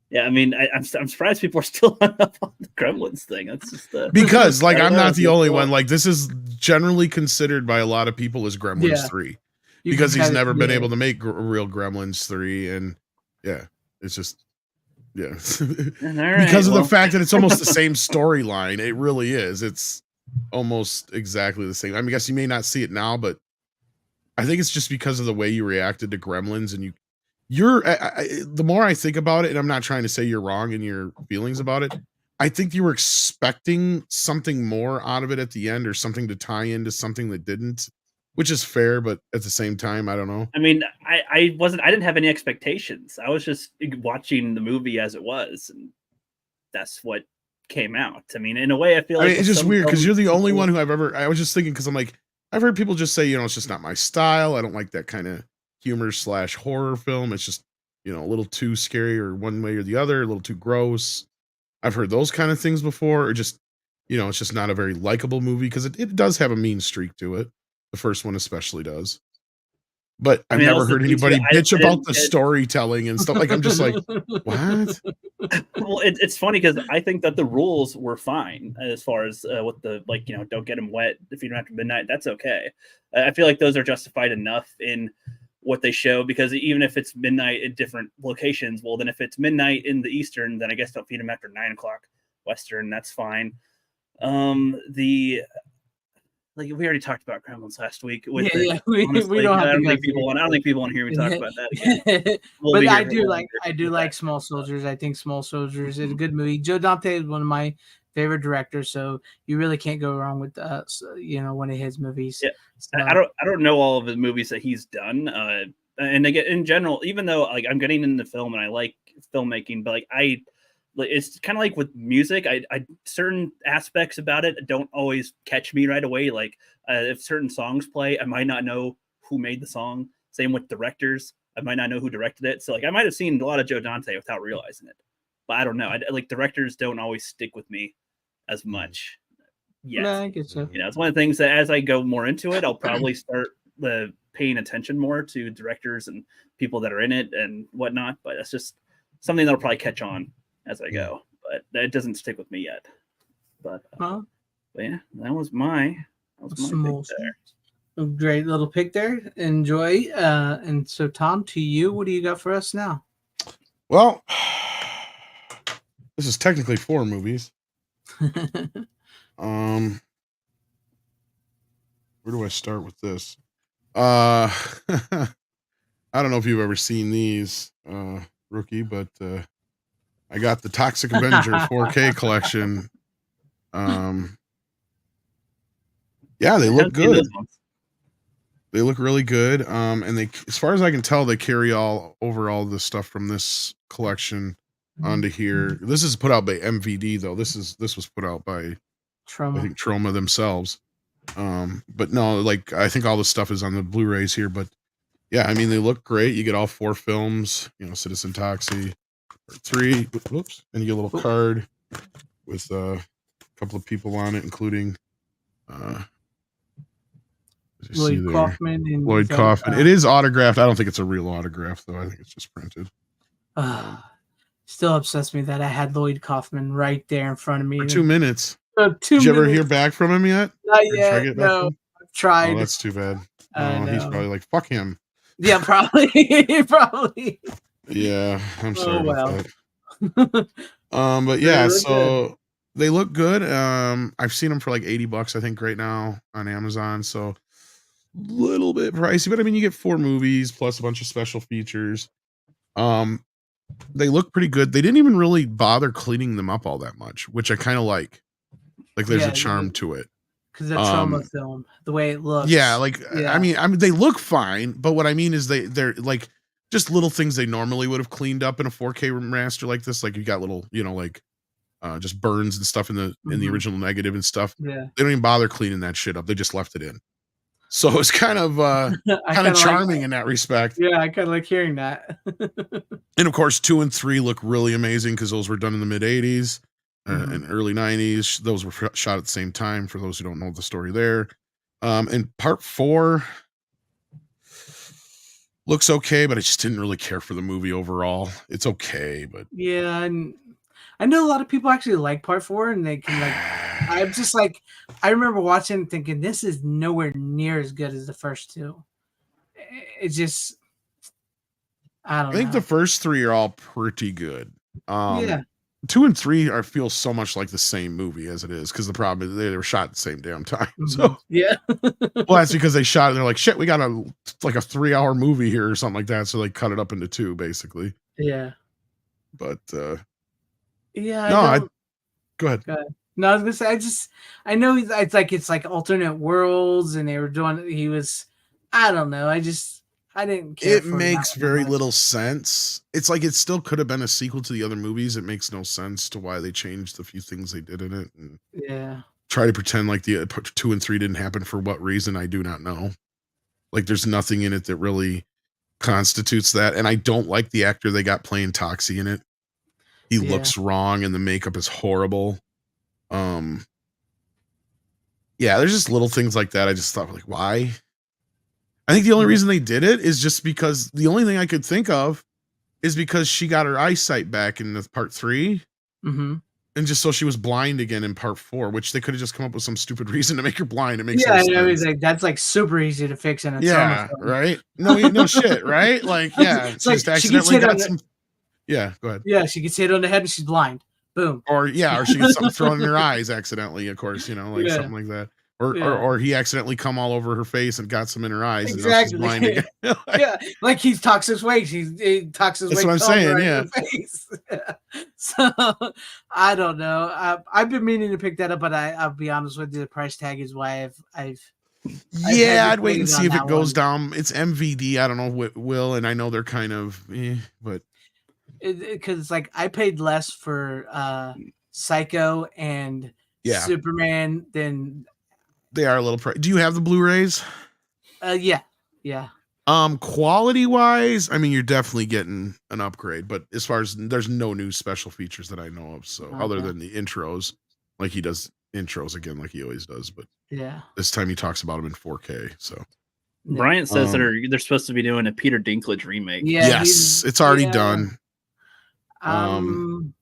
Yeah, I mean, I'm surprised people are still hung up on the Gremlins thing. That's just because like I'm know, not the only one. Like this is generally considered by a lot of people as Gremlins 3 because he's never been able to make a real Gremlins 3, and yeah, it's just because of the fact that it's almost the same storyline. It really is. It's almost exactly the same. I mean, I guess you may not see it now, but I think it's just because of the way you reacted to Gremlins, and the more I think about it, and I'm not trying to say you're wrong in your feelings about it, I think you were expecting something more out of it at the end, or something to tie into something that didn't, which is fair, but at the same time, I don't know. I mean, I didn't have any expectations. I was just watching the movie as it was, and that's what came out. I mean, in a way, I feel like it's just weird because you're the only one who I was just thinking, because I'm like, I've heard people just say, it's just not my style. I don't like that kind of humor / horror film. It's just, a little too scary or one way or the other, a little too gross. I've heard those kind of things before, or just, it's just not a very likable movie because it does have a mean streak to it. The first one especially does. But I've never heard anybody bitch about the storytelling and stuff. Like, I'm just like, what? Well, it's funny because I think that the rules were fine as far as what the, don't get them wet if you don't after midnight. That's okay. I feel like those are justified enough in what they show, because even if it's midnight at different locations, well, then if it's midnight in the Eastern, then I guess don't feed them after 9 o'clock Western. That's fine. We already talked about Gremlins last week. We don't have I don't think people want to hear me talk about that again. But I do like Small Soldiers. I think Small Soldiers is a good movie. Joe Dante is one of my favorite directors, so you really can't go wrong with one of his movies. Yeah. So, I don't know all of the movies that he's done. And again, in general, even though I'm getting into film and I like filmmaking, but it's kind of like with music. I certain aspects about it don't always catch me right away. Like if certain songs play, I might not know who made the song. Same with directors. I might not know who directed it. So I might have seen a lot of Joe Dante without realizing it. But I don't know. Directors don't always stick with me as much. Yes. No, I get so. It's one of the things that as I go more into it, I'll probably start paying attention more to directors and people that are in it and whatnot. But that's just something that'll probably catch on as I go. But it doesn't stick with me yet. But yeah, that was my pick there. Great little pick there. Enjoy. And so, Tom, to you, what do you got for us now? Well, this is technically 4 movies. Where do I start with this? I don't know if you've ever seen these, Rookie, but I got the Toxic Avenger 4K collection. Yeah, they look good. They look really good. And they, as far as I can tell, they carry all the stuff from this collection onto here. This is put out by MVD though. This was put out by Troma. I think Troma themselves. But no, I think all the stuff is on the Blu-rays here. But yeah, I mean, they look great. You get all 4 films. Citizen Toxie 3. Whoops, and you get a little card with a couple of people on it, including Lloyd Kaufman. Lloyd Kaufman. It is autographed. I don't think it's a real autograph though. I think it's just printed. Still upsets me that I had Lloyd Kaufman right there in front of me for 2 minutes. 2 Did you ever hear back from him yet? Not yet. No, I've tried. Oh, that's too bad. He's probably like, fuck him. Yeah, probably. Probably. Yeah, I'm sorry about that. But yeah, so they look good. I've seen them for like $80, I think, right now on Amazon. So a little bit pricey, but I mean, you get 4 movies plus a bunch of special features. They look pretty good. They didn't even really bother cleaning them up all that much, which I kind of like. Like there's a charm to it. because the trauma film, the way it looks. Yeah, like I mean they look fine, but what I mean is they're like just little things they normally would have cleaned up in a 4K remaster like this. Like you got little, like just burns and stuff in the original negative and stuff. Yeah, they don't even bother cleaning that shit up. They just left it in. So it's kind of charming in that respect. Yeah, I kind of like hearing that. And of course, 2 and 3 look really amazing because those were done in the mid 80s and early 90s. Those were shot at the same time. For those who don't know the story, there. And part 4 looks okay, but I just didn't really care for the movie overall. It's okay, but yeah, and I know a lot of people actually like part 4, and they can like. I'm just like, I remember watching and thinking this is nowhere near as good as the first 2. It's just, I don't know. I think the first 3 are all pretty good. Yeah. 2 and 3 feel so much like the same movie as it is because the problem is they were shot at the same damn time. So yeah. well, that's because they shot it. They're like, shit, we got a 3-hour movie here or something like that. So they cut it up into 2 basically. Yeah. But yeah. Go ahead. No, I was gonna say I know it's like alternate worlds, and they were doing. I don't know. I didn't care. It makes very little sense. It's like it still could have been a sequel to the other movies. It makes no sense to why they changed the few things they did in it, and try to pretend like the 2 and 3 didn't happen for what reason. I do not know. Like there's nothing in it that really constitutes that, and I don't like the actor they got playing Toxie in it. He looks wrong, and the makeup is horrible. There's just little things like that. I just thought, like, why? I think the only reason they did it is just because the only thing I could think of is because she got her eyesight back in the part 3. And just so she was blind again in part 4, which they could have just come up with some stupid reason to make her blind. It makes no sense. Like, that's like super easy to fix in a trauma film. Right? No shit, right? Like, yeah, it's like accidentally got some. Yeah, go ahead. Yeah, she gets hit on the head and she's blind. Boom. Or she gets something thrown in her eyes accidentally, of course, something like that. Or he accidentally come all over her face and got some in her eyes. Exactly. And now she's blind again. Like he's Toxic's weight. He Toxic's weight. That's what I'm saying. Yeah. Face. So I don't know. I've been meaning to pick that up, but I'll be honest with you, the price tag is why I'd wait and see if it goes down. It's MVD. I don't know what will, and I know they're kind of, but because it's like I paid less for Psycho and Superman than. They are a little do you have the Blu-rays? Yeah. Quality wise, I mean, you're definitely getting an upgrade, but as far as there's no new special features that I know of. So other than the intros, like he does intros again, like he always does, but this time he talks about them in 4K. So Bryant says they're supposed to be doing a Peter Dinklage remake. Yes, it's already done. You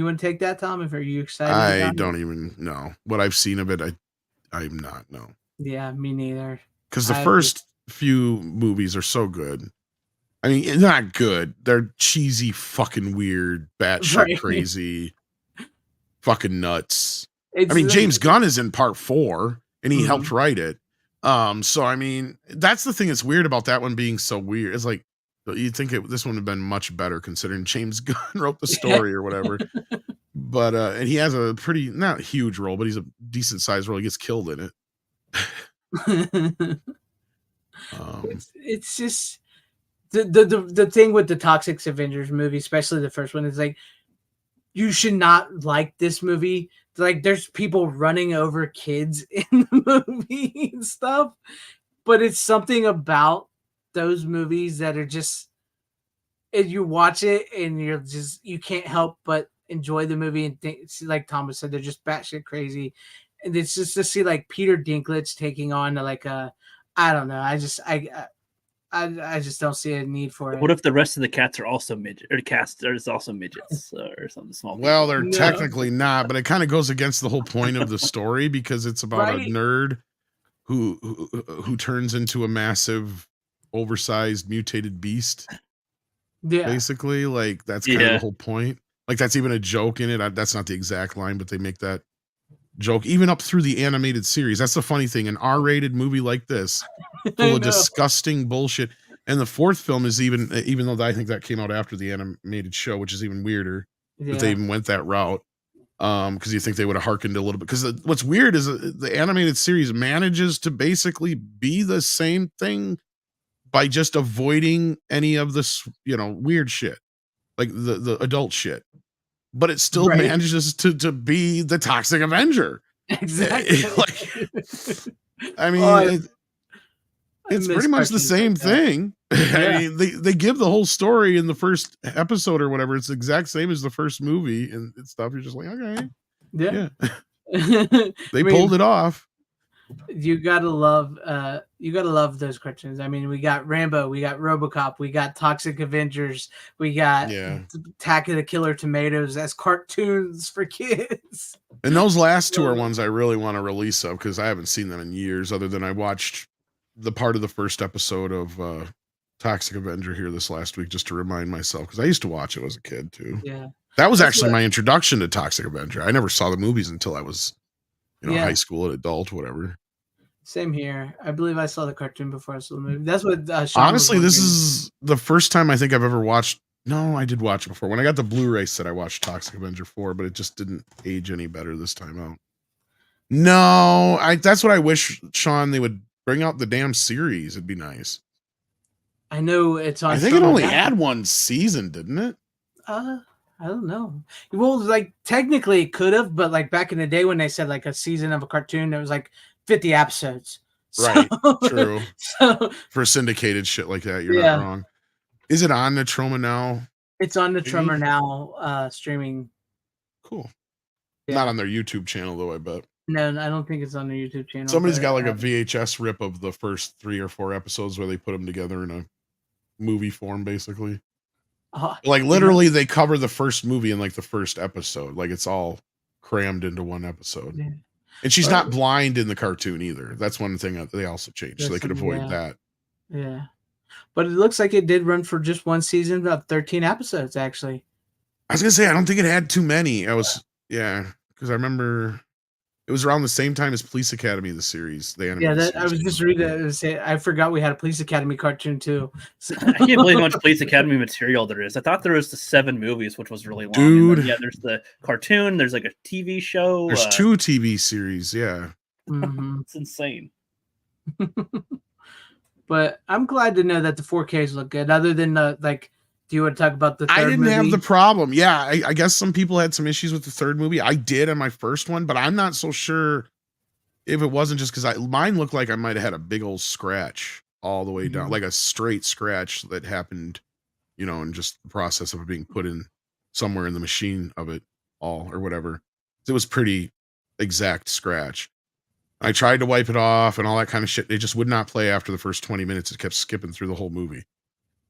want to take that, Tom? Are you excited? I don't even know what I've seen of it. I'm not. No. Yeah, me neither. Because the first few movies are so good. I mean, not good. They're cheesy, fucking weird, batshit crazy, fucking nuts. James Gunn is in part 4, and he helped write it. So I mean, that's the thing that's weird about that one being so weird. It's like you'd think this one would have been much better considering James Gunn wrote the story or whatever. But and he has a pretty not huge role, but he's a decent sized role. He gets killed in it. It's just the thing with the Toxic Avengers movie, especially the first one, is like you should not like this movie. Like there's people running over kids in the movie and stuff, but it's something about those movies that are just, and you watch it and you can't help but enjoy the movie and think, like Thomas said, they're just batshit crazy. And it's just to see like Peter Dinklage taking on like I don't know. I just don't see a need for it. What if the rest of the cats are also midgets, or the cast is also midgets or something small? Well, they're technically not, but it kind of goes against the whole point of the story because it's about a nerd who turns into a massive, oversized, mutated beast. Yeah, basically, like that's kind of the whole point. Like that's even a joke in it. That's not the exact line, but they make that joke even up through the animated series. That's the funny thing. An R-rated movie like this, full of disgusting bullshit. And the 4th film is even though I think that came out after the animated show, which is even weirder that they even went that route. because you think they would have hearkened a little bit. Because what's weird is the animated series manages to basically be the same thing by just avoiding any of this, weird shit, like the adult shit. But it still manages to be the Toxic Avenger. Exactly. I mean, it's pretty much the same thing. Yeah. I mean, they give the whole story in the first episode or whatever. It's the exact same as the first movie and stuff. You're just like, okay, yeah. They pulled it off. You gotta love those cartoons. I mean, we got Rambo, we got RoboCop, we got Toxic Avengers, we got Attack of the Killer Tomatoes as cartoons for kids. And those last two are ones I really want to release of because I haven't seen them in years, other than I watched the part of the first episode of Toxic Avenger here this last week just to remind myself, because I used to watch it as a kid too. Yeah. That was actually my introduction to Toxic Avenger. I never saw the movies until I was high school, an adult, whatever. Same here. I believe I saw the cartoon before I saw the movie. That's what honestly, this is the first time I think I've ever watched. No, I did watch it before. When I got the Blu-ray set, I watched Toxic Avenger 4, but it just didn't age any better this time out. No, that's what I wish, Sean, they would bring out the damn series. It'd be nice. I know it's on. I think it only had one season, didn't it? I don't know. Well, like technically it could have, but like back in the day when they said like a season of a cartoon, it was like 50 episodes. Right. True. So for syndicated shit like that, you're not wrong. Is it on the Troma now? It's on the Troma now streaming. Cool. Yeah. Not on their YouTube channel though, I bet. No, I don't think it's on their YouTube channel. Somebody's got like a VHS rip of the first 3 or 4 episodes where they put them together in a movie form, basically. Like literally they cover the first movie in like the first episode. Like it's all crammed into one episode. Yeah. And she's not blind in the cartoon either. That's one thing that they also changed so they could avoid that. Yeah. But it looks like it did run for just one season, about 13 episodes actually. I was going to say, I don't think it had too many. Because I remember it was around the same time as Police Academy, the series. I was just reading it. I forgot we had a Police Academy cartoon too. So. I can't believe how much Police Academy material there is. I thought there was the 7 movies, which was really long. Dude. Then, there's the cartoon. There's like a TV show. There's 2 TV series. Yeah. Mm-hmm. It's insane. But I'm glad to know that the 4Ks look good. Other than do you want to talk about the third I didn't movie? have the problem. Yeah, I guess some people had some issues with the third movie. I did on my first one, but I'm not so sure if it wasn't just because mine looked like I might have had a big old scratch all the way down, like a straight scratch that happened, in just the process of it being put in somewhere in the machine of it all or whatever. It was pretty exact scratch. I tried to wipe it off and all that kind of shit. It just would not play after the first 20 minutes. It kept skipping through the whole movie.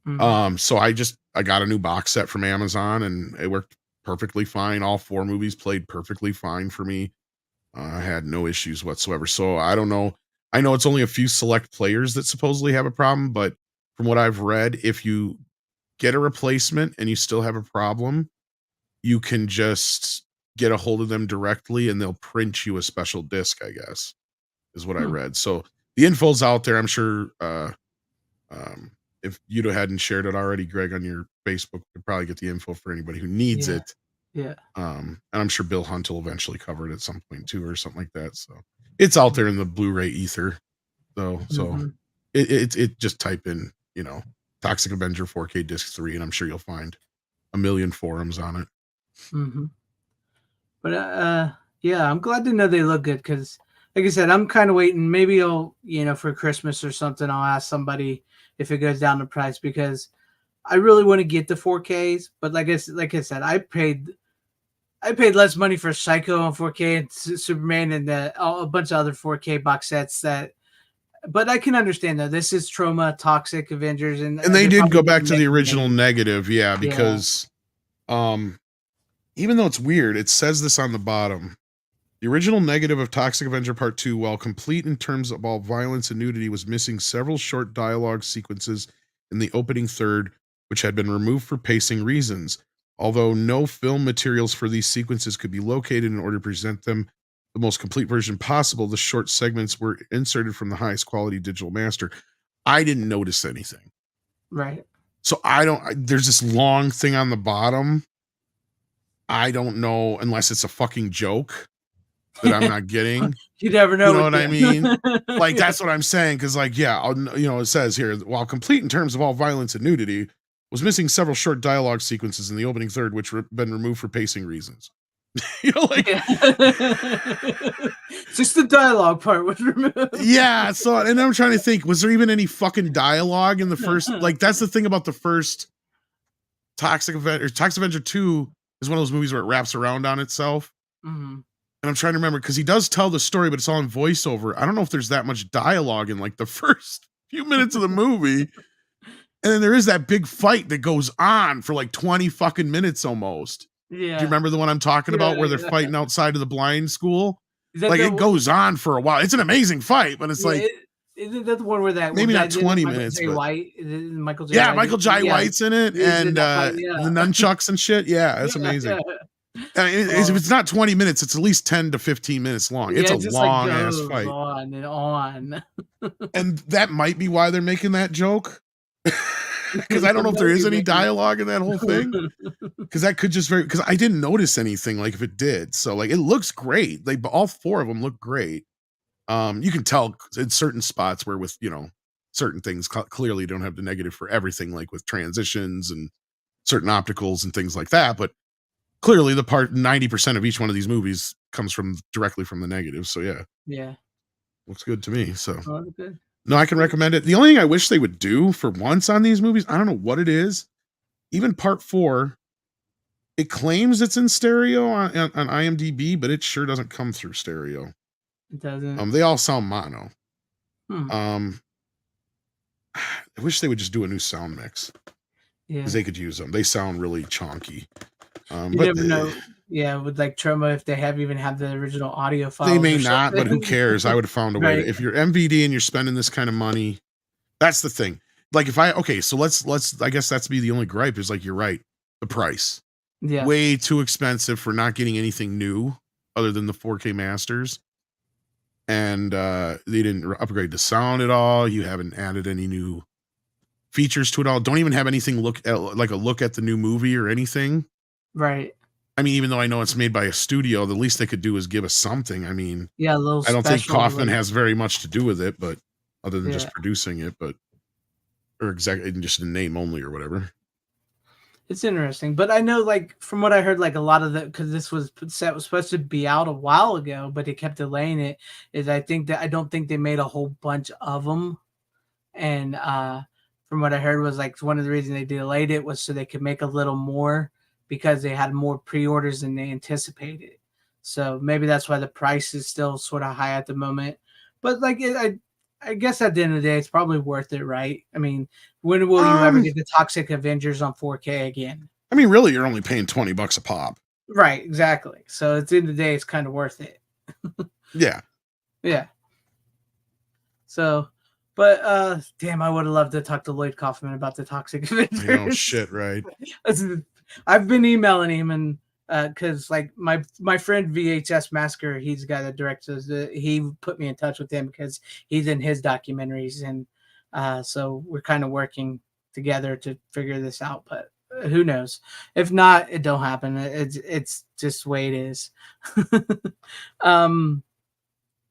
Mm-hmm. So I got a new box set from Amazon and it worked perfectly fine. All 4 movies played perfectly fine for me. I had no issues whatsoever. So I don't know. I know it's only a few select players that supposedly have a problem, but from what I've read, if you get a replacement and you still have a problem, you can just get a hold of them directly and they'll print you a special disc, I guess, is what I read. So the info's out there. I'm sure if you hadn't shared it already, Greg, on your Facebook, you could probably get the info for anybody who needs it. Yeah. And I'm sure Bill Hunt will eventually cover it at some point too, or something like that. So it's out there in the Blu-ray ether. So it just type in, Toxic Avenger 4K disc 3, and I'm sure you'll find a million forums on it. Mm-hmm. But I'm glad to know they look good because, like I said, I'm kind of waiting. Maybe I'll, for Christmas or something, I'll ask somebody if it goes down the price because I really want to get the 4Ks. But like I said, I paid less money for Psycho on 4K and Superman and a bunch of other 4K box sets but I can understand though. This is Troma, Toxic Avengers, and they did go back to the original negative, because even though it's weird, it says this on the bottom. The original negative of Toxic Avenger Part 2, while complete in terms of all violence and nudity, was missing several short dialogue sequences in the opening third, which had been removed for pacing reasons. Although no film materials for these sequences could be located in order to present them the most complete version possible, the short segments were inserted from the highest quality digital master. I didn't notice anything. Right. So there's this long thing on the bottom I don't know unless it's a fucking joke that I'm not getting. You never know. You know what I mean? Like, Yeah. that's what I'm saying. Cause like, yeah, it says here, while complete in terms of all violence and nudity, was missing several short dialogue sequences in the opening third, which been removed for pacing reasons. Like, just the dialogue part was removed. Yeah. So, and I'm trying to think, was there even any fucking dialogue in the first? Like, that's the thing about the first Toxic Avenger. Toxic Avenger 2 is one of those movies where it wraps around on itself. Mm-hmm. And I'm trying to remember because he does tell the story, but it's all in voiceover. I don't know if there's that much dialogue in like the first few minutes of the movie. And then there is that big fight that goes on for like 20 fucking minutes almost. Yeah. Do you remember the one I'm talking about where they're fighting outside of the blind school? Like it goes on for a while. It's an amazing fight, but it's like isn't that the one where that maybe not 20 minutes? Michael J. White, Michael J. Yeah, White, Michael J. White's in it, and fight, the nunchucks and shit. Yeah, that's amazing. I mean, if it's not 20 minutes, it's at least 10 to 15 minutes long. It's a long ass fight. On and on. And that might be why they're making that joke. Because I don't know if there is any dialogue in that whole thing. Because that could just because I didn't notice anything like if it did. So like it looks great. Like all four of them look great. You can tell in certain spots where with certain things clearly don't have the negative for everything, like with transitions and certain opticals and things like that. But clearly, the 90% of each one of these movies comes directly from the negative. So yeah, looks good to me. So good. No, I can recommend it. The only thing I wish they would do for once on these movies, I don't know what it is. Even part 4, it claims it's in stereo on IMDb, but it sure doesn't come through stereo. It doesn't. They all sound mono. Hmm. I wish they would just do a new sound mix. Yeah, because they could use them. They sound really chonky. You never know. Yeah, with like Troma, if they even have the original audio file. They may not, but who cares? I would have found a way. If you're MVD and you're spending this kind of money, that's the thing. Like so let's I guess that's be the only gripe is like you're right, the price. Yeah, way too expensive for not getting anything new other than the 4K masters. And they didn't upgrade the sound at all. You haven't added any new features to it all. Don't even have anything look at the new movie or anything. Right. I mean, even though I know it's made by a studio, the least they could do is give us something. I mean, yeah, a little. I don't think Kaufman has very much to do with it, but other than just producing it, or exactly just in name only or whatever. It's interesting, but I know, like from what I heard, like a lot of because this was supposed to be out a while ago, but they kept delaying it. I don't think they made a whole bunch of them, and from what I heard was like one of the reasons they delayed it was so they could make a little more because they had more pre-orders than they anticipated. So maybe that's why the price is still sort of high at the moment. But like I guess at the end of the day, it's probably worth it, right? I mean, when will you ever get the Toxic Avengers on 4K again? I mean, really, you're only paying $20 a pop. Right, exactly. So at the end of the day, it's kind of worth it. Yeah. Yeah. So, but damn, I would have loved to talk to Lloyd Kaufman about the Toxic Avengers. I know, shit, right? I've been emailing him and because like my friend VHS Masker, he's the guy that directs us. He put me in touch with him because he's in his documentaries, and so we're kind of working together to figure this out. But who knows? If not, it don't happen. It's just the way it is.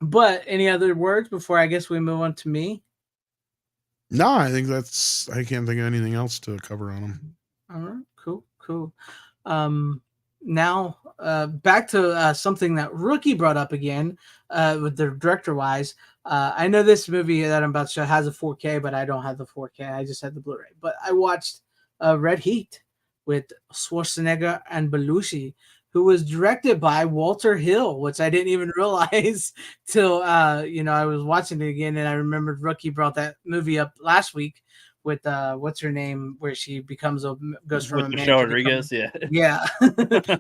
But any other words before I guess we move on to me? No, I think I can't think of anything else to cover on them. All right, cool. Now back to something that Rookie brought up again with the director-wise. I know this movie that I'm about to show has a 4K, but I don't have the 4K. I just had the Blu-ray. But I watched Red Heat with Schwarzenegger and Belushi, who was directed by Walter Hill, which I didn't even realize till I was watching it again, and I remembered Rookie brought that movie up last week with what's her name, where she goes from Michelle Rodriguez, yeah.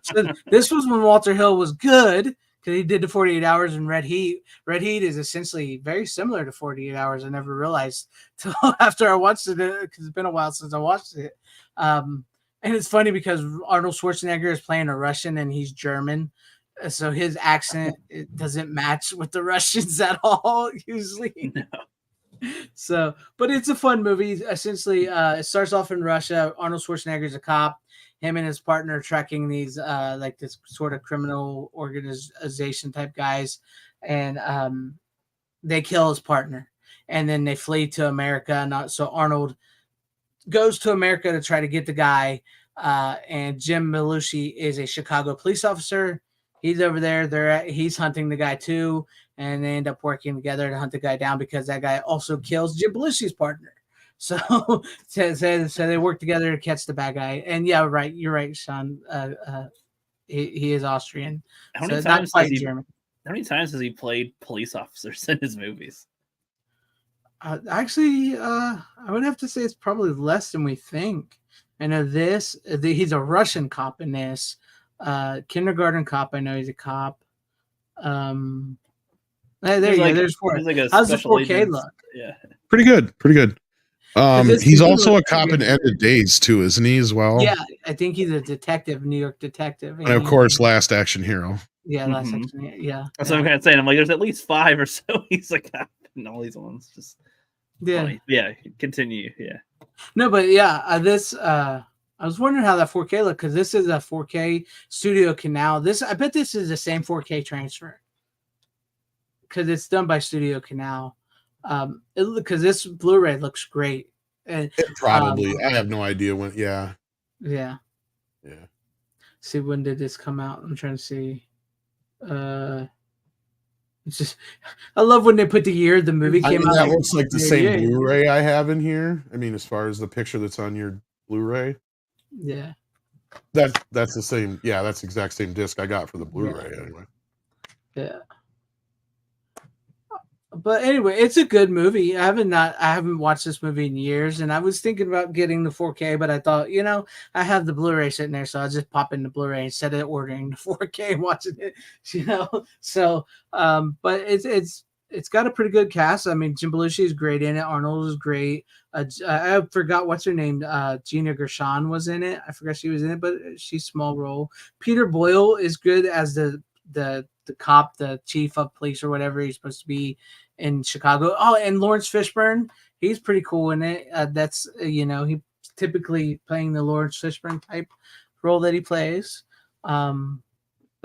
So this was when Walter Hill was good because he did the 48 Hours and Red Heat. Red Heat is essentially very similar to 48 Hours. I never realized till after I watched it because it's been a while since I watched it. And it's funny because Arnold Schwarzenegger is playing a Russian and he's German. So his accent it doesn't match with the Russians at all, usually. No. So, but it's a fun movie. Essentially, it starts off in Russia. Arnold Schwarzenegger is a cop. him and his partner tracking these like this sort of criminal organization type guys, and they kill his partner, and then they flee to America. And so Arnold goes to America to try to get the guy. And Jim Belushi is a Chicago police officer. He's over there. He's hunting the guy too, and they end up working together to hunt the guy down because that guy also kills Jim Belushi's partner. So, so they work together to catch the bad guy. And yeah, right, you're right, Sean. He is Austrian. How many times not quite German. How many times has he played police officers in his movies? Actually, I would have to say it's probably less than we think. I know he's a Russian cop in this. Kindergarten Cop, I know he's a cop. There you go. There's 4. Like how's the 4K look? Yeah. Pretty good. He's also a cop in End of Days too, isn't he, as well? Yeah, I think he's a detective, New York detective. And of course, Last Action Hero. Yeah, Last Action Hero. Yeah. That's what I'm kind of saying. I'm like, there's at least 5 or so he's a cop in all these ones. Just yeah. Continue. Yeah. No, but yeah, I was wondering how that 4K looked because this is a 4K Studio Canal. I bet this is the same 4K transfer because it's done by Studio Canal. Because this Blu-ray looks great. And, probably. I have no idea when. Yeah. See, when did this come out? I'm trying to see. It's just, I love when they put the year the movie came out. That looks like the same Blu-ray I have in here. I mean, as far as the picture that's on your Blu-ray. Yeah. That's the same. Yeah, that's the exact same disc I got for the Blu-ray anyway. Yeah. But anyway, it's a good movie. I haven't watched this movie in years, and I was thinking about getting the 4K, but I thought, I have the Blu-ray sitting there, so I'll just pop in the Blu-ray instead of ordering the 4K and watching it. So, but it's got a pretty good cast. I mean, Jim Belushi is great in it. Arnold is great. I forgot what's her name. Gina Gershon was in it. I forgot she was in it, but she's small role. Peter Boyle is good as the cop, the chief of police or whatever he's supposed to be in Chicago. Oh, and Lawrence Fishburne, he's pretty cool in it. That's he typically playing the Lawrence Fishburne type role that he plays. But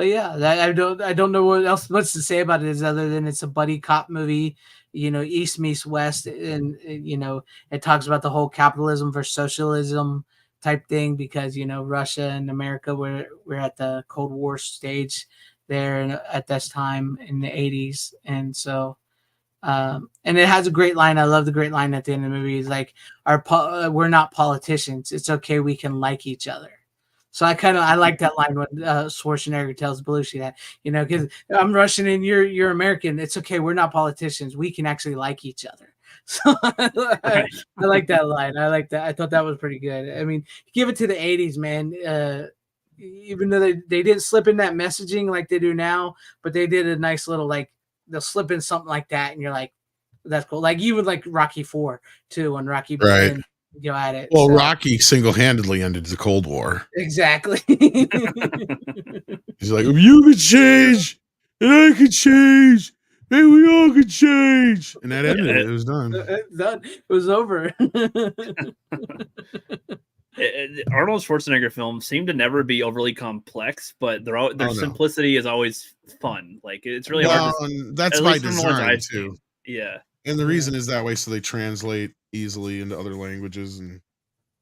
yeah, I don't know what else much to say about it is other than it's a buddy cop movie. East meets West, and it talks about the whole capitalism versus socialism type thing because Russia and America we're at the Cold War stage there at this time in the 80s, and so and it has a great line. I love the great line at the end of the movie. It's like we're not politicians. It's okay. We can like each other. So I like that line when Schwarzenegger tells Belushi that, because I'm Russian and you're American. It's okay. We're not politicians. We can actually like each other. So I like that line. I like that. I thought that was pretty good. I mean, give it to the 80s, man. Even though they didn't slip in that messaging like they do now, but they did a nice little, like, they'll slip in something like that. And you're like, that's cool. Like even like Rocky 4 too, when Rocky began to go at it. Well, Rocky single-handedly ended the Cold War. Exactly. He's like, if you could change, and I could change, maybe we all could change. And that ended it. It was done. It was over. Arnold Schwarzenegger films seem to never be overly complex, but their simplicity is always fun. Like it's really hard. That's by design too. Yeah, and the reason is that way so they translate easily into other languages, and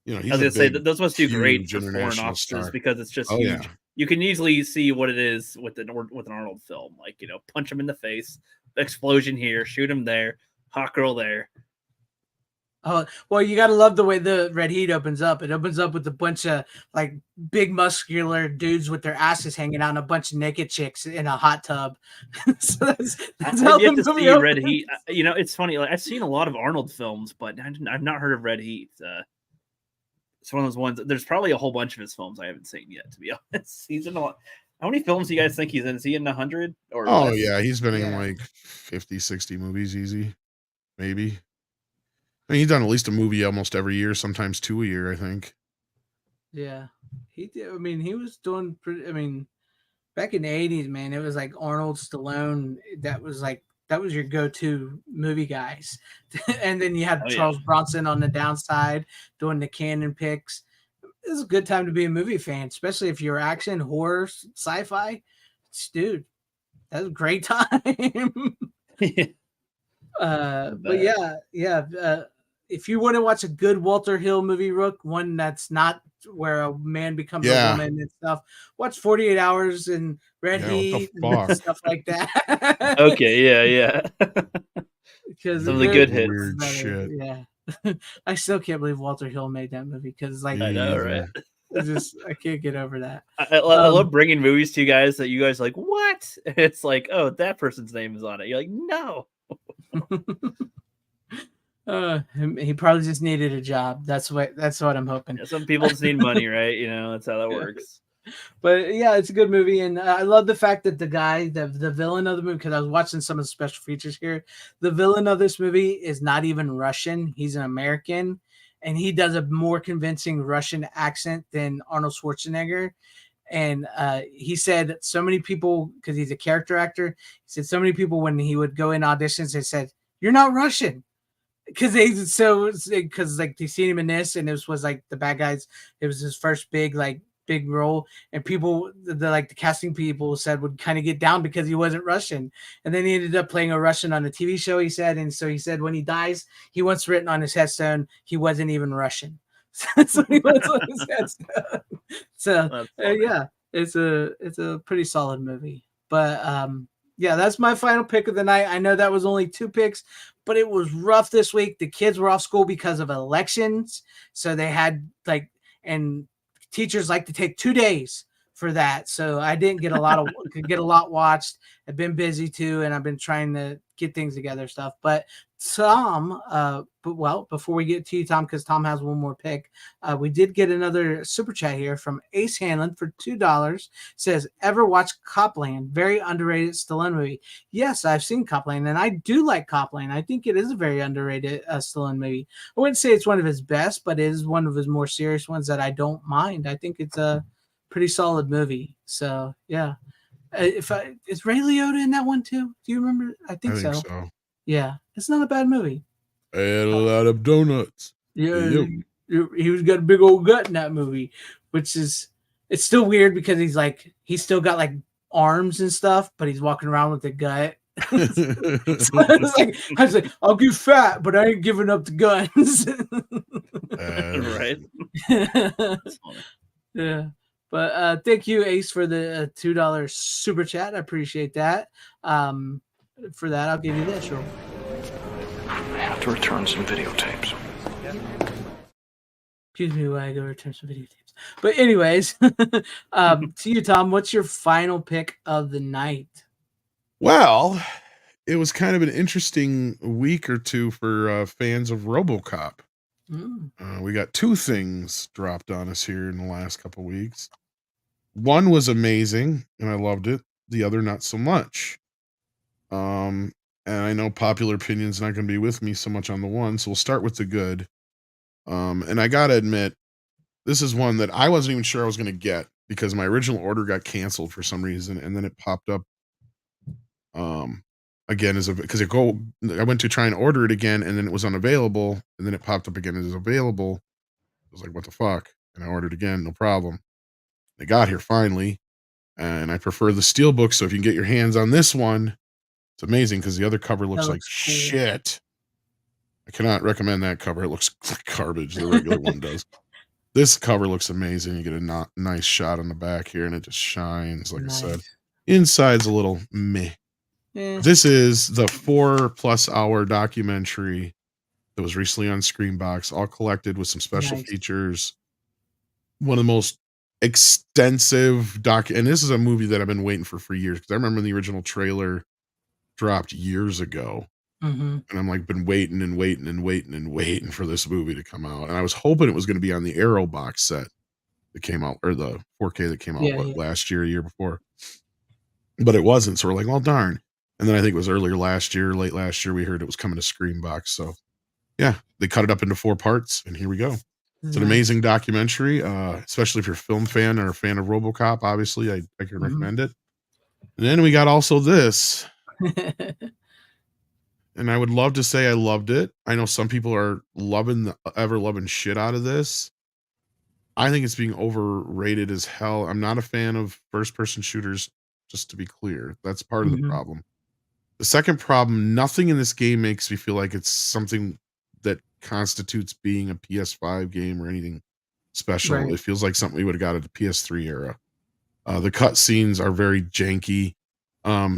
he's I was gonna say those must do great for foreign audiences because it's just huge. Yeah. You can easily see what it is with an Arnold film, like punch him in the face, explosion here, shoot him there, hot girl there. Oh, well, you got to love the way the Red Heat opens up. It opens up with a bunch of like big muscular dudes with their asses hanging out and a bunch of naked chicks in a hot tub. So that's I've yet to see Red Heat. It's funny. Like, I've seen a lot of Arnold films, but I've not heard of Red Heat. It's one of those ones. There's probably a whole bunch of his films I haven't seen yet, to be honest. He's in a lot. How many films do you guys think he's in? Is he in 100? Or less? Yeah. He's been in like 50, 60 movies easy. Maybe. I mean, he's done at least a movie almost every year, sometimes 2 a year, I think. Yeah, he did. I mean, he was doing pretty. I mean, back in the 80s, man, it was like Arnold, Stallone. That was your go-to movie guys. And then you had Charles Bronson on the downside doing the Cannon picks. It's a good time to be a movie fan, especially if you're action, horror, sci-fi. Dude, that's a great time. But yeah. If you want to watch a good Walter Hill movie, Rook, one that's not where a man becomes a woman and stuff, watch 48 Hours and Red Heat and stuff like that. Okay, yeah. Because some of the good hits. Weird shit. Yeah. I still can't believe Walter Hill made that movie because, like, I know, right? I can't get over that. I love bringing movies to you guys that you guys are like, what? And it's like, oh, that person's name is on it. You're like, no. He probably just needed a job. That's what I'm hoping. Yeah, some people just need money, right? You know, that's how that works. But yeah, it's a good movie, and I love the fact that the guy, the villain of the movie, because I was watching some of the special features here, the villain of this movie is not even Russian; he's an American, and he does a more convincing Russian accent than Arnold Schwarzenegger. And he said so many people, because he's a character actor, he said so many people when he would go in auditions, they said, "You're not Russian." Because like they seen him in this, and this was like the bad guys. It was his first big role, and people, the casting people said would kind of get down because he wasn't Russian, and then he ended up playing a Russian on a TV show. He said, and so he said when he dies, he wants written on his headstone he wasn't even Russian. So he wants on his headstone. So yeah, it's a pretty solid movie, but yeah, that's my final pick of the night. I know that was only 2 picks, but it was rough this week. The kids were off school because of elections. So they had and teachers like to take 2 days for that. So I didn't get a lot watched. I've been busy too, and I've been trying to get things together stuff. But Tom, before we get to you, Tom, because Tom has one more pick, we did get another super chat here from Ace Hanlon for $2. Says, ever watch Copland? Very underrated Stallone movie. Yes, I've seen Copland, and I do like Copland. I think it is a very underrated Stallone movie. I wouldn't say it's one of his best, but it is one of his more serious ones that I don't mind. I think it's a pretty solid movie. So yeah. Is Ray Liotta in that one too? Do you remember? I think so. Yeah, it's not a bad movie. I had a lot of donuts. Yeah, he was got a big old gut in that movie, which is, it's still weird because he's still got like arms and stuff, but he's walking around with the gut. So I was like, I'll get fat, but I ain't giving up the guns. Right. Yeah. But thank you, Ace, for the $2 super chat. I appreciate that. For that, I'll give you this. Sure. I have to return some videotapes. Excuse me while I go return some videotapes. But anyways, to you, Tom, what's your final pick of the night? Well, it was kind of an interesting week or two for fans of RoboCop. We got 2 things dropped on us here in the last couple weeks. One was amazing, and I loved it. The other, not so much. And I know popular opinion's not going to be with me so much on the one, so we'll start with the good. And I got to admit, this is one that I wasn't even sure I was going to get because my original order got canceled for some reason, and then it popped up again because I went to try and order it again, and then it was unavailable, and then it popped up again as available. I was like, what the fuck? And I ordered again, no problem. They got here finally, and I prefer the steelbook, so if you can get your hands on this one, it's amazing because the other cover looks like cool. Shit. I cannot recommend that cover. It looks like garbage. The regular one does. This cover looks amazing. You get a nice shot on the back here, and it just shines, like I said. Inside's a little meh. Yeah. This is the 4+ hour documentary that was recently on Screenbox, all collected with some special features. One of the most extensive and this is a movie that I've been waiting for years, because I remember the original trailer dropped years ago. And I'm like been waiting for this movie to come out, and I was hoping it was going to be on the Arrow box set that came out, or the 4K that came out last year, a year before, but it wasn't. So we're like, well, darn. And then I think it was late last year, we heard it was coming to Screenbox. So yeah, they cut it up into 4 parts, and here we go. It's an amazing documentary, especially if you're a film fan or a fan of RoboCop. Obviously, I can recommend it. And then we got also this. And I would love to say I loved it. I know some people are loving shit out of this. I think it's being overrated as hell. I'm not a fan of first-person shooters, just to be clear. That's part of the Mhm. problem. The second problem, nothing in this game makes me feel like it's something that constitutes being a PS5 game or anything special. Right. It feels like something we would have got at the PS3 era. The cutscenes are very janky.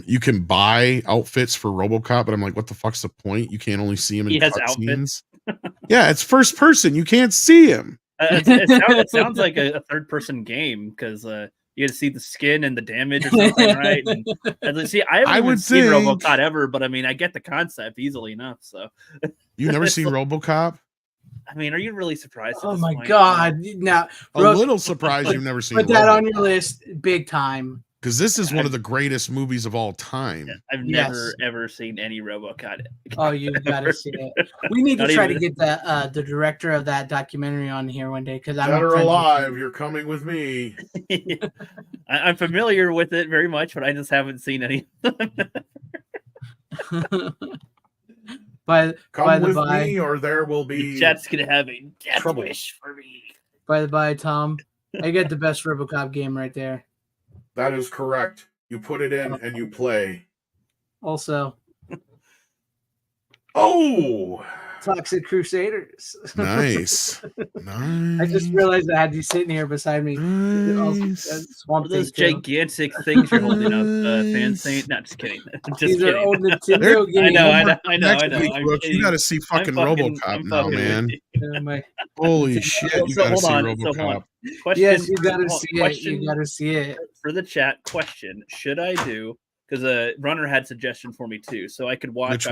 You can buy outfits for RoboCop, but I'm like, what the fuck's the point? You can't only see him in He has cutscenes. outfits. Yeah, it's first person. You can't see him. It sounds like a third person game because you get to see the skin and the damage or something, right? And see, I haven't even seen RoboCop ever, but I mean, I get the concept easily enough. So you never seen RoboCop? I mean, are you really surprised? Oh my god! Now a little surprised you've never seen. Put that on your list, big time. Because this is one of the greatest movies of all time. I've never ever seen any RoboCop. Oh, you've got to see it. We need to try to get the director of that documentary on here one day because I'm Dead or alive. You're coming with me. I'm familiar with it very much, but I just haven't seen any. Come with me, or there will be. Chat's gonna have a death wish for me. By the by, Tom, I get the best RoboCop game right there. That is correct. You put it in and you play. Also, Toxic Crusaders. Nice. Nice. I just realized I had you sitting here beside me. Nice. Those gigantic things you're holding up, FanZcene. Not just kidding. Just These kidding. are old Nintendo games. I know. You got to see fucking RoboCop now, man. Holy shit! You got to see RoboCop. Yes, you got to see it. You got to see it. For the chat, question: should I do? Because Runner had suggestion for me too, so I could watch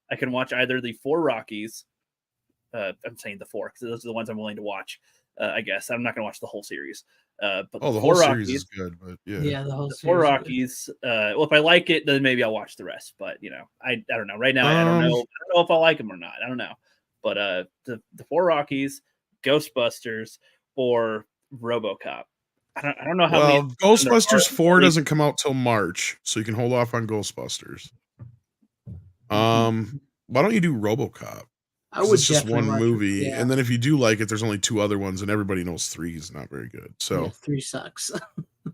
I can watch either the 4 Rockies. I'm saying the 4 because those are the ones I'm willing to watch. I guess I'm not going to watch the whole series. But the whole series is good, but yeah, the whole series 4 Rockies. Well, if I like it, then maybe I'll watch the rest. But I don't know. Right now, I don't know if I like them or not. I don't know. But the 4 Rockies, Ghostbusters, or RoboCop. I don't know how. Well, Ghostbusters 4 doesn't come out till March, so you can hold off on Ghostbusters. Why don't you do RoboCop? It's just one movie, and then if you do like it, there's only 2 other ones, and everybody knows 3 is not very good. So 3 sucks.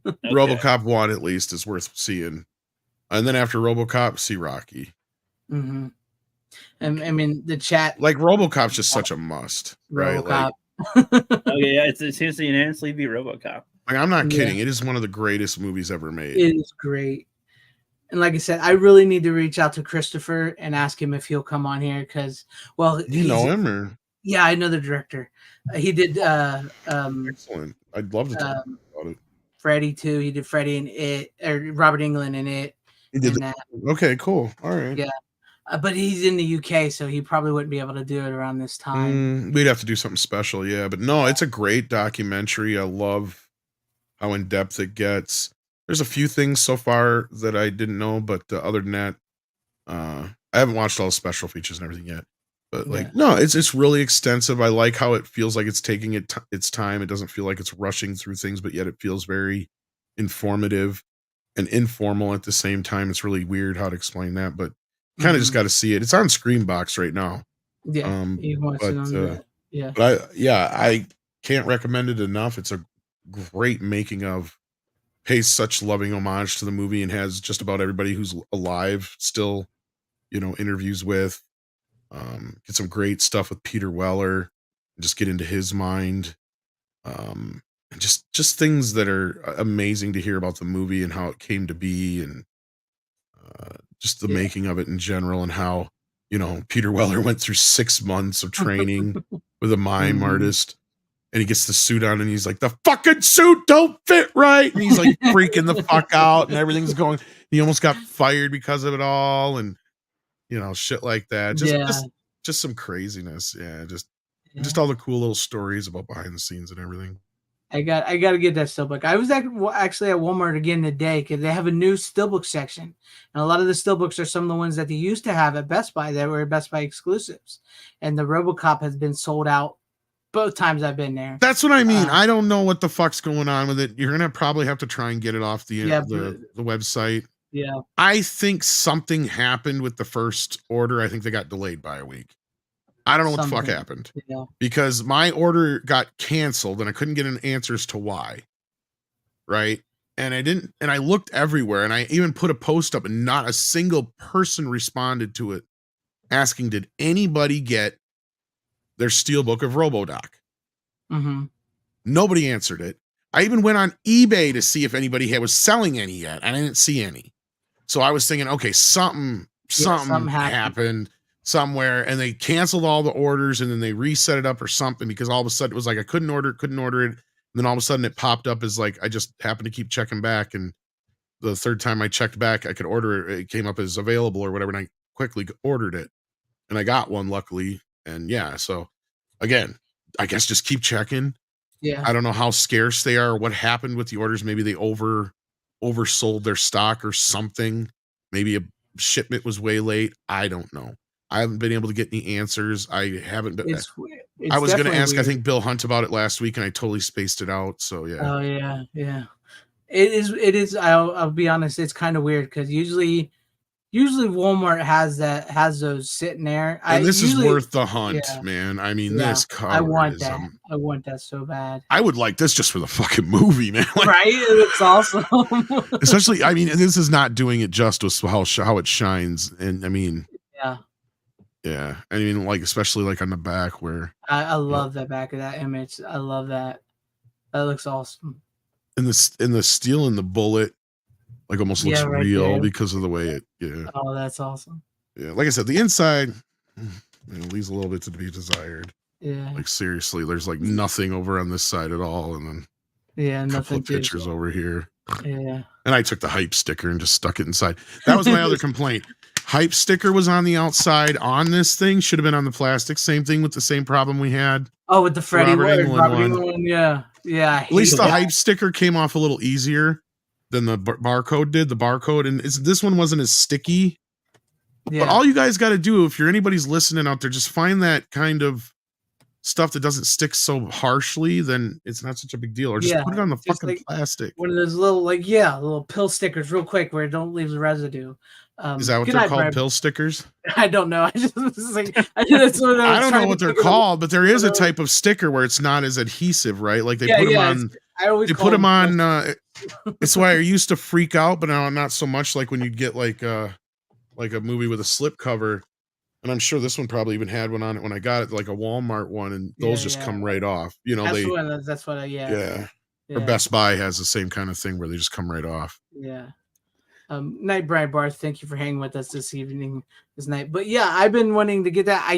RoboCop 1 at least is worth seeing, and then after RoboCop, see Rocky. Mm-hmm. And I mean, the chat like RoboCop's just such a must, right? RoboCop. It seems to unanimously be RoboCop. Like, I'm not kidding. It is one of the greatest movies ever made. It is great. And like I said, I really need to reach out to Christopher and ask him if he'll come on here because, well, you know him or? Yeah, I know the director. He did. Excellent. I'd love to talk about it. Freddy too. He did Freddy and It, or Robert Englund in It. He did. Okay, cool. All right. Yeah, but he's in the UK, so he probably wouldn't be able to do it around this time. We'd have to do something special, yeah. But no, it's a great documentary. I love how in depth it gets. There's a few things so far that I didn't know, but other than that, I haven't watched all the special features and everything yet. But no, it's really extensive. I like how it feels like it's taking its time. It doesn't feel like it's rushing through things, but yet it feels very informative and informal at the same time. It's really weird how to explain that, but kind of just got to see it. It's on Screenbox right now. Yeah, but I can't recommend it enough. It's a great making of. Pays such loving homage to the movie and has just about everybody who's alive still, interviews with. Get some great stuff with Peter Weller. Just get into his mind. And just things that are amazing to hear about the movie and how it came to be, and just the making of it in general, and how Peter Weller went through 6 months of training with a mime artist. And he gets the suit on and he's like, the fucking suit don't fit right. And he's like freaking the fuck out and everything's going. He almost got fired because of it all. And, shit like that. Just some craziness. Yeah. Just all the cool little stories about behind the scenes and everything. I got to get that steelbook. I was actually at Walmart again today because they have a new steelbook section. And a lot of the steelbooks are some of the ones that they used to have at Best Buy that were Best Buy exclusives. And the RoboCop has been sold out both times I've been there. That's what I mean. I don't know what the fuck's going on with it. You're gonna probably have to try and get it off the website. Yeah. I think something happened with the first order. I think they got delayed by a week. I don't know what the fuck happened. Yeah. Because my order got canceled and I couldn't get an answer as to why. Right? And I looked everywhere, and I even put a post up, and not a single person responded to it asking, did anybody get their Steelbook of RoboDoc? Mm-hmm. Nobody answered it. I even went on eBay to see if anybody was selling any yet, and I didn't see any. So I was thinking, okay, something happened somewhere, and they canceled all the orders, and then they reset it up or something, because all of a sudden it was like I couldn't order it. And then all of a sudden it popped up as like I just happened to keep checking back, and the third time I checked back, I could order it. It came up as available or whatever, and I quickly ordered it, and I got one, luckily. And yeah, so again, I guess just keep checking. Yeah. I don't know how scarce they are or what happened with the orders. Maybe they oversold their stock or something. Maybe a shipment was way late. I don't know. I haven't been able to get any answers. I haven't been. It's I was going to ask, weird. I think, Bill Hunt about it last week, and I totally spaced it out. So yeah. Oh yeah, yeah. It is. I'll be honest. It's kind of weird because usually Walmart has those sitting there. And this is worth the hunt, man. I mean, this cover I want that. I want that so bad. I would like this just for the fucking movie, man. Like, right? It looks awesome. Especially, I mean, this is not doing it justice how it shines, and I mean, yeah. I mean, like especially like on the back where I love that back of that image. I love that. That looks awesome. And the steel in the bullet, like almost looks real there. Because of the way it. Yeah. Oh, that's awesome. Yeah, like I said, the inside leaves a little bit to be desired. Yeah. Like seriously, there's like nothing over on this side at all, and then a couple of pictures over here. Yeah. And I took the hype sticker and just stuck it inside. That was my other complaint. Hype sticker was on the outside on this thing. Should have been on the plastic. Same thing with the same problem we had. Oh, with the Freddie England one. Yeah. Yeah. At least the hype sticker came off a little easier than the barcode did. The barcode, and this one wasn't as sticky. Yeah. But all you guys got to do, if you're anybody's listening out there, just find that kind of stuff that doesn't stick so harshly, then it's not such a big deal. Or just put it on the fucking like plastic. One of those little pill stickers real quick where it don't leave the residue. Is that what they're called? Pill stickers? I don't know. I don't know what they're called, but there is a type of sticker where it's not as adhesive, right? Like they put them on. They put them on. It's why I used to freak out, but now not so much. Like when you'd get like a movie with a slip cover, and I'm sure this one probably even had one on it when I got it, like a Walmart one, and those just come right off. You know, Or Best Buy has the same kind of thing where they just come right off. Yeah. Night Brian Barth, thank you for hanging with us this night. But yeah, I've been wanting to get that.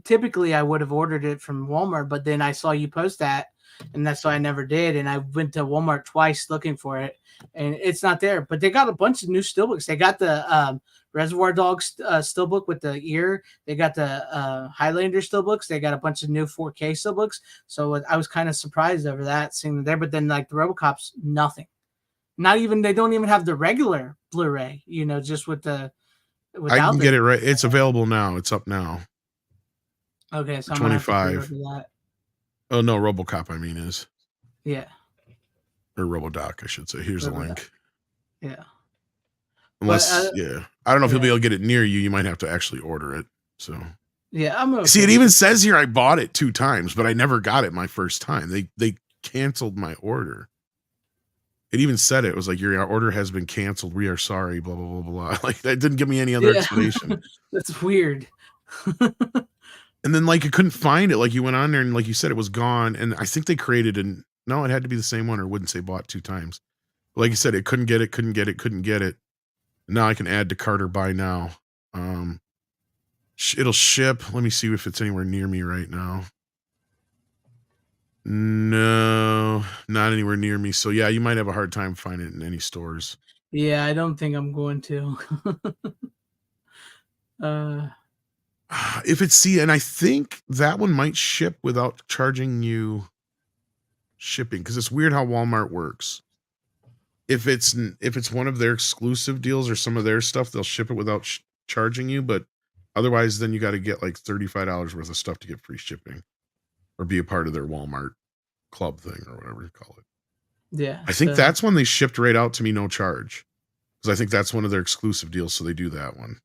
Typically I would have ordered it from Walmart, but then I saw you post that, and that's why I never did. And I went to Walmart twice looking for it, and it's not there. But they got a bunch of new steelbooks. They got the Reservoir Dogs steelbook with the ear. They got the Highlander steelbooks. They got a bunch of new 4K steelbooks. So I was kind of surprised over that, seeing them there. But then like the RoboCop's nothing. Not even, they don't even have the regular Blu-ray, just with the. I can get it right. It's available now. It's up now. Okay, so I'm 25. That. Oh no, RoboCop. I mean is. Yeah. Or RoboDoc, I should say. Here's the link. Yeah. Unless, I don't know if you'll be able to get it near you. You might have to actually order it. So. Yeah, I'm okay. See, it even says here I bought it 2 times, but I never got it my first time. They canceled my order. It even said it was like, your order has been canceled. We are sorry, blah, blah, blah, blah. Like, that didn't give me any other explanation. That's weird. And then, like, you couldn't find it. Like, you went on there and, like you said, it was gone. And I think they created no, it had to be the same one, or it wouldn't say bought 2 times. But like you said, it couldn't get it. Now I can add to cart or buy now. It'll ship. Let me see if it's anywhere near me right now. No, not anywhere near me. So yeah, you might have a hard time finding it in any stores. Yeah, I don't think I'm going to. If it's and I think that one might ship without charging you shipping, because it's weird how Walmart works. If it's one of their exclusive deals or some of their stuff, they'll ship it without charging you. But otherwise, then you got to get like $35 worth of stuff to get free shipping, or be a part of their Walmart club thing or whatever you call it. Yeah. I think that's when they shipped right out to me, no charge. Because I think that's one of their exclusive deals. So they do that one.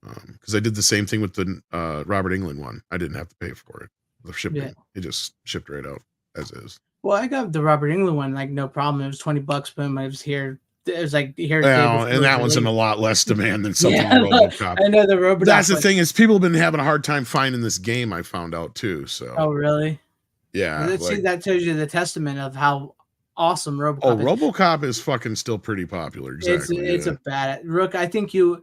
Because I did the same thing with the Robert Englund one. I didn't have to pay for it. The shipping, it just shipped right out as is. Well, I got the Robert Englund one, like no problem. It was $20, boom. I was here. It was like here. Well, and that one's in a lot less demand than something RoboCop. I know the RoboCop. That's the thing is people have been having a hard time finding this game. I found out too. So. Oh really? Yeah. Let's see. That tells you the testament of how awesome RoboCop. Oh, RoboCop is fucking still pretty popular. Exactly. It's a bad Rook. I think you.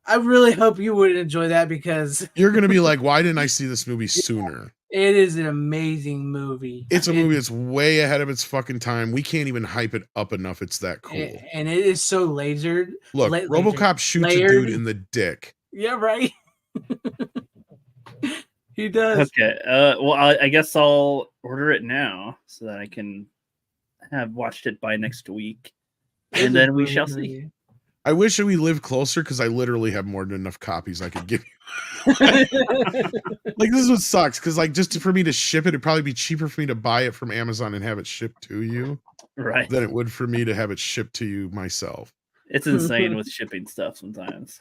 I really hope you would enjoy that because you're gonna be like, why didn't I see this movie sooner? It is an amazing movie. It's a movie that's way ahead of its fucking time. We can't even hype it up enough. It's that cool. And it is so lasered. Look, RoboCop shoots a dude in the dick. Yeah, right. He does. Okay. Well, I guess I'll order it now so that I can have watched it by next week, and then we shall see. I wish we lived closer because I literally have more than enough copies I could give you. Like, this is what sucks because, like, just for me to ship it, it'd probably be cheaper for me to buy it from Amazon and have it shipped to you, right? Than it would for me to have it shipped to you myself. It's insane with shipping stuff sometimes.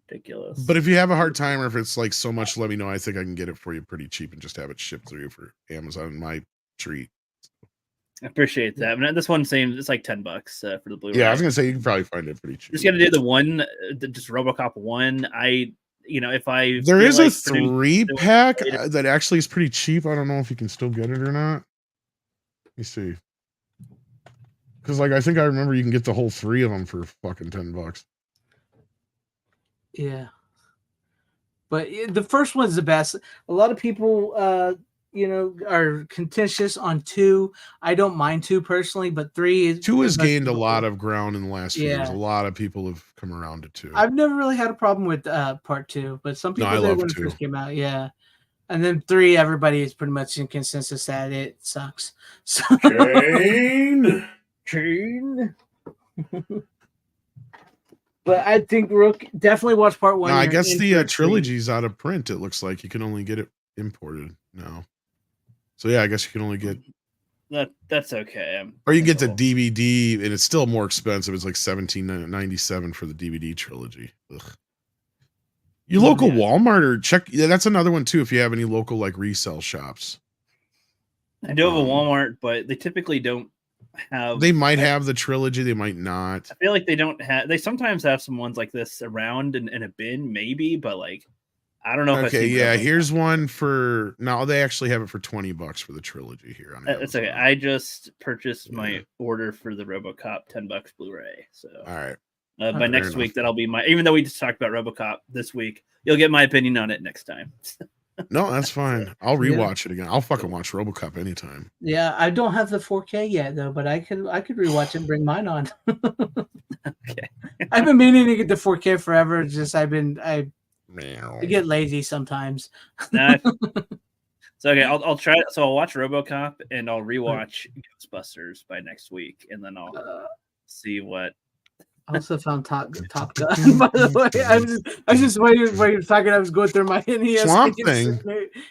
Ridiculous. But if you have a hard time or if it's like so much, let me know. I think I can get it for you pretty cheap and just have it shipped through for Amazon. My treat. I appreciate that. I mean, this one seems it's like $10 for the Blu-ray. Yeah, I was gonna say you can probably find it pretty cheap. Just gonna do the one, just RoboCop 1. If I there is like a 3-pack that actually is pretty cheap. I don't know if you can still get it or not. Let me see. Because like I think I remember you can get the whole 3 of them for fucking $10. Yeah, but the first one's the best. A lot of people, are contentious on 2. I don't mind 2 personally, but 3 is 2 has gained a lot of ground in the last few years. A lot of people have come around to 2. I've never really had a problem with part 2, but some people did when it first came out. Yeah, and then 3, everybody is pretty much in consensus that it sucks. So Chain. But I think Rook definitely watch part 1. No, I guess the trilogy's out of print. It looks like you can only get it imported now. So yeah, I guess you can only get that's okay. Or you get the DVD, and it's still more expensive. It's like $17.97 for the DVD trilogy. Ugh. Your local Walmart or check. Yeah, that's another one too. If you have any local like resale shops, I do have a Walmart, but they typically don't have. They might have the trilogy. They might not. I feel like they don't have. They sometimes have some ones like this around in a bin, maybe, but like. I don't know. Okay, yeah. Here's one for now. They actually have it for $20 for the trilogy here. On It's okay. I just purchased my order for the RoboCop $10 Blu-ray. So all right. By next week, that'll be my. Even though we just talked about RoboCop this week, you'll get my opinion on it next time. No, that's fine. I'll rewatch it again. I'll fucking watch RoboCop anytime. Yeah, I don't have the 4K yet though, but I could rewatch it and bring mine on. Okay. I've been meaning to get the 4K forever. It's just I get lazy sometimes. So okay, I'll try it. So I'll watch RoboCop and I'll rewatch Ghostbusters by next week, and then I'll see what. I also found Top Gun. By the way, I was just waiting while you were talking. I was going through my NES. Swamp Thing.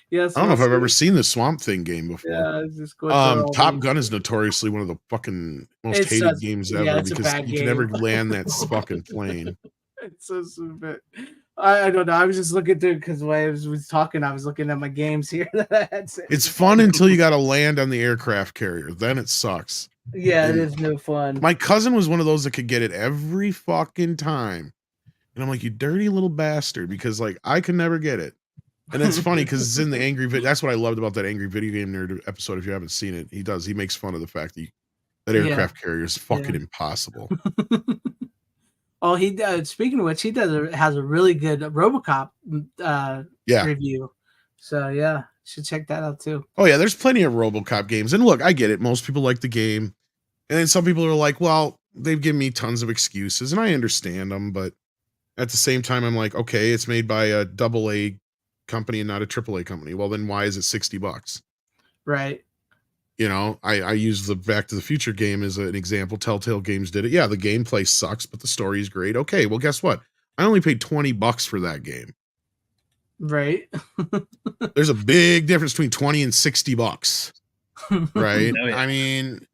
Yes, I don't know if I've ever seen the Swamp Thing game before. Yeah, I was just going Top Gun is notoriously one of the fucking most hated games ever because you can never land that fucking plane. It's so stupid. I don't know. I was just looking through because while I was talking, I was looking at my games here that I had. It's fun until you got to land on the aircraft carrier. Then it sucks. Yeah, it is no fun. My cousin was one of those that could get it every fucking time. And I'm like, you dirty little bastard, because like I could never get it. And it's funny because it's in the Angry Video. That's what I loved about that Angry Video Game Nerd episode. If you haven't seen it, he makes fun of the fact that aircraft carrier is fucking impossible. Oh, he speaking of which, he has a really good RoboCop review. So yeah, should check that out too. Oh yeah, there's plenty of RoboCop games, and look, I get it. Most people like the game, and then some people are like, "Well, they've given me tons of excuses," and I understand them. But at the same time, I'm like, "Okay, it's made by a AA company and not a AAA company. Well, then why is it $60?" Right. You know, I use the Back to the Future game as an example. Telltale Games did it. Yeah, the gameplay sucks, but the story is great. Okay, well, guess what? I only paid $20 for that game. Right. There's a big difference between $20 and $60, right? Oh, yeah. I mean,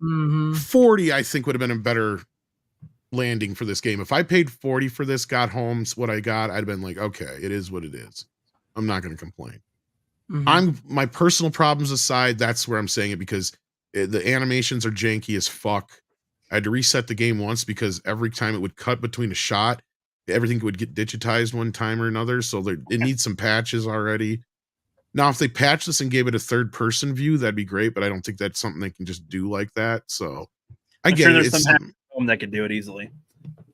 40 I think would have been a better landing for this game. If I paid 40 for this, got home what I got, I'd have been like, okay, it is what it is. I'm not going to complain. My personal problems aside, that's where I'm saying it, because the animations are janky as fuck. I had to reset the game once because every time it would cut between a shot, everything would get digitized one time or another. So it needs some patches already. Now, if they patch this and gave it a third-person view, that'd be great, but I don't think that's something they can just do like that. So I get it. There's It's some hacker that could do it easily.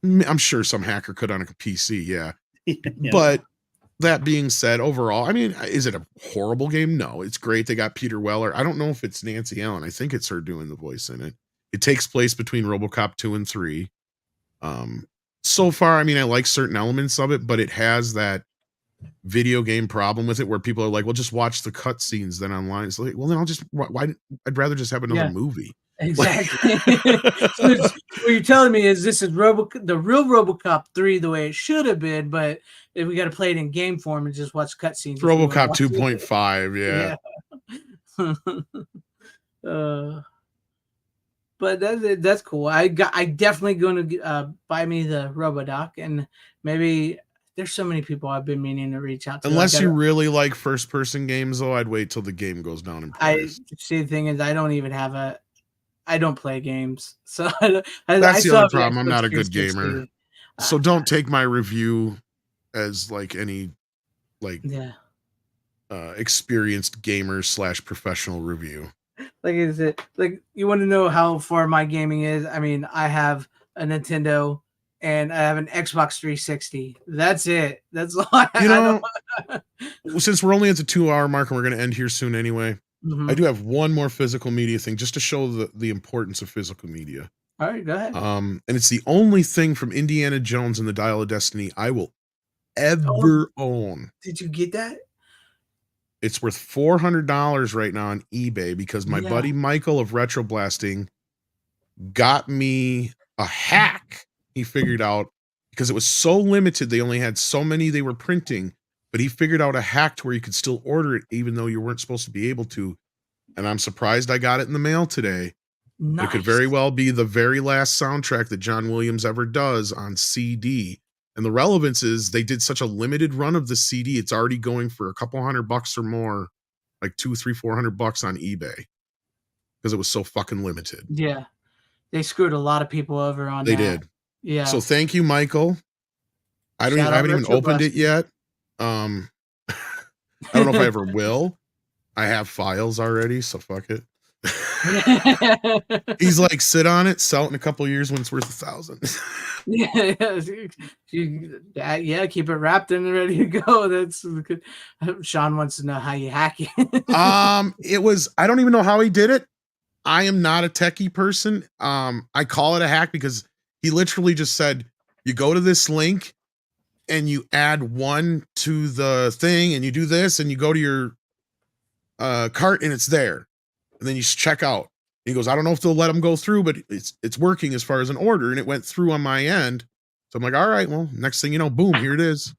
I'm sure some hacker could on a PC, yeah. But that being said, overall, I mean, is it a horrible game? No, it's great. They got Peter Weller. I don't know if it's Nancy Allen. I think it's her doing the voice in it. It takes place between RoboCop 2 and 3. So far, I mean, I like certain elements of it, but it has that video game problem with it where people are like, well, just watch the cutscenes then online. It's like, well, then I'd rather just have another movie. Exactly. So what you're telling me is this is the real RoboCop 3 the way it should have been, but if we got to play it in game form and just watch cutscenes. RoboCop 2.5, yeah. But that's cool. I definitely going to buy me the RoboDoc, and maybe there's so many people I've been meaning to reach out to. Unless you really like first-person games, though, I'd wait till the game goes down in price. See, the thing is, I don't play games, so that's the other problem. I'm not a good gamer, so don't take my review as like any experienced gamer / professional review. Like, is it like you want to know how far my gaming is? I mean, I have a Nintendo and I have an Xbox 360. That's it. That's all I Since we're only at the 2-hour mark and we're going to end here soon anyway, I do have one more physical media thing just to show the importance of physical media. All right, go ahead. And it's the only thing from Indiana Jones and the Dial of Destiny I will ever own. Did you get that? It's worth $400 right now on eBay because my buddy Michael of Retro Blasting got me a hack. He figured out, because it was so limited, they only had so many they were printing, but he figured out a hack to where you could still order it even though you weren't supposed to be able to. And I'm surprised I got it in the mail today. Nice. It could very well be the very last soundtrack that John Williams ever does on CD. And the relevance is they did such a limited run of the CD. It's already going for a couple $100 or more, like $200, $300, $400 on eBay because it was so fucking limited. Yeah. They screwed a lot of people over on that. They did. Yeah. So thank you, Michael. I haven't even opened it yet. I don't know if I ever will. I have files already, so fuck it. He's like, sit on it, sell it in a couple of years when it's worth $1,000. Yeah, keep it wrapped and ready to go. That's good. Sean wants to know how you hack it. It was, I don't even know how he did it. I am not a techie person. I call it a hack because he literally just said, you go to this link and you add 1 to the thing and you do this and you go to your cart and it's there. And then you check out. He goes, I don't know if they'll let them go through, but it's working as far as an order, and it went through on my end. So I'm like, all right, well, next thing you know, boom, here it is.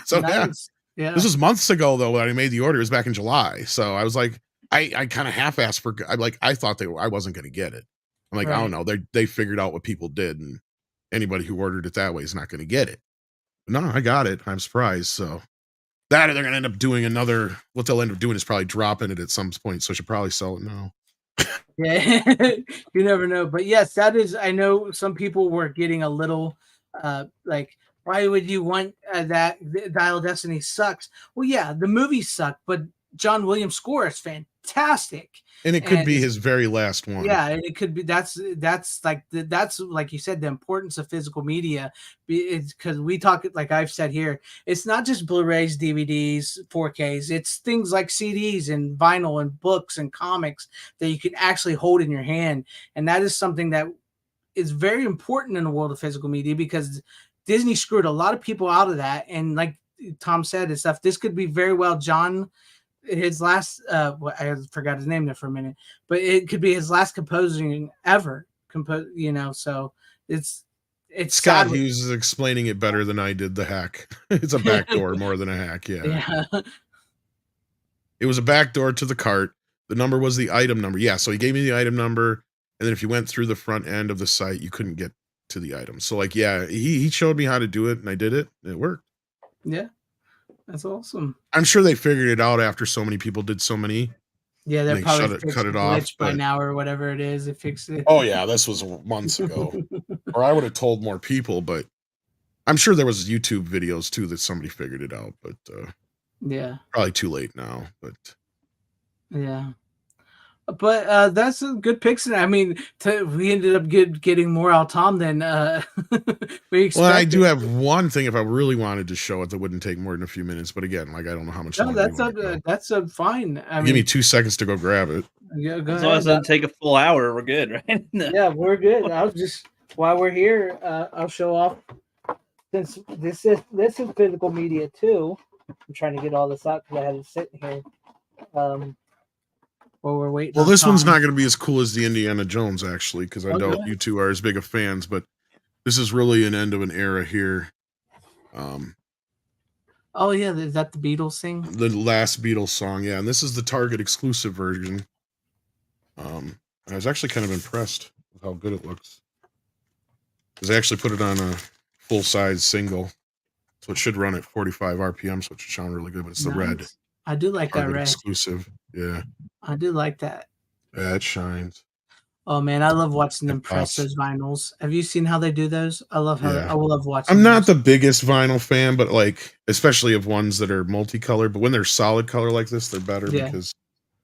So nice. Yeah. This was months ago though when I made the order. It was back in July. So I was like, I kind of half-assed I thought I wasn't gonna get it. I'm like, right. I don't know. They figured out what people did, and anybody who ordered it that way is not gonna get it. But no, I got it. I'm surprised. So that, or they're gonna end up doing what they'll end up doing is probably dropping it at some point. So I should probably sell it now. Yeah, you never know. But yes, that is, I know some people were getting a little like, why would you want that? Dial of Destiny sucks. Well, yeah, the movie sucked, but John Williams' score is fantastic. And it could be his very last one. Yeah, and it could be. That's like you said, the importance of physical media. It's because we talk, like I've said here, it's not just Blu-rays, DVDs, 4Ks. It's things like CDs and vinyl and books and comics that you can actually hold in your hand, and that is something that is very important in the world of physical media because Disney screwed a lot of people out of that. And like Tom said and stuff, this could be very well his last I forgot his name there for a minute, but it could be his last composing ever. So it's Scott Hughes is explaining it better than I did the hack. It's a backdoor more than a hack. Yeah. It was a backdoor to the cart. The number was the item number. Yeah, so he gave me the item number, and then if you went through the front end of the site, you couldn't get to the item. So like, yeah, he showed me how to do it, and I did it. And it worked. Yeah, that's awesome. I'm sure they figured it out after so many people did so many. Yeah, they're They probably cut it off by now or whatever it is. They fixed it. Oh yeah, this was months ago. Or I would have told more people, but I'm sure there was YouTube videos too that somebody figured it out, but yeah, probably too late now. But yeah. But that's a good picks. I mean, we ended up getting more Altam than we expected. Well, I do have one thing if I really wanted to show it that wouldn't take more than a few minutes. But again, like I don't know how much. No, that's fine. Give me 2 seconds to go grab it. Yeah, go as long as it doesn't take a full hour, we're good, right? Yeah, we're good. I'll just while we're here, I'll show off since this is physical media too. I'm trying to get all this out because I had to sit here. While we're waiting. Well, this one's not going to be as cool as the Indiana Jones, actually, because I doubt you two are as big of fans. But this is really an end of an era here. Oh yeah, is that the Beatles thing? The last Beatles song, yeah, and this is the Target exclusive version. I was actually kind of impressed with how good it looks because they actually put it on a full size single, so it should run at 45 RPM, so it should sound really good. But it's the red. I do like Target that red exclusive. Yeah, I do like that. Yeah, it shines. Oh man, I love watching them press those vinyls. Have you seen how they do those? I love how I love watching. I'm not the biggest vinyl fan, but like especially of ones that are multicolored. But when they're solid color like this, they're better because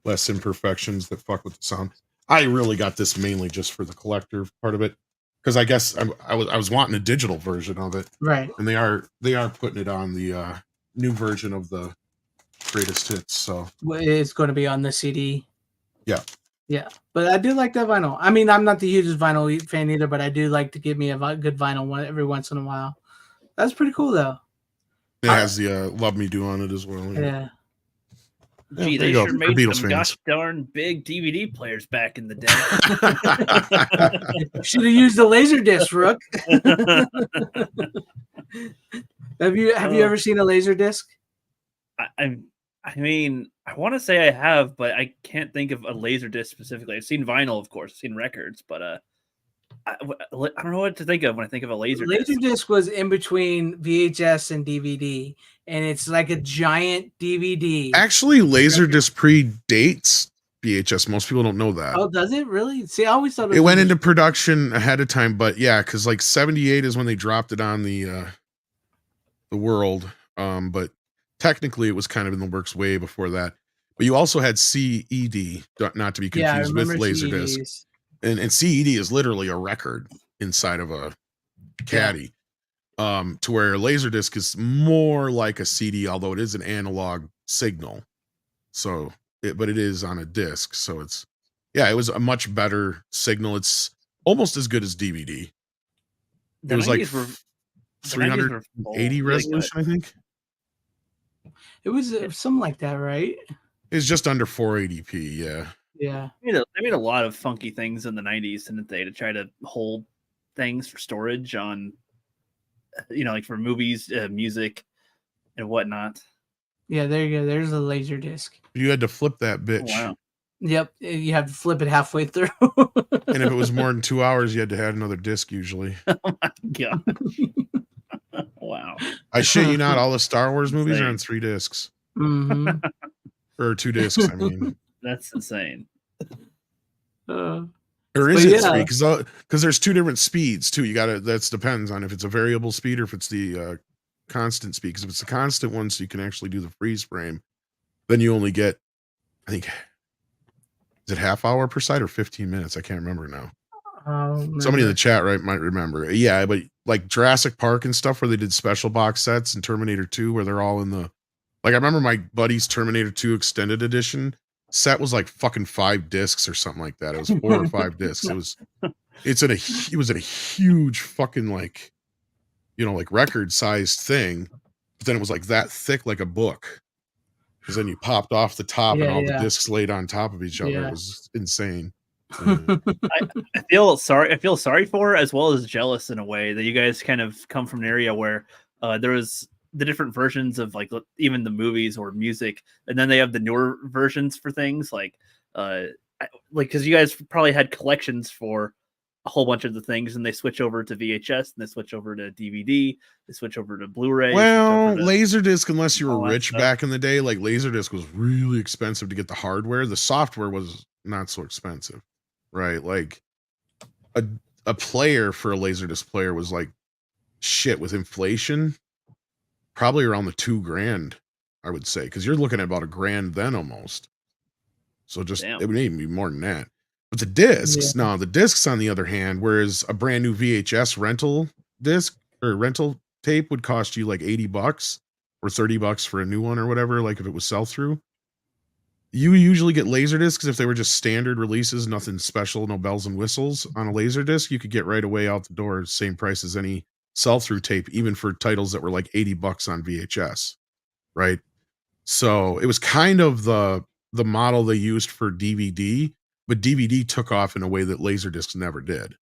less imperfections that fuck with the sound. I really got this mainly just for the collector part of it because I guess I was wanting a digital version of it, right? And they are putting it on the new version of the greatest hits. So it's going to be on the CD. Yeah, but I do like that vinyl. I mean, I'm not the hugest vinyl fan either, but I do like to give me a good vinyl every once in a while. That's pretty cool, though. It has the "Love Me Do" on it as well. Yeah. Gee, they sure made some gosh darn big DVD players back in the day. Should have used the laser disc, Rook. Have you ever seen a laser disc? I mean, I want to say I have, but I can't think of a laser disc specifically. I've seen vinyl, of course, I've seen records, but I don't know what to think of when I think of a laser disc. Laser disc was in between VHS and DVD, and it's like a giant DVD. Actually, laser disc predates VHS. Most people don't know that. Oh, does it really? See, I always thought it went into production ahead of time, but yeah, because like 78 is when they dropped it on the world. But technically, it was kind of in the works way before that. But you also had CED, not to be confused with Laserdisc. And CED is literally a record inside of a caddy. To where Laserdisc is more like a CD, although it is an analog signal. So, but it is on a disc. So it was a much better signal. It's almost as good as DVD. It was like 380 resolution, I think. It was something like that, right? It's just under 480p, yeah. Yeah. They made a lot of funky things in the 90s, didn't they, to try to hold things for storage on, like for movies, music, and whatnot. Yeah, there you go. There's a laser disc. You had to flip that bitch. Oh, wow. Yep, you have to flip it halfway through. And if it was more than 2 hours, you had to add another disc usually. Oh my god. Wow. I shit you not, all the Star Wars movies are on 3 discs. Mm-hmm. Or 2 discs, I mean. That's insane. Or is it 3? Because there's 2 different speeds too. You gotta, that depends on if it's a variable speed or if it's the constant speed. Because if it's the constant one, so you can actually do the freeze frame, then you only get, I think, is it half hour per side or 15 minutes? I can't remember now. Somebody in the chat might remember. Yeah, but like Jurassic Park and stuff where they did special box sets and Terminator 2 where they're all in the, like I remember my buddy's Terminator 2 extended edition set was like fucking 5 discs or something like that. It was 4 or 5 discs. It was at a huge fucking like, like record sized thing. But then it was like that thick, like a book. Because then you popped off the top and all the discs laid on top of each other. Yeah. It was insane. I feel sorry for her as well as jealous in a way that you guys kind of come from an area where there was the different versions of like even the movies or music, and then they have the newer versions for things like because you guys probably had collections for a whole bunch of the things, and they switch over to VHS, and they switch over to DVD, they switch over to Blu-ray. Well, Laserdisc, unless you were rich stuff. back in the day, like Laserdisc was really expensive to get the hardware. The software was not so expensive, right? Like a player for a Laserdisc player was like shit with inflation, probably around the $2,000, I would say, because you're looking at about $1,000 then almost. So just it would even be more than that. But the discs, no, the discs on the other hand, whereas a brand new VHS rental disc or rental tape would cost you like $80 or $30 for a new one or whatever, like if it was sell through. You usually get laser discs if they were just standard releases, nothing special, no bells and whistles. On a laser disc, you could get right away out the door, same price as any sell through tape, even for titles that were like $80 on VHS, right? So it was kind of the model they used for DVD, but DVD took off in a way that Laserdiscs never did,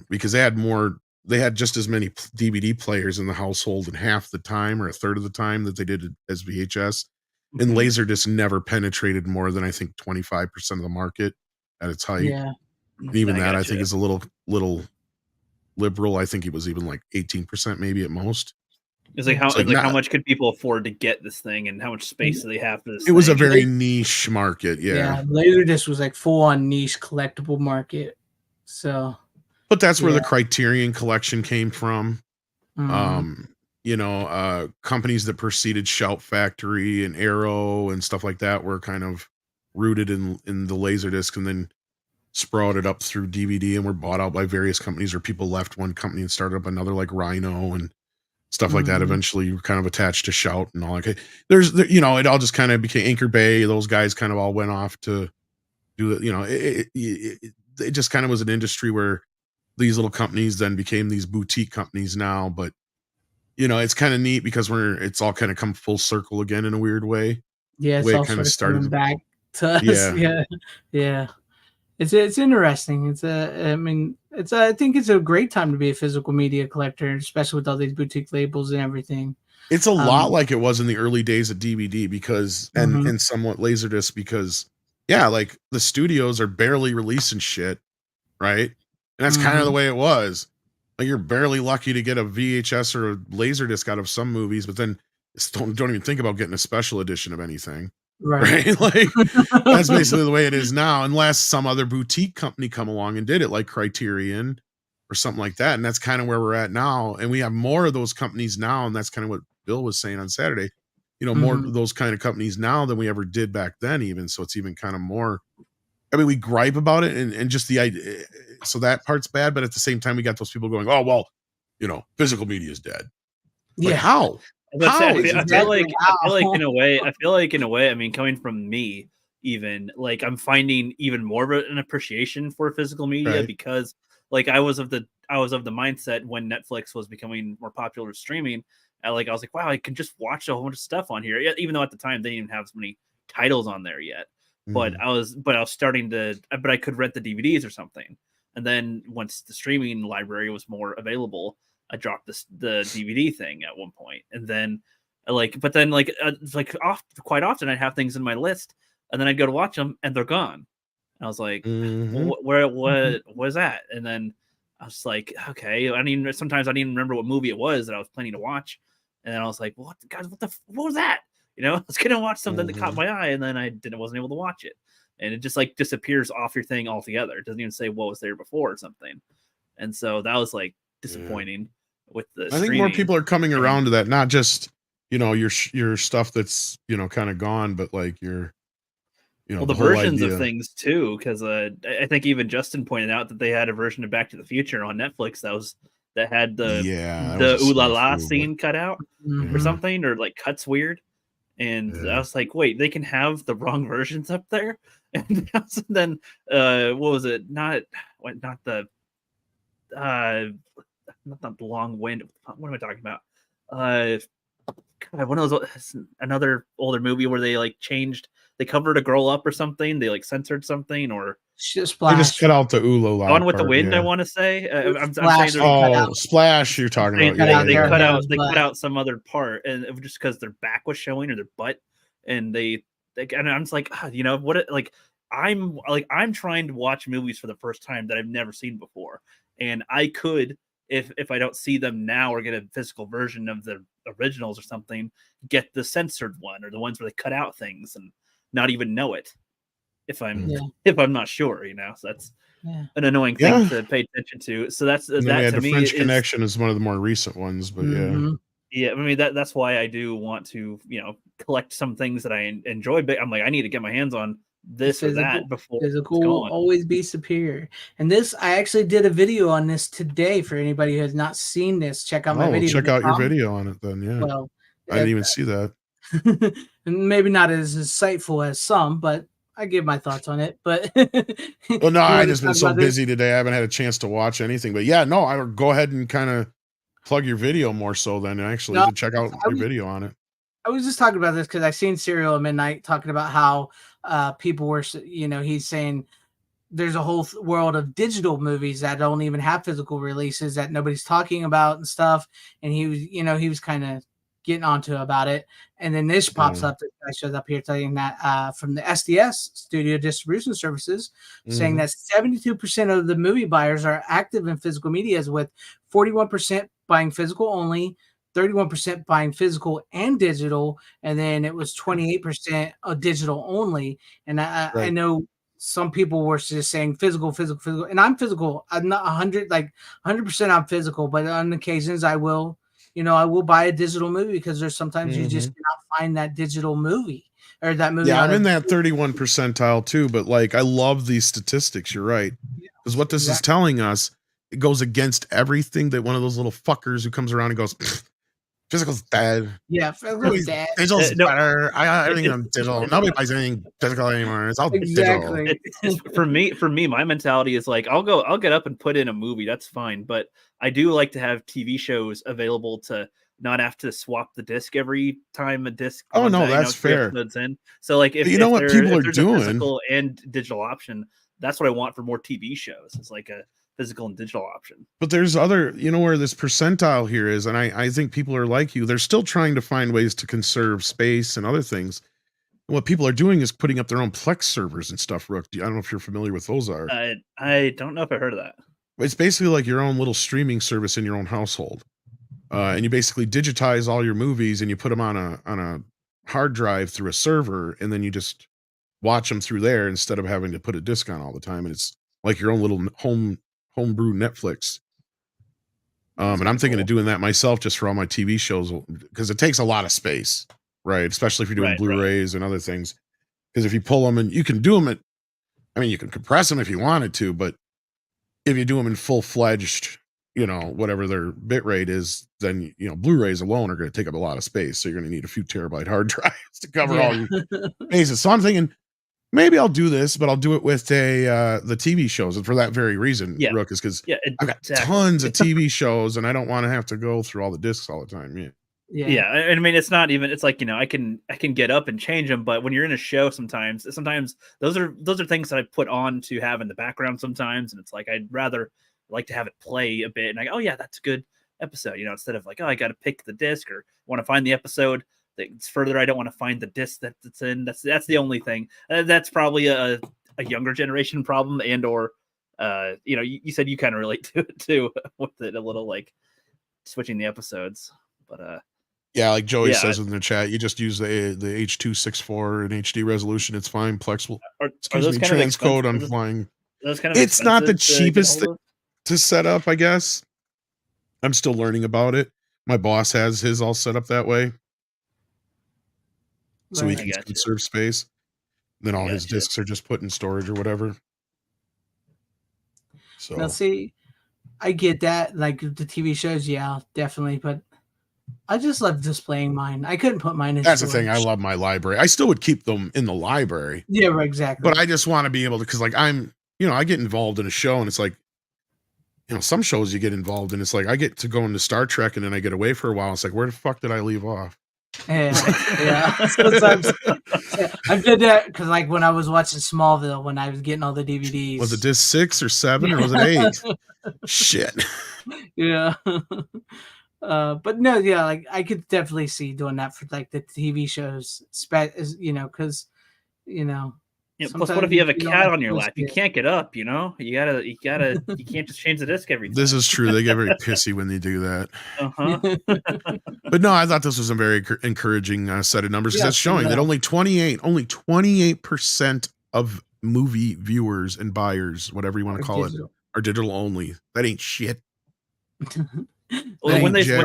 because they had just as many DVD players in the household in half the time or a third of the time that they did as VHS, and Laserdisc never penetrated more than I think 25% of the market at its height. Yeah, and even that I think is a little liberal. I think it was even like 18% maybe at most. It's like how much could people afford to get this thing, and how much space do they have for this? It was a very niche market, yeah. Laserdisc was like full on niche collectible market. So, but that's where the Criterion collection came from. Mm-hmm. Companies that preceded Shout Factory and Arrow and stuff like that were kind of rooted in the Laserdisc, and then sprouted up through DVD and were bought out by various companies, or people left one company and started up another, like Rhino and stuff like that. Eventually you were kind of attached to Shout and all. Like it all just kind of became Anchor Bay. Those guys kind of all went off to do it. It just kind of was an industry where these little companies then became these boutique companies now. But it's kind of neat because it's all kind of come full circle again in a weird way. Yeah, it's all kind of started back to us. Yeah. It's interesting. I think it's a great time to be a physical media collector, especially with all these boutique labels and everything. It's a lot like it was in the early days of DVD because and somewhat Laserdisc because like the studios are barely releasing shit, right? And that's kind of the way it was. Like you're barely lucky to get a VHS or a Laserdisc out of some movies, but then don't even think about getting a special edition of anything. Right? Like that's basically the way it is now, unless some other boutique company come along and did it, like Criterion or something like that. And that's kind of where we're at now. And we have more of those companies now, and that's kind of what Bill was saying on Saturday. More of those kind of companies now than we ever did back then, even. So it's even kind of more. I mean, we gripe about it and just the idea. So that part's bad, but at the same time, we got those people going, "Oh well, physical media is dead." Like, how? I feel like in a way, I mean, coming from me, even like I'm finding even more of an appreciation for physical media because like I was of the mindset when Netflix was becoming more popular with streaming. I was like, wow, I can just watch a whole bunch of stuff on here, even though at the time they didn't even have so many titles on there yet. But I was starting to, but I could rent the DVDs or something. And then once the streaming library was more available, I dropped the DVD thing at one point, and then quite often I'd have things in my list, and then I'd go to watch them, and they're gone. And I was like, what was that? And then I was like, okay. Sometimes I didn't even remember what movie it was that I was planning to watch, and then I was like, what was that? I was gonna watch something that caught my eye, and then I wasn't able to watch it, and it just like disappears off your thing altogether. It doesn't even say what was there before or something, and so that was like disappointing. With the I think more people are coming around to that, not just your stuff that's kind of gone, but like your the versions of things too, because I think even Justin pointed out that they had a version of Back to the Future on Netflix that had the ooh la la scene cut out or something, or like cuts weird, and I was like, wait, they can have the wrong versions up there, and then what was it? Not the long wind. What am I talking about? One of those, another older movie where they like they covered a girl up or something. They like censored something, or Splash. They just cut out the ooh la. One with the wind. I want to say. I'm saying Splash. You're talking about. They cut out some other part, and it was just because their back was showing or their butt, and and I'm just like, what? Like I'm trying to watch movies for the first time that I've never seen before, and I could, if I don't see them now or get a physical version of the originals or something, get the censored one or the ones where they cut out things and not even know it if I'm not sure, So that's an annoying thing to pay attention to. So that's and then we had the French Connection is one of the more recent ones, but yeah, I mean that's why I do want to collect some things that I enjoy, but I'm like I need to get my hands on this or that before physical will always be superior. And this, I actually did a video on this today for anybody who has not seen this. Check out my video. Check out your video on it then. Yeah. Well, I didn't even see that. Maybe not as insightful as some, but I give my thoughts on it. But well, no, I just been so busy today. I haven't had a chance to watch anything. But yeah, no, I would go ahead and kind of plug your video more so than actually to check out your video on it. I was just talking about this because I seen Serial at Midnight talking about how people were, he's saying there's a whole world of digital movies that don't even have physical releases that nobody's talking about and stuff. And he was, he was kind of getting onto about it. And then this pops up. This guy shows up here telling that from the SDS Studio Distribution Services, saying that 72% of the movie buyers are active in physical medias, with 41% buying physical only, 31% buying physical and digital, and then it was 28% digital only. And I know some people were just saying physical, and I'm physical. I'm not 100% I'm physical, but on occasions I will, I will buy a digital movie because there's sometimes you just cannot find that digital movie or that movie. Yeah, I'm in that 31 percentile too, but I love these statistics. You're right. Because what this is telling us, it goes against everything that one of those little fuckers who comes around and goes, physical's dead. Yeah, physical's dead. Digital's better. I got everything on digital. Nobody buys anything physical anymore. It's all digital. For me, my mentality is I'll get up and put in a movie. That's fine, but I do like to have TV shows available to not have to swap the disc every time a disc. Oh no, that's fair. In. So if what people are doing, a physical and digital option, that's what I want for more TV shows. It's like a physical and digital option. But there's other, where this percentile here is, and I think people are like you. They're still trying to find ways to conserve space and other things. And what people are doing is putting up their own Plex servers and stuff. Rook, I don't know if you're familiar with those are. I don't know if I heard of that. It's basically like your own little streaming service in your own household. And you basically digitize all your movies and you put them on a hard drive through a server, and then you just watch them through there instead of having to put a disc on all the time. And it's like your own little homebrew Netflix. And I'm thinking of doing that myself just for all my TV shows, because it takes a lot of space, right? Especially if you're doing Blu-rays and other things. Because if you pull them, and you can do them you can compress them if you wanted to, but if you do them in full-fledged, whatever their bit rate is, then Blu-rays alone are going to take up a lot of space. So you're going to need a few terabyte hard drives to cover all your bases. So I'm thinking maybe I'll do this, but I'll do it with the TV shows, and for that very reason, Rook, is because I've got tons of TV shows, and I don't want to have to go through all the discs all the time. Yeah. I mean, it's not even. It's like I can get up and change them, but when you're in a show, sometimes those are things that I put on to have in the background sometimes, and it's like I'd rather like to have it play a bit, and that's a good episode, instead of I got to pick the disc or want to find the episode that's further. I don't want to find the disc that it's in. That's the only thing. That's probably a younger generation problem, and or you said you kind of relate to it too with it a little, switching the episodes, but yeah, like Joey says in the chat, you just use the H.264 in HD resolution. It's fine. Plex will transcode on flying. It's not the cheapest thing to set up, I guess. I'm still learning about it. My boss has his all set up that way, so he can conserve space. Then all his discs are just put in storage or whatever. So now, see, I get that, the TV shows, definitely, but I just love displaying mine. I couldn't put mine in. That's storage. The thing. I love my library. I still would keep them in the library. Yeah, right, exactly. But I just want to be able to, because I'm, I get involved in a show, and it's some shows you get involved in. It's I get to go into Star Trek, and then I get away for a while. It's where the fuck did I leave off? Yeah. Sometimes I did that because when I was watching Smallville, when I was getting all the DVDs. Was it disc 6 or 7 or was it 8? Shit. Yeah. But no, I could definitely see doing that for the TV shows, because Yeah, plus, what if you have a cat on your lap? You can't get up. You can't just change the disc every time. This is true. They get very pissy when they do that. Uh-huh. But no, I thought this was a very encouraging set of numbers because that's showing that only 28% of movie viewers and buyers, whatever you want to call it, are digital only. That ain't shit. Well, when they say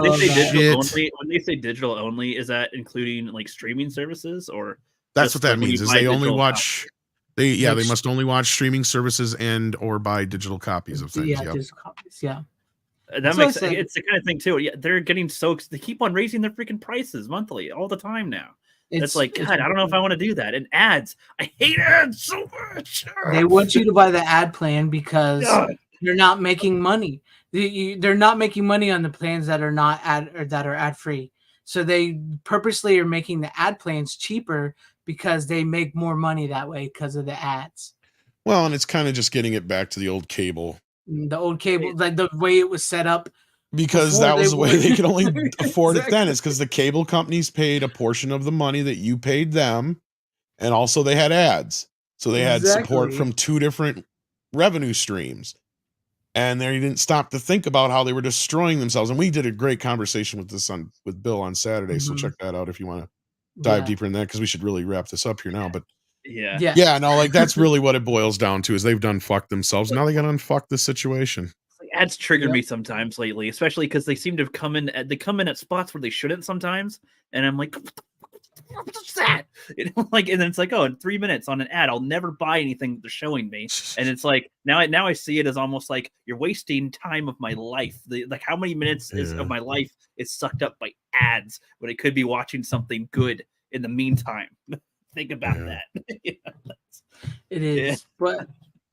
digital only, is that including like streaming services, or that's what that means? Is they only watch? They must only watch streaming services and or buy digital copies of things. Yeah, digital copies. Yeah. That makes it's the kind of thing too. Yeah, they're getting they keep on raising their freaking prices monthly all the time now. It's like, God, I don't know if I want to do that. And ads, I hate ads so much. They want you to buy the ad plan because they're not making money. They're not making money on the plans that are not ad free. So they purposely are making the ad plans cheaper because they make more money that way because of the ads. Well, and it's kind of just getting it back to the old cable. The old cable, like the way it was set up. Because that was the way they could only afford it then. It's because the cable companies paid a portion of the money that you paid them. And also they had ads. So they had support from two different revenue streams. And they didn't stop to think about how they were destroying themselves. And we did a great conversation with this with Bill on Saturday. So check that out if you want to dive deeper in that, because we should really wrap this up here now. But no, like that's really what it boils down to, is they've done fucked themselves. Now they got to unfuck this situation. Ads trigger me sometimes lately, especially because they seem to come in at spots where they shouldn't sometimes, and I'm like, what's that? And then it's like, oh, in 3 minutes on an ad, I'll never buy anything they're showing me. And it's like now I see it as almost like you're wasting time of my life. Like how many minutes of my life is sucked up by ads when it could be watching something good in the meantime. Think about that. It is, but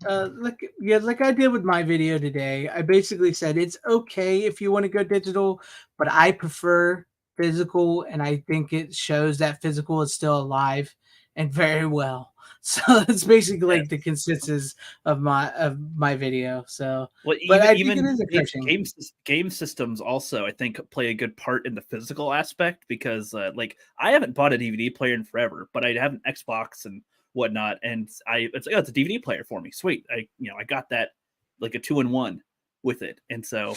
like I did with my video today, I basically said it's okay if you want to go digital, but I prefer physical, and I think it shows that physical is still alive and very well. So it's basically like the consensus of my video. So, but even game systems also, I think, play a good part in the physical aspect, because like I haven't bought a DVD player in forever, but I have an Xbox and whatnot, and it's a DVD player for me. Sweet, I got that like a 2-in-1 with it, and so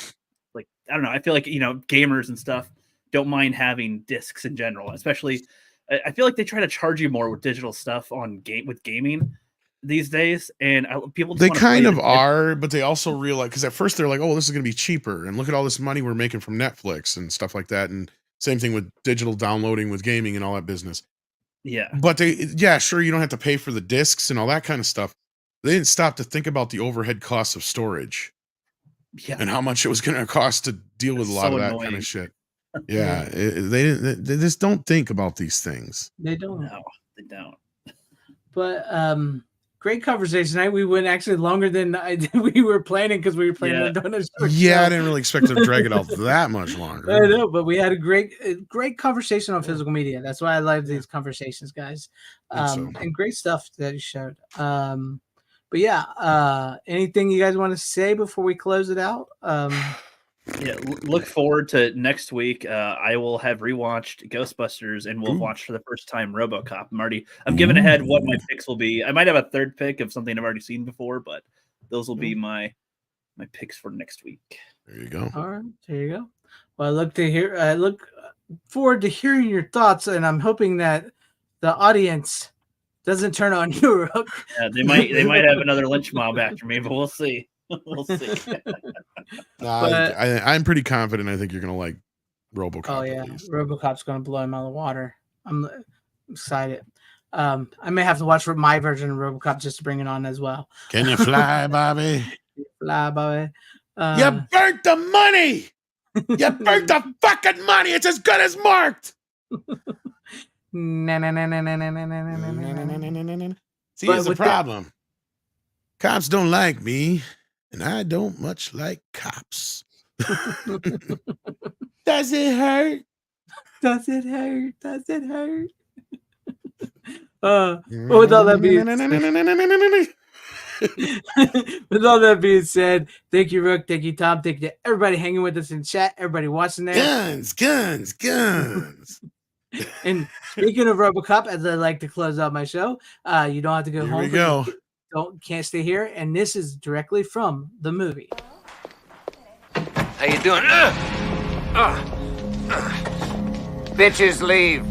like I don't know, I feel like gamers and stuff don't mind having discs in general, especially. I feel like they try to charge you more with digital stuff with gaming these days, and people they kind of are, but they also realize, because at first they're like, "Oh, this is going to be cheaper," and look at all this money we're making from Netflix and stuff like that, and same thing with digital downloading with gaming and all that business. Yeah, but sure, you don't have to pay for the discs and all that kind of stuff. They didn't stop to think about the overhead costs of storage, and how much it was going to cost to deal with a lot of that kind of shit. Yeah, they just don't think about these things. They don't. No, they don't. But great conversation tonight. We went actually longer than we were planning, because we were planning on doing a short show. I didn't really expect to drag it out that much longer. I know, but we had a great conversation on physical media. That's why I love these conversations, guys. And great stuff that you showed. But yeah, anything you guys want to say before we close it out? Yeah, look forward to next week. I will have rewatched Ghostbusters, and we'll watch for the first time RoboCop. I'm giving ahead what my picks will be. I might have a third pick of something I've already seen before, but those will be my picks for next week. There you go. All right, there you go. Well, I look forward to hearing your thoughts, and I'm hoping that the audience doesn't turn on you. Yeah, they might have another lynch mob after me, but we'll see. We'll see. I'm pretty confident. I think you're gonna like RoboCop. Oh yeah, RoboCop's gonna blow him out of the water. I'm excited. I may have to watch for my version of RoboCop just to bring it on as well. Can you fly, Bobby? Fly, Bobby. You burnt the money. You burnt the fucking money. It's as good as marked. See, here's the problem. Cops don't like me. And I don't much like cops. Does it hurt? Does it hurt? Does it hurt? With all that being said, thank you, Rook. Thank you, Tom. Thank you to everybody hanging with us in chat. Everybody watching there. Guns. And speaking of RoboCop, as I like to close out my show, you don't have to go Here home. we go. Can't stay here. And this is directly from the movie. How you doing? Bitches leave.